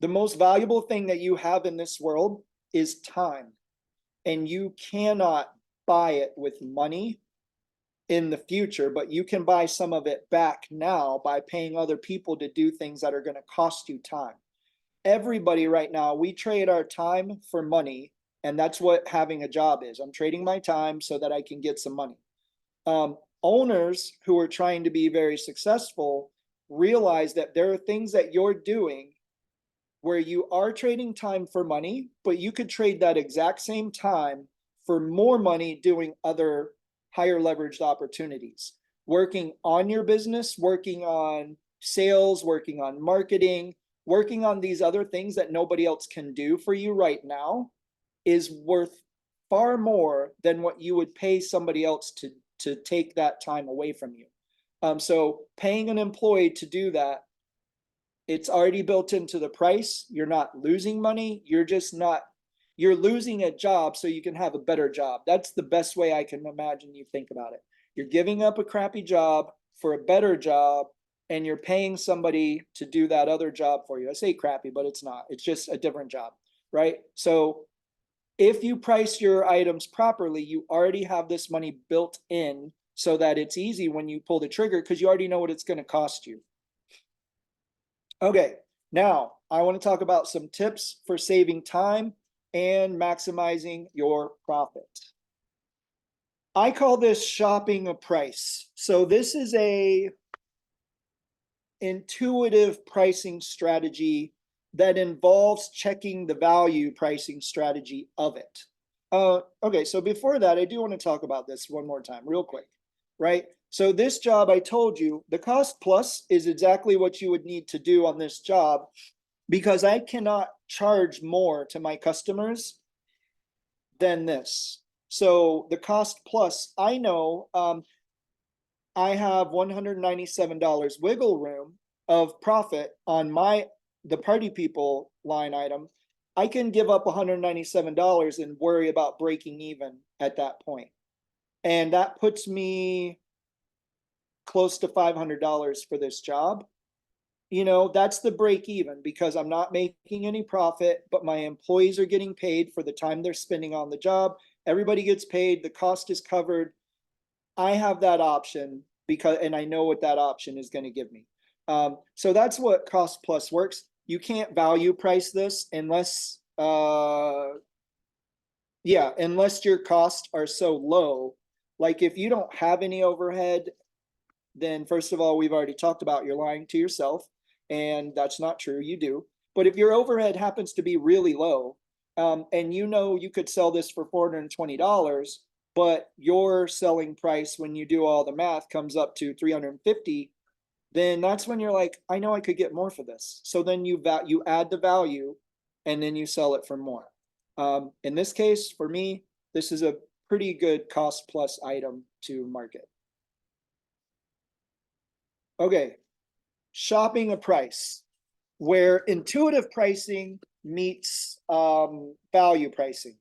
S2: the most valuable thing that you have in this world is time. And you cannot buy it with money in the future, but you can buy some of it back now by paying other people to do things that are going to cost you time. Everybody right now, we trade our time for money, and that's what having a job is. I'm trading my time so that I can get some money. Owners who are trying to be very successful realize that there are things that you're doing where you are trading time for money, but you could trade that exact same time for more money doing other higher leveraged opportunities, working on your business, working on sales, working on marketing, working on these other things that nobody else can do for you right now is worth far more than what you would pay somebody else to take that time away from you. So paying an employee to do that, it's already built into the price. You're not losing money. You're losing a job so you can have a better job. That's the best way I can imagine you think about it. You're giving up a crappy job for a better job, and you're paying somebody to do that other job for you. I say crappy, but it's not. It's just a different job, right? So if you price your items properly, you already have this money built in so that it's easy when you pull the trigger because you already know what it's going to cost you. Okay, now I want to talk about some tips for saving time and maximizing your profit. I call this shopping a price. So this is a intuitive pricing strategy that involves checking the value pricing strategy of it. Okay, so before that, I do want to talk about this one more time, real quick, right? So this job, I told you, the cost plus is exactly what you would need to do on this job because I cannot charge more to my customers than this. So the cost plus, I know I have $197 wiggle room of profit on the party people line item. I can give up $197 and worry about breaking even at that point. And that puts me close to $500 for this job. You know, that's the break even because I'm not making any profit, but my employees are getting paid for the time they're spending on the job. Everybody gets paid, the cost is covered. I have that option and I know what that option is going to give me. So that's what cost plus works. You can't value price this unless your costs are so low. Like if you don't have any overhead, then first of all, we've already talked about you're lying to yourself, and that's not true. You do. But if your overhead happens to be really low, and you know you could sell this for $420, but your selling price when you do all the math comes up to $350, then that's when you're like, I know I could get more for this. So then you add the value and then you sell it for more. In this case, for me, this is a pretty good cost plus item to market. Okay, shopping a price where intuitive pricing meets value pricing.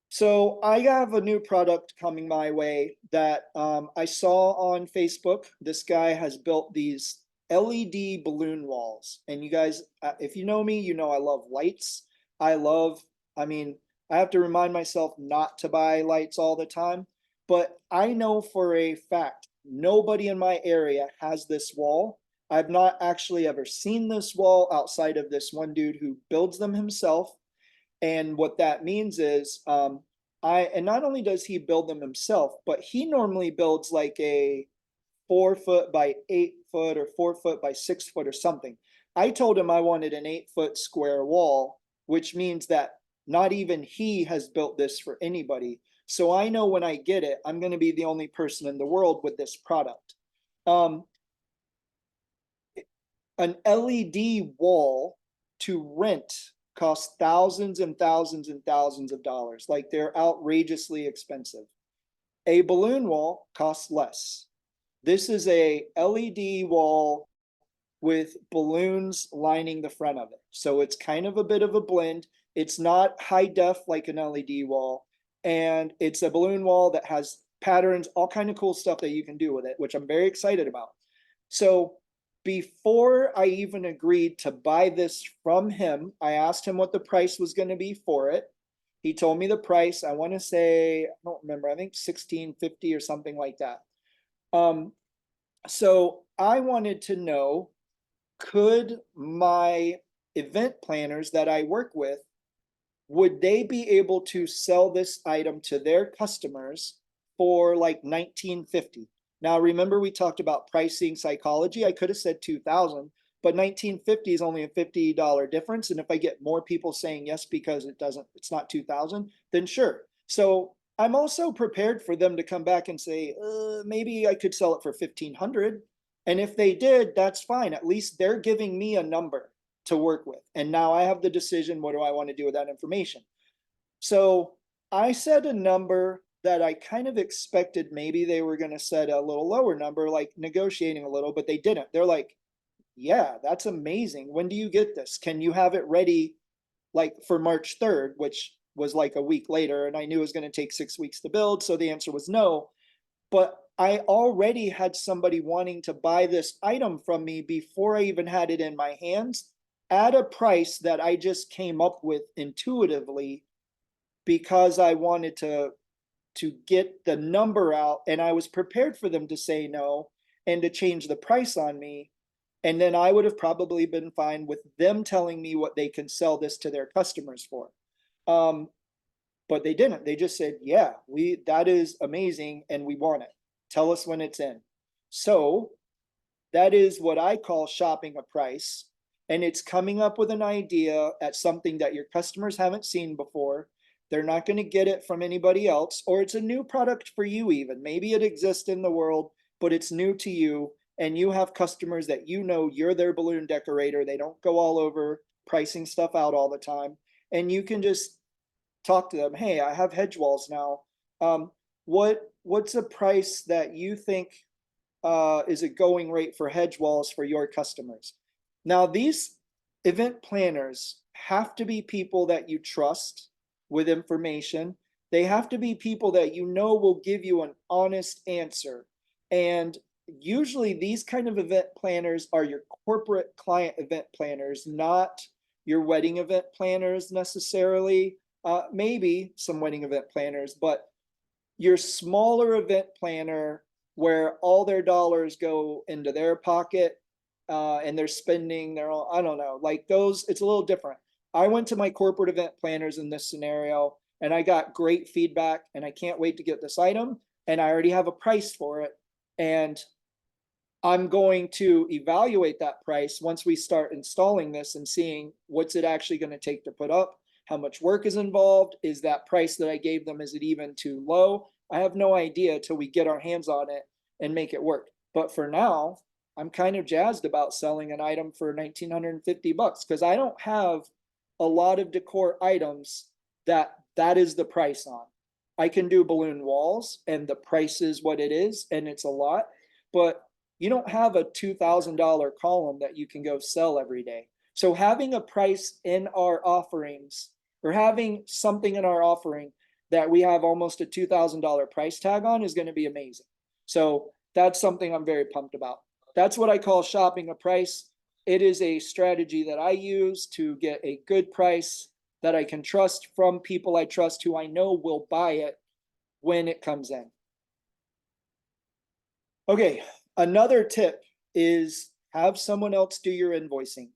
S2: So I have a new product coming my way that I saw on Facebook. This guy has built these LED balloon walls. And you guys, if you know me, you know I love lights. I have to remind myself not to buy lights all the time. But I know for a fact, nobody in my area has this wall. I've not actually ever seen this wall outside of this one dude who builds them himself. And what that means is, and not only does he build them himself, but he normally builds like a 4 foot by 8 foot or 4 foot by 6 foot or something. I told him I wanted an 8 foot square wall, which means that not even he has built this for anybody. So I know when I get it, I'm going to be the only person in the world with this product. An LED wall to rent cost thousands and thousands and thousands of dollars. Like they're outrageously expensive. A balloon wall costs less. This is a LED wall with balloons lining the front of it. So it's kind of a bit of a blend. It's not high def like an LED wall. And it's a balloon wall that has patterns, all kind of cool stuff that you can do with it, which I'm very excited about. So before I even agreed to buy this from him, I asked him what the price was going to be for it. He told me the price. I want to say, I don't remember, I think $16.50 or something like that. So I wanted to know, could my event planners that I work with, would they be able to sell this item to their customers for like $19.50? Now, remember we talked about pricing psychology. I could have said $2,000, but $19.50 is only a $50 difference. And if I get more people saying yes because it's not $2,000, then sure. So I'm also prepared for them to come back and say, maybe I could sell it for $1,500. And if they did, that's fine. At least they're giving me a number to work with. And now I have the decision, what do I want to do with that information? So I said a number that I kind of expected maybe they were going to set a little lower number, like negotiating a little, but they didn't. They're like, yeah, that's amazing. When do you get this? Can you have it ready like for March 3rd, which was like a week later, and I knew it was going to take 6 weeks to build. So the answer was no. But I already had somebody wanting to buy this item from me before I even had it in my hands at a price that I just came up with intuitively because I wanted to get the number out, and I was prepared for them to say no and to change the price on me. And then I would have probably been fine with them telling me what they can sell this to their customers for. But they didn't. They just said, yeah, that is amazing and we want it. Tell us when it's in. So that is what I call shopping a price. And it's coming up with an idea at something that your customers haven't seen before. They're not going to get it from anybody else, or it's a new product for you even. Maybe it exists in the world, but it's new to you. And you have customers that you know you're their balloon decorator. They don't go all over pricing stuff out all the time. And you can just talk to them. Hey, I have hedge walls now. What's a price that you think is a going rate for hedge walls for your customers? Now, these event planners have to be people that you trust with information. They have to be people that you know will give you an honest answer. And usually these kind of event planners are your corporate client event planners, not your wedding event planners necessarily. Maybe some wedding event planners, but your smaller event planner where all their dollars go into their pocket and they're spending their own, I don't know, like those, it's a little different. I went to my corporate event planners in this scenario and I got great feedback and I can't wait to get this item and I already have a price for it. And I'm going to evaluate that price once we start installing this and seeing what's it actually going to take to put up, how much work is involved, is that price that I gave them, is it even too low? I have no idea till we get our hands on it and make it work. But for now, I'm kind of jazzed about selling an item for $1,950 because I don't have a lot of decor items that is the price on. I can do balloon walls and the price is what it is and it's a lot, but you don't have a $2,000 column that you can go sell every day. So having a price in our offerings or having something in our offering that we have almost a $2,000 price tag on is going to be amazing. So that's something I'm very pumped about. That's what I call shopping a price. It is a strategy that I use to get a good price that I can trust from people I trust who I know will buy it when it comes in. Okay, another tip is have someone else do your invoicing.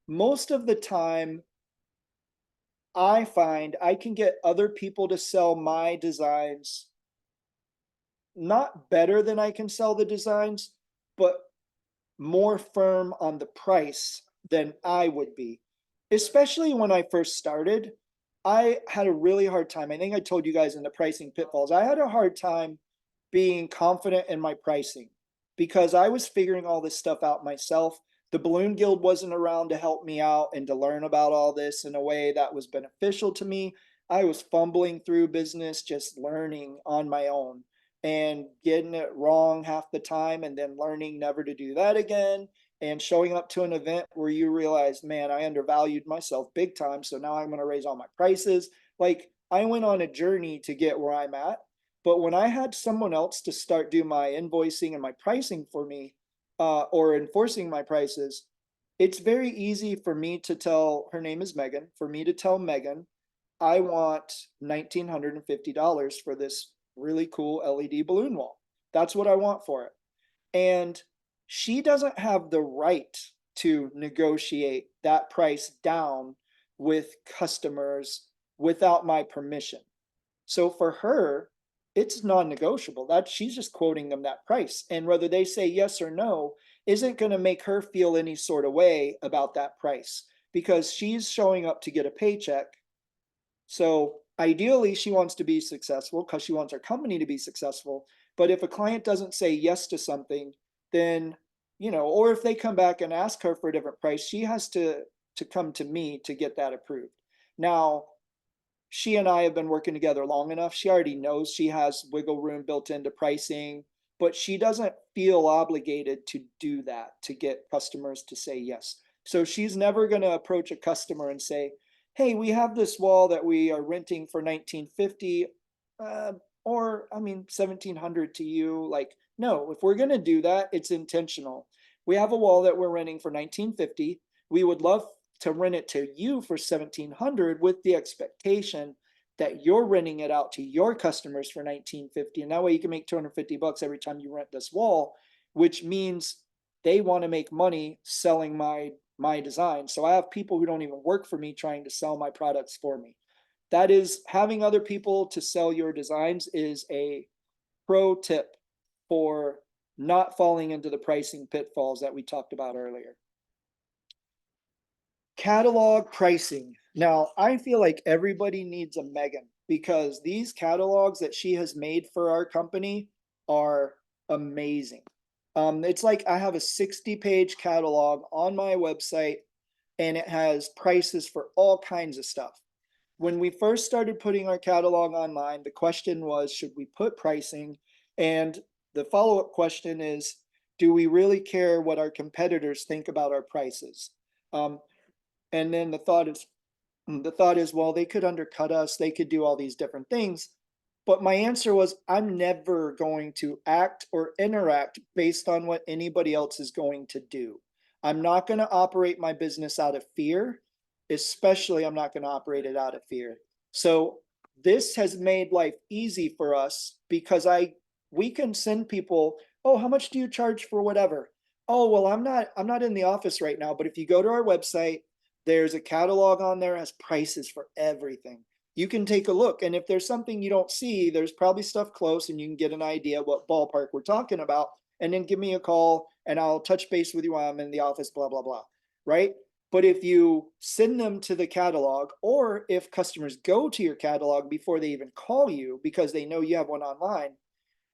S2: Most of the time, I find I can get other people to sell my designs not better than I can sell the designs, but more firm on the price than I would be. Especially when I first started, I had a really hard time. I think I told you guys in the pricing pitfalls, I had a hard time being confident in my pricing because I was figuring all this stuff out myself. The Balloon Guild wasn't around to help me out and to learn about all this in a way that was beneficial to me. I was fumbling through business, just learning on my own and getting it wrong half the time, and then learning never to do that again, and showing up to an event where you realize, man, I undervalued myself big time. So now I'm going to raise all my prices. Like, I went on a journey to get where I'm at. But when I had someone else to start do my invoicing and my pricing for me, or enforcing my prices, it's very easy for me to tell, her name is Megan, for me to tell Megan, I want $1,950 for this really cool LED balloon wall. That's what I want for it. And she doesn't have the right to negotiate that price down with customers without my permission. So for her, it's non-negotiable. That she's just quoting them that price. And whether they say yes or no isn't going to make her feel any sort of way about that price, because she's showing up to get a paycheck. So ideally, she wants to be successful because she wants her company to be successful. But if a client doesn't say yes to something, then, you know, or if they come back and ask her for a different price, she has to come to me to get that approved. Now, she and I have been working together long enough. She already knows she has wiggle room built into pricing, but she doesn't feel obligated to do that to get customers to say yes. So she's never going to approach a customer and say, hey, we have this wall that we are renting for $1,950, or I mean, $1,700 to you. Like, no, if we're going to do that, it's intentional. We have a wall that we're renting for $1,950. We would love to rent it to you for $1,700 with the expectation that you're renting it out to your customers for $1,950. And that way you can make $250 every time you rent this wall, which means they want to make money selling my design. So I have people who don't even work for me trying to sell my products for me. That is, having other people to sell your designs is a pro tip for not falling into the pricing pitfalls that we talked about earlier. Catalog pricing. Now, I feel like everybody needs a Megan, because these catalogs that she has made for our company are amazing. It's like I have a 60-page catalog on my website, and it has prices for all kinds of stuff. When we first started putting our catalog online, the question was, should we put pricing? And the follow-up question is, do we really care what our competitors think about our prices? And then the thought is, well, they could undercut us. They could do all these different things. But my answer was, I'm never going to act or interact based on what anybody else is going to do. I'm not going to operate my business out of fear, especially I'm not going to operate it out of fear. So this has made life easy for us, because we can send people, oh, how much do you charge for whatever? Oh, well, I'm not in the office right now, but if you go to our website, there's a catalog on there, has prices for everything. You can take a look, and if there's something you don't see, there's probably stuff close, and you can get an idea what ballpark we're talking about, and then give me a call and I'll touch base with you while I'm in the office, blah, blah, blah, right? But if you send them to the catalog, or if customers go to your catalog before they even call you because they know you have one online,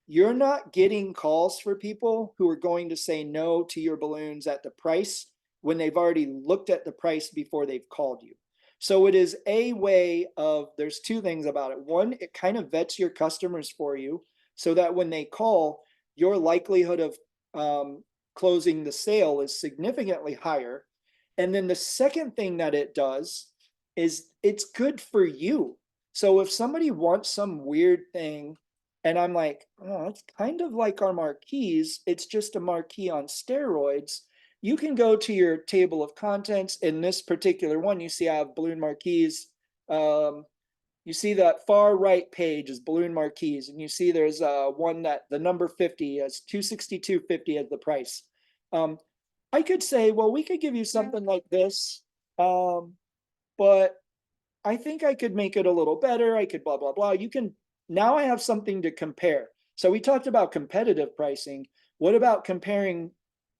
S2: you're not getting calls for people who are going to say no to your balloons at the price when they've already looked at the price before they've called you. So it is a way of, there's two things about it. One, it kind of vets your customers for you so that when they call, your likelihood of closing the sale is significantly higher. And then the second thing that it does is it's good for you. So if somebody wants some weird thing, and I'm like, oh, it's kind of like our marquees, it's just a marquee on steroids, you can go to your table of contents. In this particular one, you see I have balloon marquees. You see that far right page is balloon marquees, and you see there's one that the number 50 is $262.50 as the price. I could say, well, we could give you something like this, but I think I could make it a little better. I could blah, blah, blah. You can, now I have something to compare. So we talked about competitive pricing. What about comparing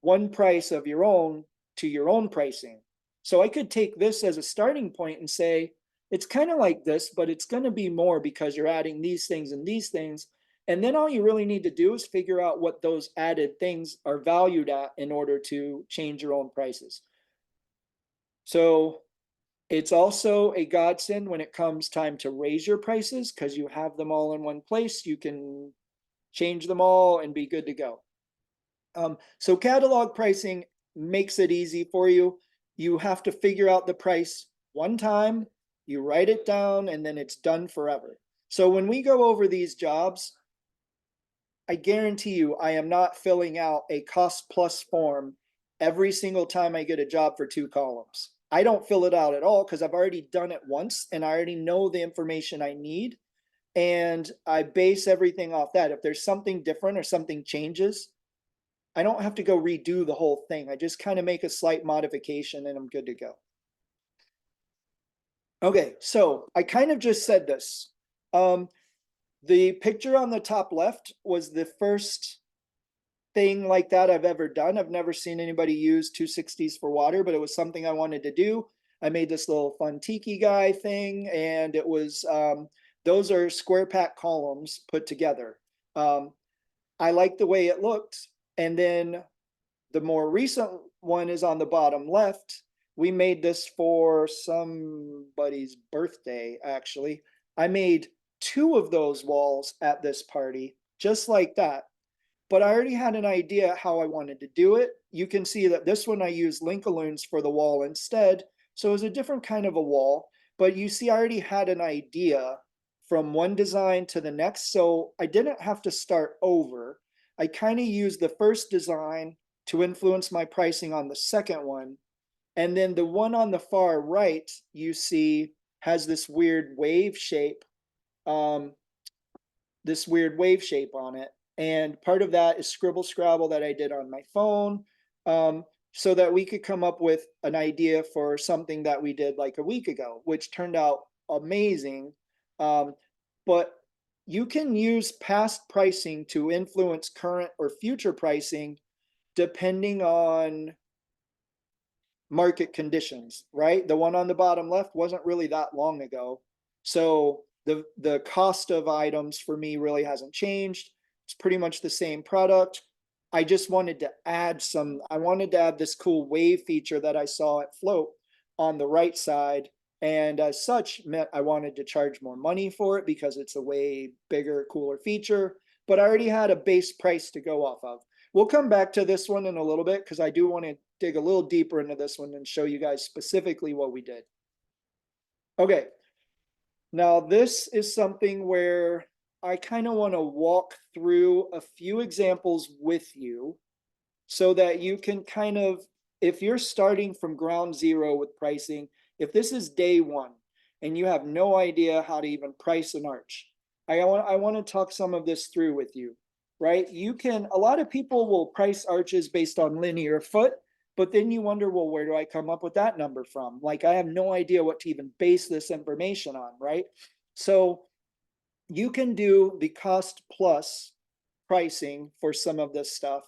S2: one price of your own to your own pricing? So I could take this as a starting point and say, it's kind of like this, but it's going to be more because you're adding these things and these things. And then all you really need to do is figure out what those added things are valued at in order to change your own prices. So it's also a godsend when it comes time to raise your prices, because you have them all in one place. You can change them all and be good to go. So catalog pricing makes it easy for you. You have to figure out the price one time, you write it down, and then it's done forever. So when we go over these jobs, I guarantee you, I am not filling out a cost plus form every single time I get a job for 2 columns. I don't fill it out at all because I've already done it once and I already know the information I need. And I base everything off that. If there's something different or something changes, I don't have to go redo the whole thing. I just kind of make a slight modification and I'm good to go. Okay, so I kind of just said this. The picture on the top left was the first thing like that I've ever done. I've never seen anybody use 260s for water, but it was something I wanted to do. I made this little fun tiki guy thing, and it was, those are square pack columns put together. I like the way it looked. And then the more recent one is on the bottom left. We made this for somebody's birthday, actually. I made 2 of those walls at this party, just like that. But I already had an idea how I wanted to do it. You can see that this one I used Linkaloons for the wall instead. So it was a different kind of a wall, but you see I already had an idea from one design to the next. So I didn't have to start over. I kind of used the first design to influence my pricing on the second one. And then the one on the far right, you see, has this weird wave shape, on it. And part of that is Scribble Scrabble that I did on my phone, so that we could come up with an idea for something that we did like a week ago, which turned out amazing. But you can use past pricing to influence current or future pricing depending on market conditions, right? The one on the bottom left wasn't really that long ago. So the cost of items for me really hasn't changed. It's pretty much the same product. I just wanted to add I wanted to add this cool wave feature that I saw at Float on the right side. And as such, meant I wanted to charge more money for it because it's a way bigger, cooler feature. But I already had a base price to go off of. We'll come back to this one in a little bit because I do want to dig a little deeper into this one and show you guys specifically what we did. Okay. Now this is something where I kind of want to walk through a few examples with you so that you can kind of, if you're starting from ground zero with pricing, if this is day one and you have no idea how to even price an arch, I want to talk some of this through with you, right? A lot of people will price arches based on linear foot, but then you wonder, well, where do I come up with that number from? Like, I have no idea what to even base this information on, right? So you can do the cost plus pricing for some of this stuff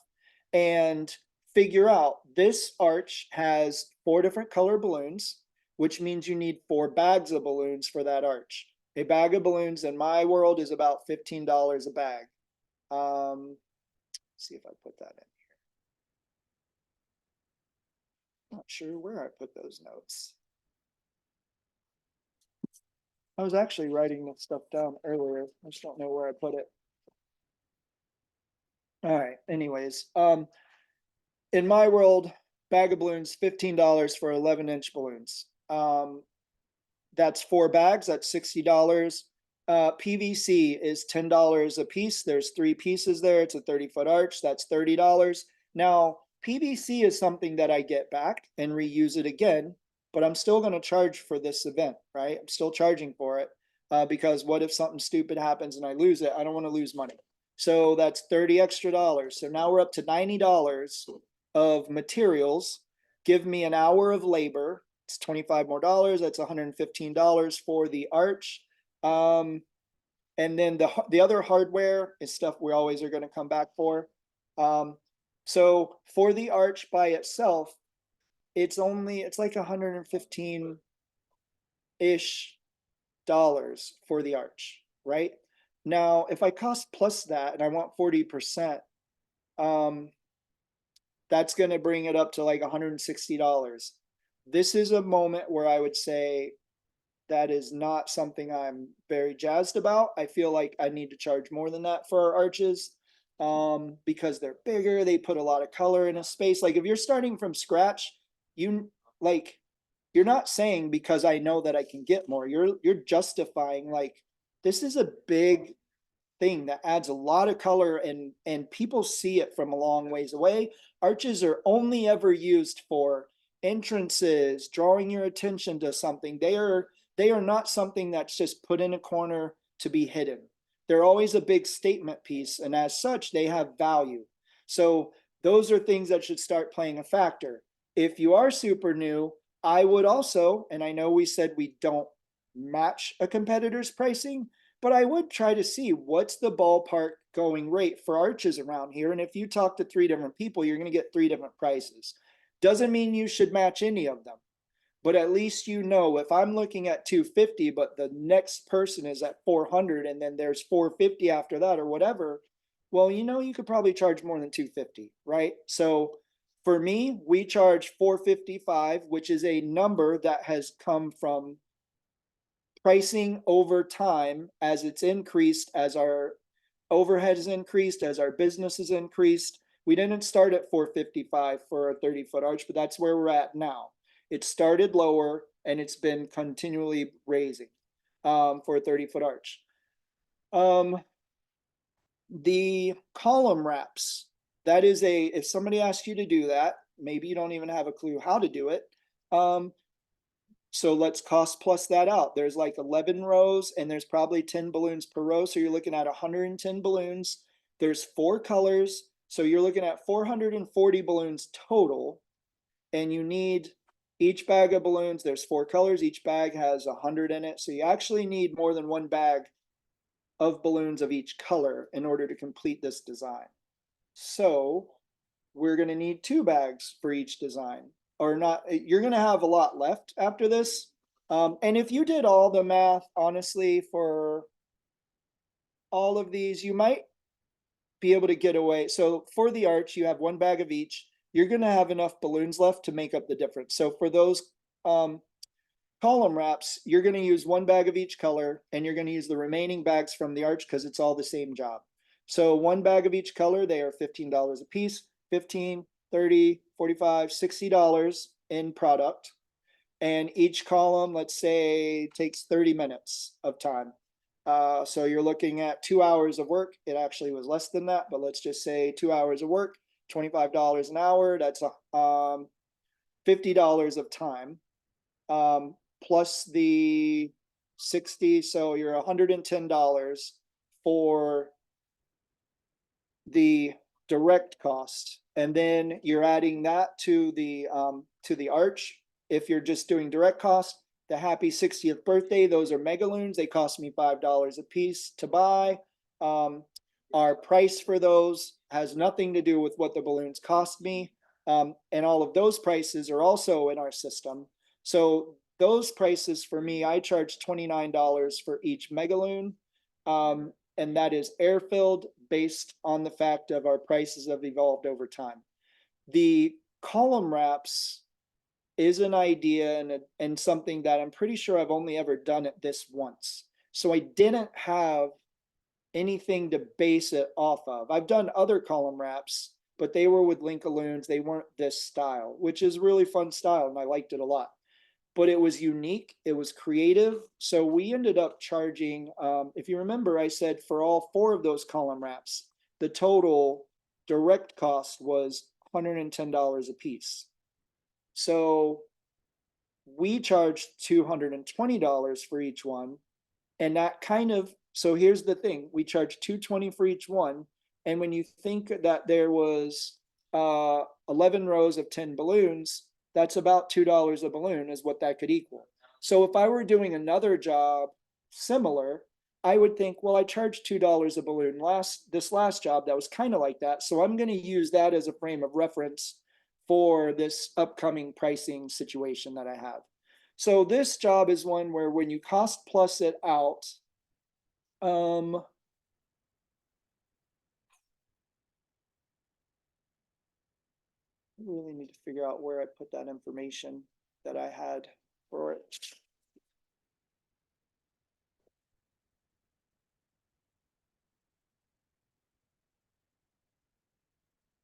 S2: and figure out this arch has 4 different color balloons, which means you need 4 bags of balloons for that arch. A bag of balloons in my world is about $15 a bag. Let's see if I put that in here. Not sure where I put those notes. I was actually writing this stuff down earlier. I just don't know where I put it. All right, anyways, in my world, bag of balloons, $15 for 11-inch balloons. That's 4 bags, that's $60. PVC is $10 a piece. There's 3 pieces there. It's a 30-foot arch. That's $30. Now, PVC is something that I get back and reuse it again, but I'm still going to charge for this event, right? I'm still charging for it because what if something stupid happens and I lose it? I don't want to lose money. So that's $30 extra. So now we're up to $90 of materials. Give me an hour of labor. It's $25 more. That's $115 for the arch. And then the other hardware is stuff we always are going to come back for. So for the arch by itself, it's like 115-ish dollars for the arch, right? Now, if I cost plus that and I want 40%, that's gonna bring it up to like $160. This is a moment where I would say that is not something I'm very jazzed about. I feel like I need to charge more than that for our arches. Because they're bigger, they put a lot of color in a space. Like if you're starting from scratch, you like, you're not saying because I know that I can get more. You're justifying like, this is a big thing that adds a lot of color and people see it from a long ways away. Arches are only ever used for entrances, drawing your attention to something. They are not something that's just put in a corner to be hidden. They're always a big statement piece, and as such, they have value. So those are things that should start playing a factor. If you are super new, I would also, and I know we said we don't match a competitor's pricing, but I would try to see what's the ballpark going rate for arches around here. And if you talk to 3 different people, you're going to get 3 different prices. Doesn't mean you should match any of them, but at least you know if I'm looking at 250, but the next person is at 400 and then there's 450 after that or whatever, well, you know, you could probably charge more than 250, right? So for me, we charge 455, which is a number that has come from pricing over time as it's increased, as our overhead has increased, as our business has increased. We didn't start at 455 for a 30-foot arch, but that's where we're at now. It started lower and it's been continually raising for a 30-foot arch. The column wraps, that is if somebody asks you to do that, maybe you don't even have a clue how to do it. So let's cost plus that out. There's like 11 rows and there's probably 10 balloons per row. So you're looking at 110 balloons. There's 4 colors. So you're looking at 440 balloons total. And you need each bag of balloons. There's 4 colors. Each bag has 100 in it. So you actually need more than 1 bag of balloons of each color in order to complete this design. So we're going to need 2 bags for each design. Or not, you're going to have a lot left after this. And if you did all the math, honestly, for all of these, you might be able to get away. So for the arch, you have 1 bag of each. You're going to have enough balloons left to make up the difference. So for those column wraps, you're going to use 1 bag of each color, and you're going to use the remaining bags from the arch because it's all the same job. So 1 bag of each color, they are $15 a piece, 15, 30, 45, $60 in product. And each column, let's say, takes 30 minutes of time. So you're looking at 2 hours of work. It actually was less than that, but let's just say 2 hours of work, $25 an hour. That's $50 of time, plus the 60. So you're $110 for the direct cost. And then you're adding that to the arch. If you're just doing direct cost, the happy 60th birthday, those are megaloons. They cost me $5 a piece to buy. Our price for those has nothing to do with what the balloons cost me. And all of those prices are also in our system. So those prices for me, I charge $29 for each megaloon. And that is air filled based on the fact of our prices have evolved over time. The column wraps is an idea and something that I'm pretty sure I've only ever done it this once. So I didn't have anything to base it off of. I've done other column wraps, but they were with Linkaloons. They weren't this style, which is really fun style, and I liked it a lot. But it was unique. It was creative. So we ended up charging, if you remember, I said for all 4 of those column wraps, the total direct cost was $110 a piece. So we charged $220 for each one. And that kind of, so here's the thing, we charged $220 for each one. And when you think that there was 11 rows of 10 balloons, that's about $2 a balloon is what that could equal. So if I were doing another job similar, I would think, well, I charged $2 a balloon this last job that was kind of like that. So I'm going to use that as a frame of reference for this upcoming pricing situation that I have. So this job is one where when you cost plus it out, really need to figure out where I put that information that I had for it.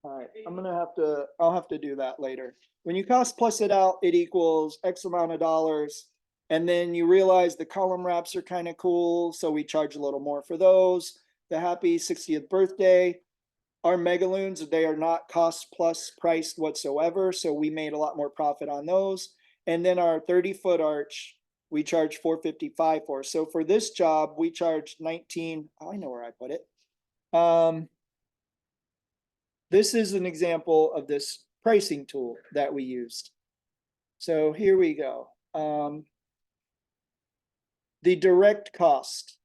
S2: Alright, I'll have to do that later. When you cost plus it out, it equals X amount of dollars. And then you realize the column wraps are kind of cool, so we charge a little more for those. The happy 60th birthday, our Megaloons, they are not cost plus priced whatsoever, so we made a lot more profit on those. And then our 30-foot arch, we charge $455 for. So for this job, we charged 19. Oh, I know where I put it. This is an example of this pricing tool that we used. So here we go. The direct cost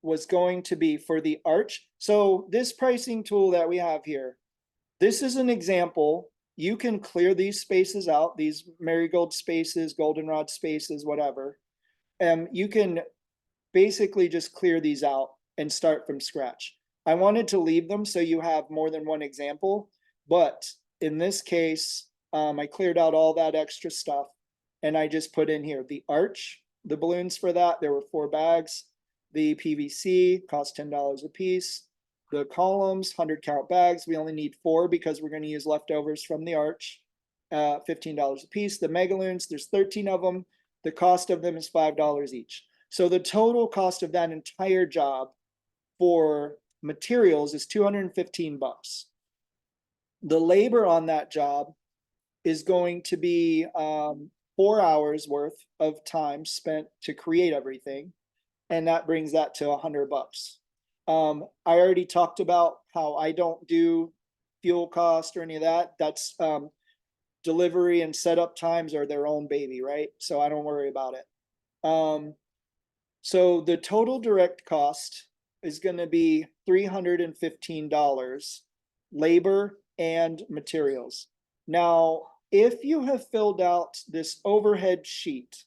S2: was going to be for the arch. So this pricing tool that we have here, this is an example. You can clear these spaces out, these marigold spaces, goldenrod spaces, whatever. You can basically just clear these out and start from scratch. I wanted to leave them so you have more than one example, but in this case, I cleared out all that extra stuff and I just put in here the arch, the balloons for that. There were 4 bags. The PVC cost $10 a piece. The columns, 100 count bags. We only need 4 because we're going to use leftovers from the arch. $15 a piece. The Megaloons, there's 13 of them. The cost of them is $5 each. So the total cost of that entire job for materials is $215. The labor on that job is going to be 4 hours worth of time spent to create everything. And that brings that to $100. I already talked about how I don't do fuel cost or any of that. That's delivery and setup times are their own baby, right? So I don't worry about it. So the total direct cost is going to be $315, labor and materials. Now, if you have filled out this overhead sheet,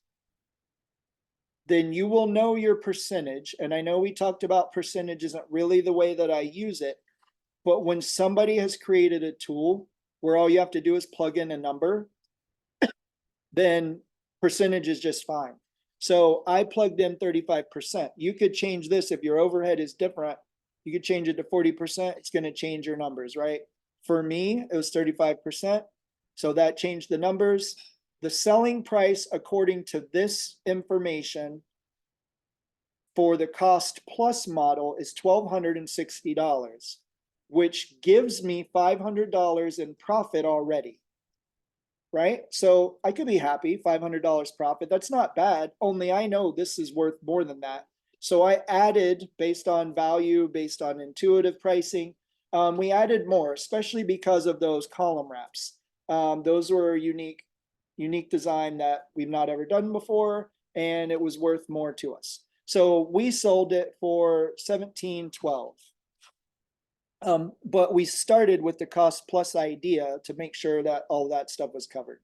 S2: then you will know your percentage. And I know we talked about percentage isn't really the way that I use it, but when somebody has created a tool where all you have to do is plug in a number, then percentage is just fine. So I plugged in 35%. You could change this if your overhead is different. You could change it to 40%. It's going to change your numbers, right? For me, it was 35%. So that changed the numbers. The selling price, according to this information, for the cost plus model is $1,260, which gives me $500 in profit already. Right? So I could be happy, $500 profit. That's not bad. Only I know this is worth more than that. So I added, based on value, based on intuitive pricing, we added more, especially because of those column wraps. Those were a unique design that we've not ever done before, and it was worth more to us. So we sold it for $1,712. But we started with the cost plus idea to make sure that all that stuff was covered.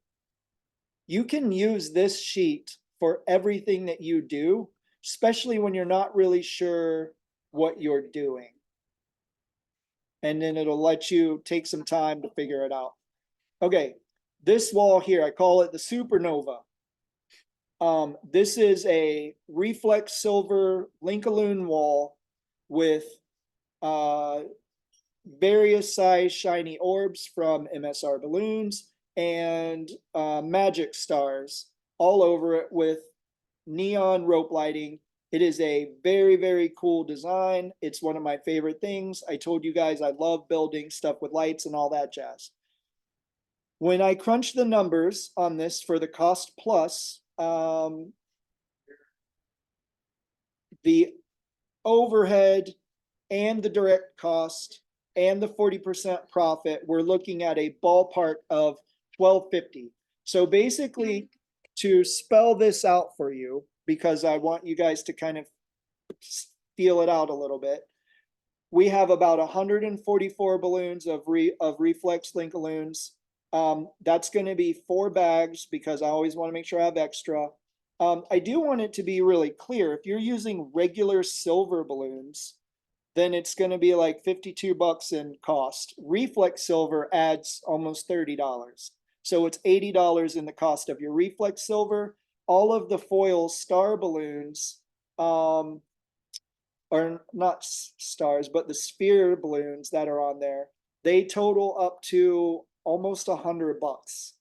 S2: You can use this sheet for everything that you do, especially when you're not really sure what you're doing. And then it'll let you take some time to figure it out. Okay, this wall here, I call it the supernova. This is a reflex silver Linkaloon wall with various size shiny orbs from MSR balloons and magic stars all over it with neon rope lighting. It is a very, very cool design. It's one of my favorite things. I told you guys I love building stuff with lights and all that jazz. When I crunched the numbers on this for the cost plus, the overhead and the direct cost and the 40% profit, we're looking at a ballpark of $1,250. So basically, to spell this out for you, because I want you guys to kind of feel it out a little bit, we have about 144 balloons of reflex Linkaloons. That's going to be 4 bags because I always want to make sure I have extra. I do want it to be really clear. If you're using regular silver balloons, then it's gonna be like 52 bucks in cost. Reflex silver adds almost $30. So it's $80 in the cost of your reflex silver. All of the foil star balloons, or not stars, but the sphere balloons that are on there, they total up to almost $100.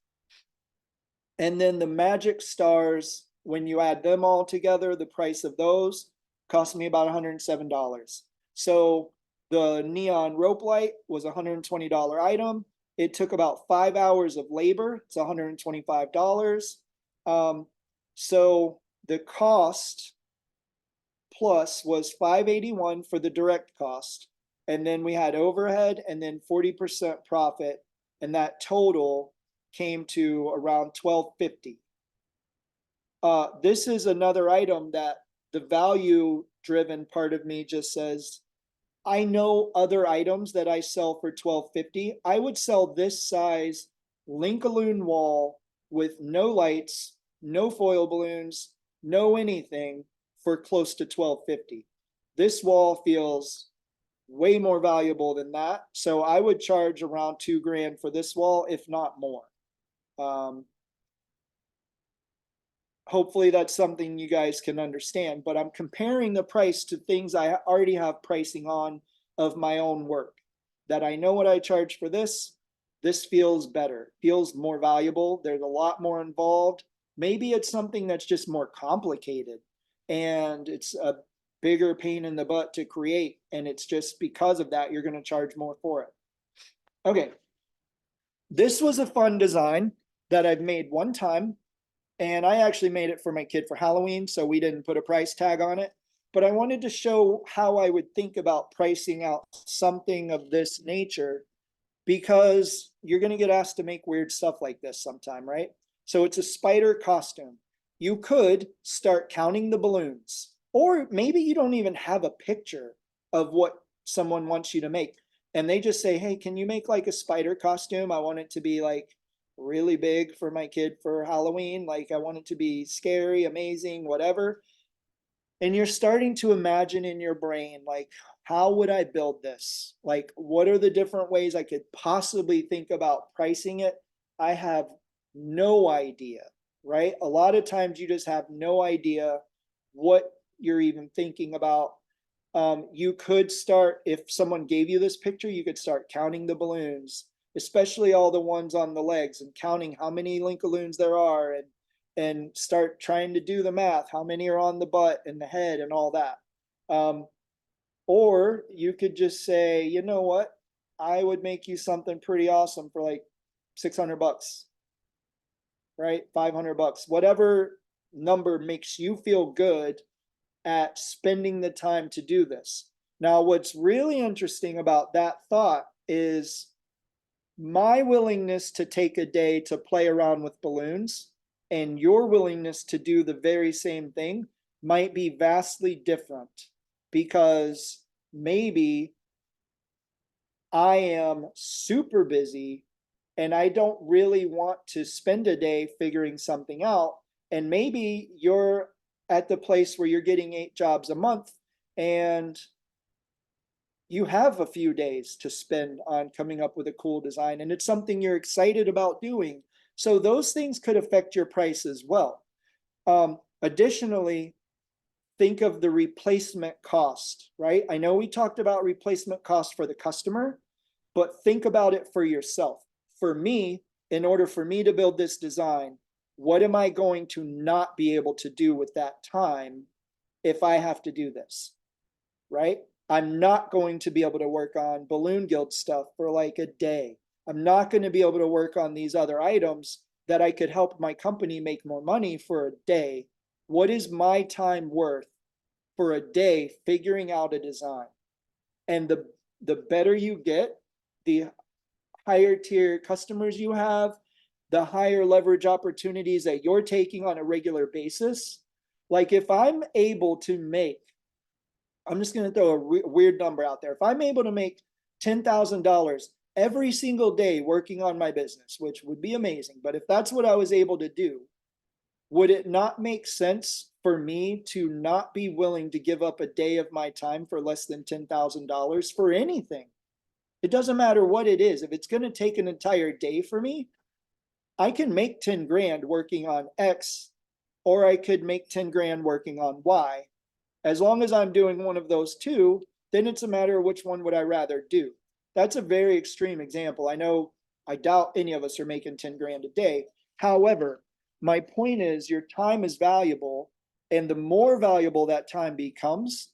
S2: And then the magic stars, when you add them all together, the price of those cost me about $107. So the neon rope light was a $120 item. It took about 5 hours of labor. It's $125. So the cost plus was $581 for the direct cost. And then we had overhead and then 40% profit. And that total came to around $12.50. This is another item that the value driven part of me just says, I know other items that I sell for $12.50. I would sell this size Linkaloon wall with no lights, no foil balloons, no anything for close to $12.50. This wall feels way more valuable than that. So I would charge around $2,000 for this wall, if not more. Hopefully that's something you guys can understand, but I'm comparing the price to things I already have pricing on of my own work that I know what I charge for this. This feels better, feels more valuable. There's a lot more involved. Maybe it's something that's just more complicated and it's a bigger pain in the butt to create. And it's just because of that, you're going to charge more for it. Okay. This was a fun design that I've made one time. And I actually made it for my kid for Halloween, so we didn't put a price tag on it. But I wanted to show how I would think about pricing out something of this nature, because you're going to get asked to make weird stuff like this sometime, right? So it's a spider costume. You could start counting the balloons, or maybe you don't even have a picture of what someone wants you to make. And they just say, hey, can you make like a spider costume? I want it to be like really big for my kid for Halloween. Like I want it to be scary, amazing, whatever. And you're starting to imagine in your brain, like, how would I build this? Like, what are the different ways I could possibly think about pricing it? I have no idea, right? A lot of times you just have no idea what you're even thinking about. You could start, if someone gave you this picture, you could start counting the balloons, especially all the ones on the legs, and counting how many Linkaloons there are, and start trying to do the math, how many are on the butt and the head and all that. Or you could just say, you know what, I would make you something pretty awesome for like $600, right? $500, whatever number makes you feel good at spending the time to do this. Now, what's really interesting about that thought is my willingness to take a day to play around with balloons and your willingness to do the very same thing might be vastly different, because maybe I am super busy and I don't really want to spend a day figuring something out. And maybe you're at the place where you're getting 8 jobs a month and you have a few days to spend on coming up with a cool design, and it's something you're excited about doing. So those things could affect your price as well. Additionally, think of the replacement cost, right? I know we talked about replacement cost for the customer, but think about it for yourself. For me, in order for me to build this design, what am I going to not be able to do with that time if I have to do this, right? I'm not going to be able to work on Balloon Guild stuff for like a day. I'm not going to be able to work on these other items that I could help my company make more money for a day. What is my time worth for a day figuring out a design? And the better you get, the higher tier customers you have, the higher leverage opportunities that you're taking on a regular basis. Like if I'm able to make, I'm just going to throw a weird number out there. If I'm able to make $10,000 every single day working on my business, which would be amazing, but if that's what I was able to do, would it not make sense for me to not be willing to give up a day of my time for less than $10,000 for anything. It doesn't matter what it is. If it's going to take an entire day for me, I can make 10 grand working on X, or I could make 10 grand working on Y. As long as I'm doing one of those two, then it's a matter of which one would I rather do. That's a very extreme example. I know, I doubt any of us are making 10 grand a day. However, my point is your time is valuable, and the more valuable that time becomes,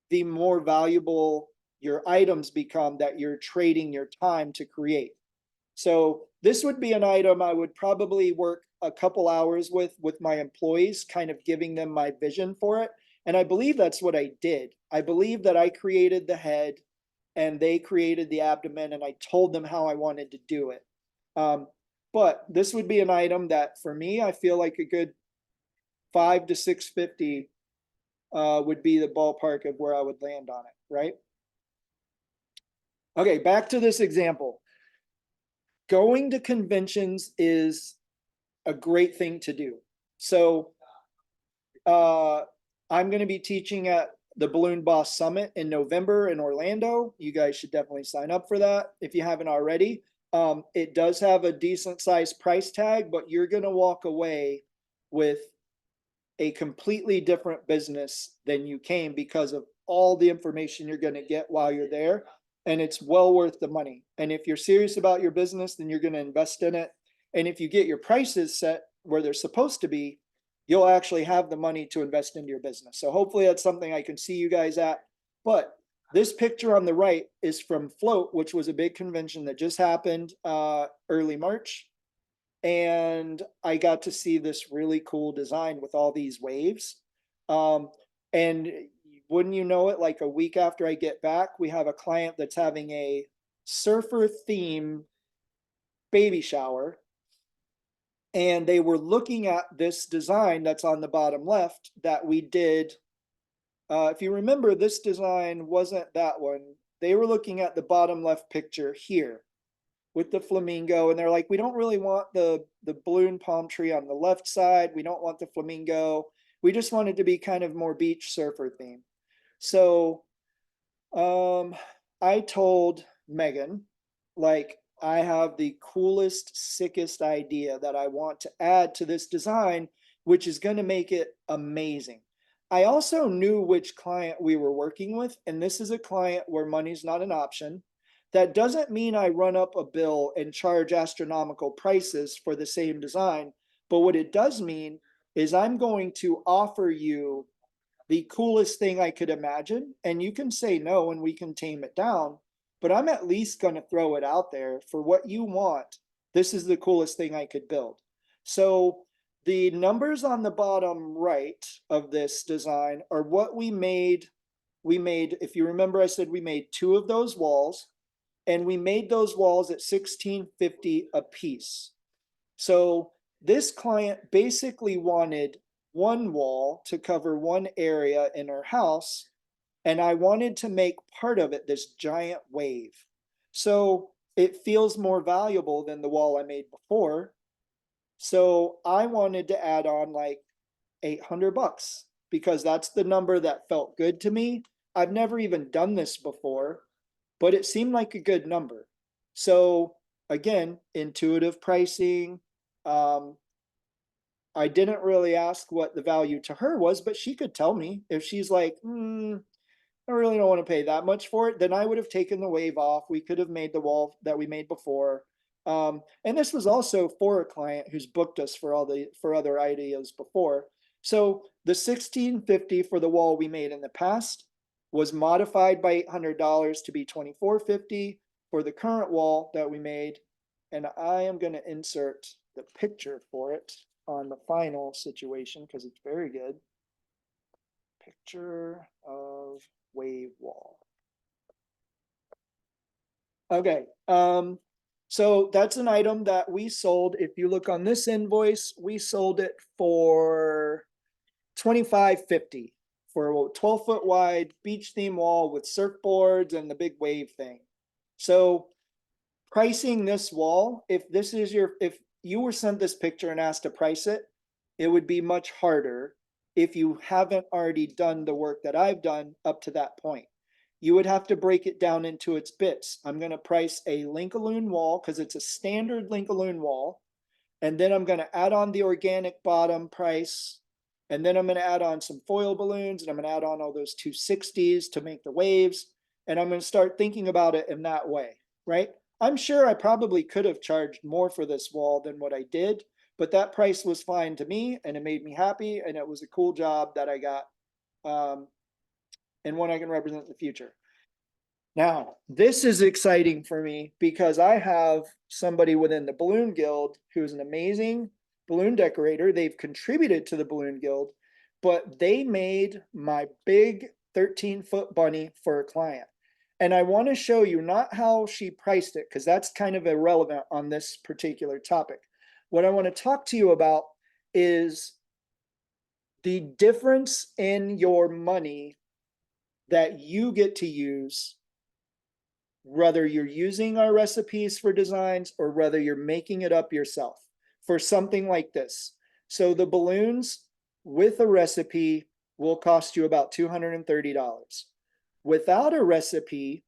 S2: the more valuable your items become that you're trading your time to create. So this would be an item I would probably work a couple hours with my employees, kind of giving them my vision for it. And I believe that's what I did. I believe that I created the head and they created the abdomen, and I told them how I wanted to do it. But this would be an item that for me, I feel like a good 5 to 650 would be the ballpark of where I would land on it, right? Okay, back to this example. Going to conventions is a great thing to do. So I'm going to be teaching at the Balloon Boss Summit in November in Orlando. You guys should definitely sign up for that if you haven't already. It does have a decent sized price tag, but you're going to walk away with a completely different business than you came because of all the information you're going to get while you're there. And it's well worth the money. And if you're serious about your business, then you're going to invest in it. And if you get your prices set where they're supposed to be, you'll actually have the money to invest into your business. So hopefully that's something I can see you guys at. But this picture on the right is from Float, which was a big convention that just happened early March. And I got to see this really cool design with all these waves. And wouldn't you know it, like a week after I get back, we have a client that's having a surfer theme baby shower. And they were looking at this design that's on the bottom left that we did. If you remember, this design wasn't that one. They were looking at the bottom left picture here with the flamingo. And they're like, we don't really want the balloon palm tree on the left side. We don't want the flamingo. We just want it to be kind of more beach surfer theme. So I told Megan, like, I have the coolest, sickest idea that I want to add to this design, which is going to make it amazing. I also knew which client we were working with, and this is a client where money's not an option. That doesn't mean I run up a bill and charge astronomical prices for the same design, but what it does mean is I'm going to offer you the coolest thing I could imagine, and you can say no and we can tame it down. But I'm at least going to throw it out there for what you want. This is the coolest thing I could build. So the numbers on the bottom right of this design are what we made. We made, if you remember, I said we made 2 of those walls, and we made those walls at $16.50 a piece. So this client basically wanted one wall to cover one area in her house, and I wanted to make part of it this giant wave. So it feels more valuable than the wall I made before. So I wanted to add on like $800 because that's the number that felt good to me. I've never even done this before, but it seemed like a good number. So again, intuitive pricing. I didn't really ask what the value to her was, but she could tell me. If she's like, I really don't want to pay that much for it, then I would have taken the wave off. We could have made the wall that we made before. And this was also for a client who's booked us for other ideas before. So the $16.50 for the wall we made in the past was modified by $800 to be $24.50 for the current wall that we made. And I am going to insert the picture for it on the final situation because it's very good. Picture of wave wall. Okay, so that's an item that we sold. If you look on this invoice, we sold it for $25.50 for a 12-foot wide beach theme wall with surfboards and the big wave thing. So pricing this wall, if you were sent this picture and asked to price it, it would be much harder if you haven't already done the work that I've done up to that point. You would have to break it down into its bits. I'm going to price a Linkaloon wall because it's a standard Linkaloon wall. And then I'm going to add on the organic bottom price. And then I'm going to add on some foil balloons, and I'm going to add on all those 260s to make the waves. And I'm going to start thinking about it in that way, right? I'm sure I probably could have charged more for this wall than what I did, but that price was fine to me and it made me happy. And it was a cool job that I got, and one I can represent in the future. Now, this is exciting for me because I have somebody within the Balloon Guild who's an amazing balloon decorator. They've contributed to the Balloon Guild, but they made my big 13-foot bunny for a client. And I want to show you not how she priced it, because that's kind of irrelevant on this particular topic. What I want to talk to you about is the difference in your money that you get to use, whether you're using our recipes for designs or whether you're making it up yourself for something like this. So the balloons with a recipe will cost you about $230. Without a recipe,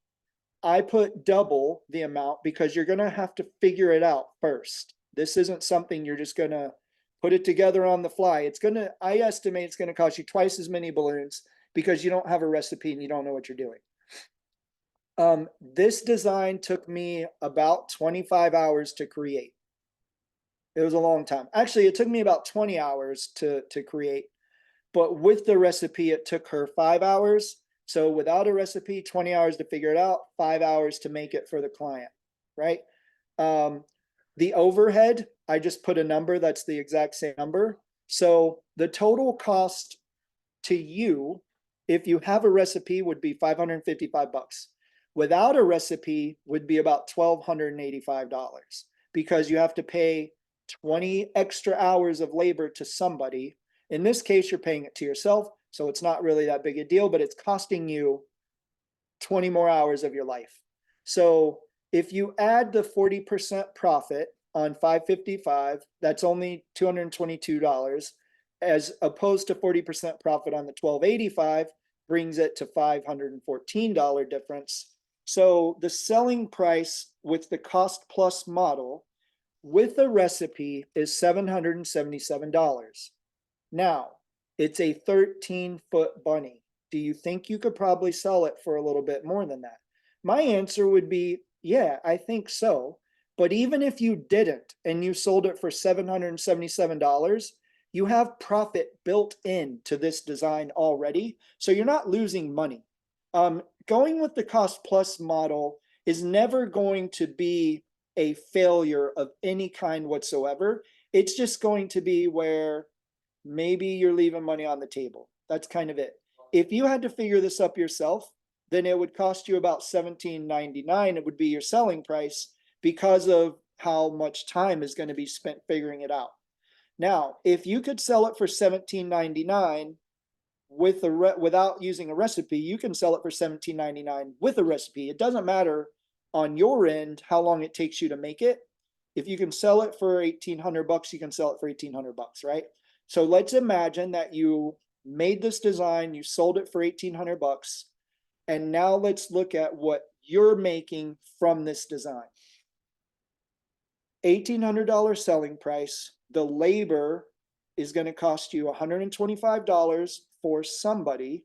S2: I put double the amount because you're going to have to figure it out first. This isn't something you're just going to put it together on the fly. I estimate it's going to cost you twice as many balloons because you don't have a recipe and you don't know what you're doing. This design took me about 25 hours to create. It was a long time. Actually, it took me about 20 hours to create, but with the recipe, it took her 5 hours. So without a recipe, 20 hours to figure it out, 5 hours to make it for the client, right? The overhead, I just put a number that's the exact same number. So the total cost to you, if you have a recipe, would be $555. Without a recipe would be about $1,285 because you have to pay 20 extra hours of labor to somebody. In this case, you're paying it to yourself. So it's not really that big a deal, but it's costing you 20 more hours of your life. So if you add the 40% profit on 555, that's only $222, as opposed to 40% profit on the 1285 brings it to $514 difference. So the selling price with the cost plus model with a recipe is $777. Now, it's a 13-foot bunny. Do you think you could probably sell it for a little bit more than that? My answer would be, yeah, I think so. But even if you didn't and you sold it for $777, you have profit built into this design already. So you're not losing money. Going with the cost plus model is never going to be a failure of any kind whatsoever. It's just going to be where maybe you're leaving money on the table. That's kind of it. If you had to figure this up yourself, then it would cost you about $17.99. It would be your selling price because of how much time is going to be spent figuring it out. Now, if you could sell it for $17.99 without using a recipe, you can sell it for $17.99 with a recipe. It doesn't matter on your end how long it takes you to make it. If you can sell it for $1,800, you can sell it for $1,800, right? So let's imagine that you made this design, you sold it for $1,800, and now let's look at what you're making from this design. $1,800 selling price. The labor is going to cost you $125 for somebody.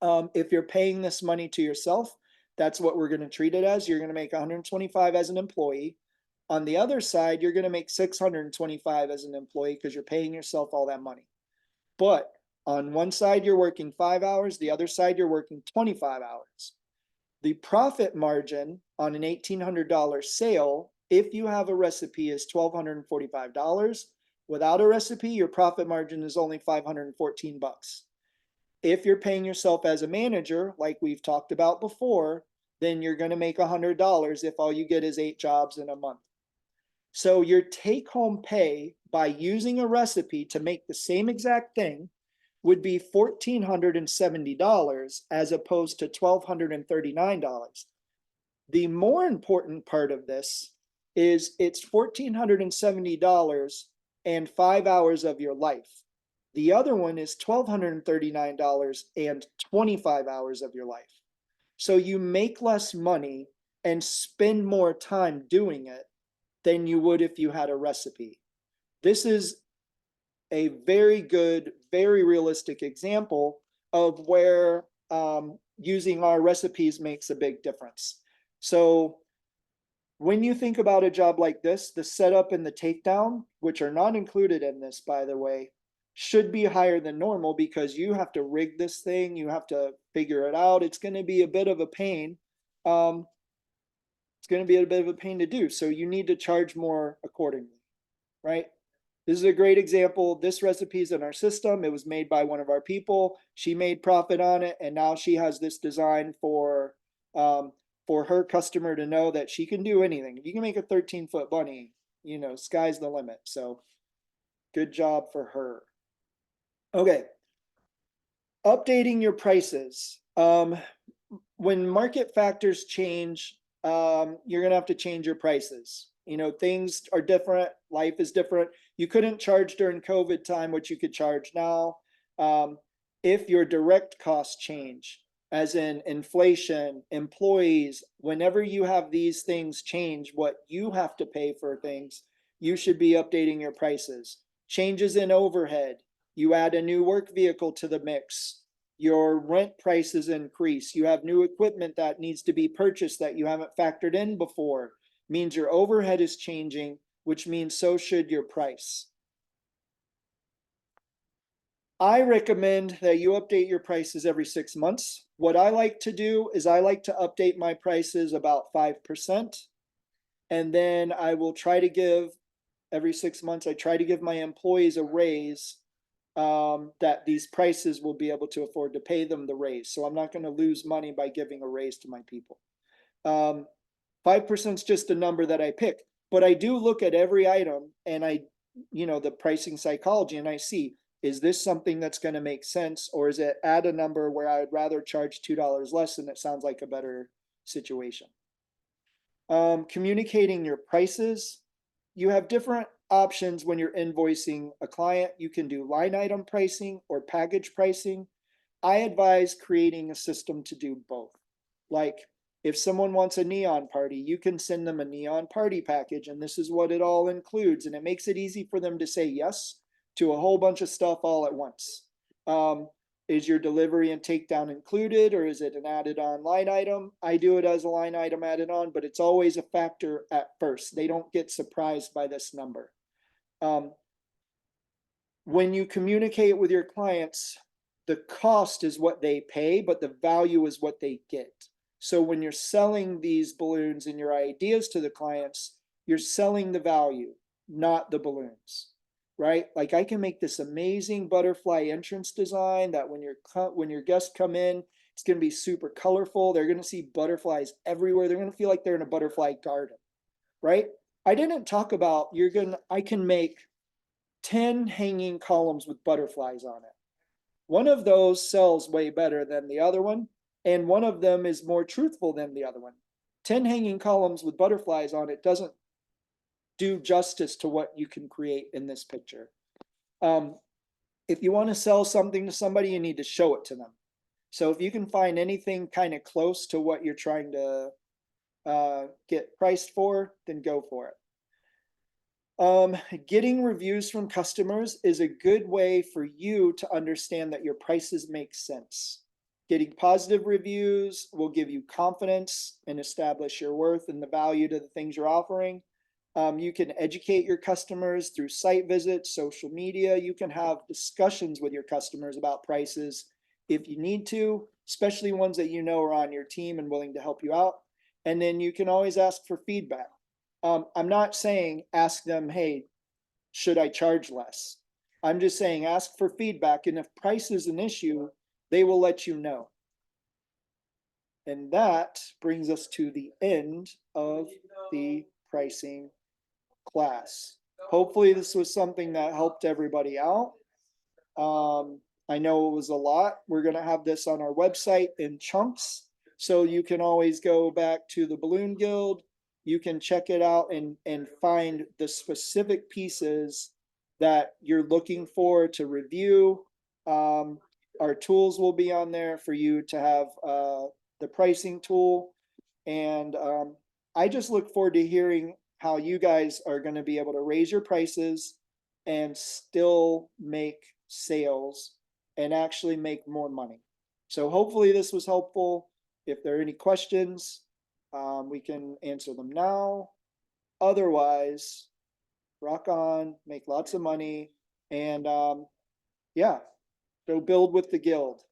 S2: If you're paying this money to yourself, that's what we're going to treat it as. You're going to make $125 as an employee. On the other side, you're going to make $625 as an employee because you're paying yourself all that money. But on one side, you're working 5 hours. The other side, you're working 25 hours. The profit margin on an $1,800 sale, if you have a recipe, is $1,245. Without a recipe, your profit margin is only $514. If you're paying yourself as a manager, like we've talked about before, then you're going to make $100 if all you get is 8 jobs in a month. So your take-home pay by using a recipe to make the same exact thing would be $1,470 as opposed to $1,239. The more important part of this is it's $1,470 and 5 hours of your life. The other one is $1,239 and 25 hours of your life. So you make less money and spend more time doing it than you would if you had a recipe. This is a very good, very realistic example of where using our recipes makes a big difference. So when you think about a job like this, the setup and the takedown, which are not included in this, by the way, should be higher than normal because you have to rig this thing, you have to figure it out. It's going to be a bit of a pain. It's going to be a bit of a pain to do. So you need to charge more accordingly, right? This is a great example. This recipe is in our system. It was made by one of our people. She made profit on it, and now she has this design for her customer to know that she can do anything. If you can make a 13-foot bunny, you know, sky's the limit. So good job for her. Okay. Updating your prices. When market factors change, you're gonna have to change your prices. You know, things are different, life is different. You couldn't charge during COVID time what you could charge now. If your direct costs change, as in inflation, employees, whenever you have these things change what you have to pay for things, you should be updating your prices. Changes in overhead, you add a new work vehicle to the mix, your rent prices increase, you have new equipment that needs to be purchased that you haven't factored in before, means your overhead is changing, which means so should your price. I recommend that you update your prices every 6 months. What I like to do is I like to update my prices about 5%. And then I will try to give, every 6 months, I try to give my employees a raise that these prices will be able to afford to pay them the raise. So I'm not going to lose money by giving a raise to my people. 5% is just a number that I pick, but I do look at every item and the pricing psychology, and I see, is this something that's going to make sense, or is it at a number where I would rather charge $2 less and it sounds like a better situation? Communicating your prices. You have different options when you're invoicing a client. You can do line item pricing or package pricing. I advise creating a system to do both. Like if someone wants a neon party, you can send them a neon party package, and this is what it all includes. And it makes it easy for them to say yes to a whole bunch of stuff all at once. Is your delivery and takedown included, or is it an added on line item? I do it as a line item added on, but it's always a factor at first. They don't get surprised by this number. When you communicate with your clients, the cost is what they pay, but the value is what they get. So when you're selling these balloons and your ideas to the clients, you're selling the value, not the balloons. Right? Like I can make this amazing butterfly entrance design that when your guests come in, it's going to be super colorful. They're going to see butterflies everywhere. They're going to feel like they're in a butterfly garden, right? I didn't talk about I can make 10 hanging columns with butterflies on it. One of those sells way better than the other one, and one of them is more truthful than the other one. 10 hanging columns with butterflies on it doesn't do justice to what you can create in this picture. If you want to sell something to somebody, you need to show it to them. So if you can find anything kind of close to what you're trying to get priced for, then go for it. Getting reviews from customers is a good way for you to understand that your prices make sense. Getting positive reviews will give you confidence and establish your worth and the value to the things you're offering. You can educate your customers through site visits, social media. You can have discussions with your customers about prices if you need to, especially ones that you know are on your team and willing to help you out. And then you can always ask for feedback. I'm not saying ask them, hey, should I charge less? I'm just saying ask for feedback. And if price is an issue, they will let you know. And that brings us to the end of the pricing class. Hopefully this was something that helped everybody out. I know it was a lot. We're going to have this on our website in chunks, so you can always go back to the Balloon Guild. You can check it out and find the specific pieces that you're looking for to review. Our tools will be on there for you to have the pricing tool. And I just look forward to hearing how you guys are going to be able to raise your prices and still make sales and actually make more money. So hopefully this was helpful. If there are any questions, we can answer them now. Otherwise, rock on, make lots of money, and yeah, go build with the guild.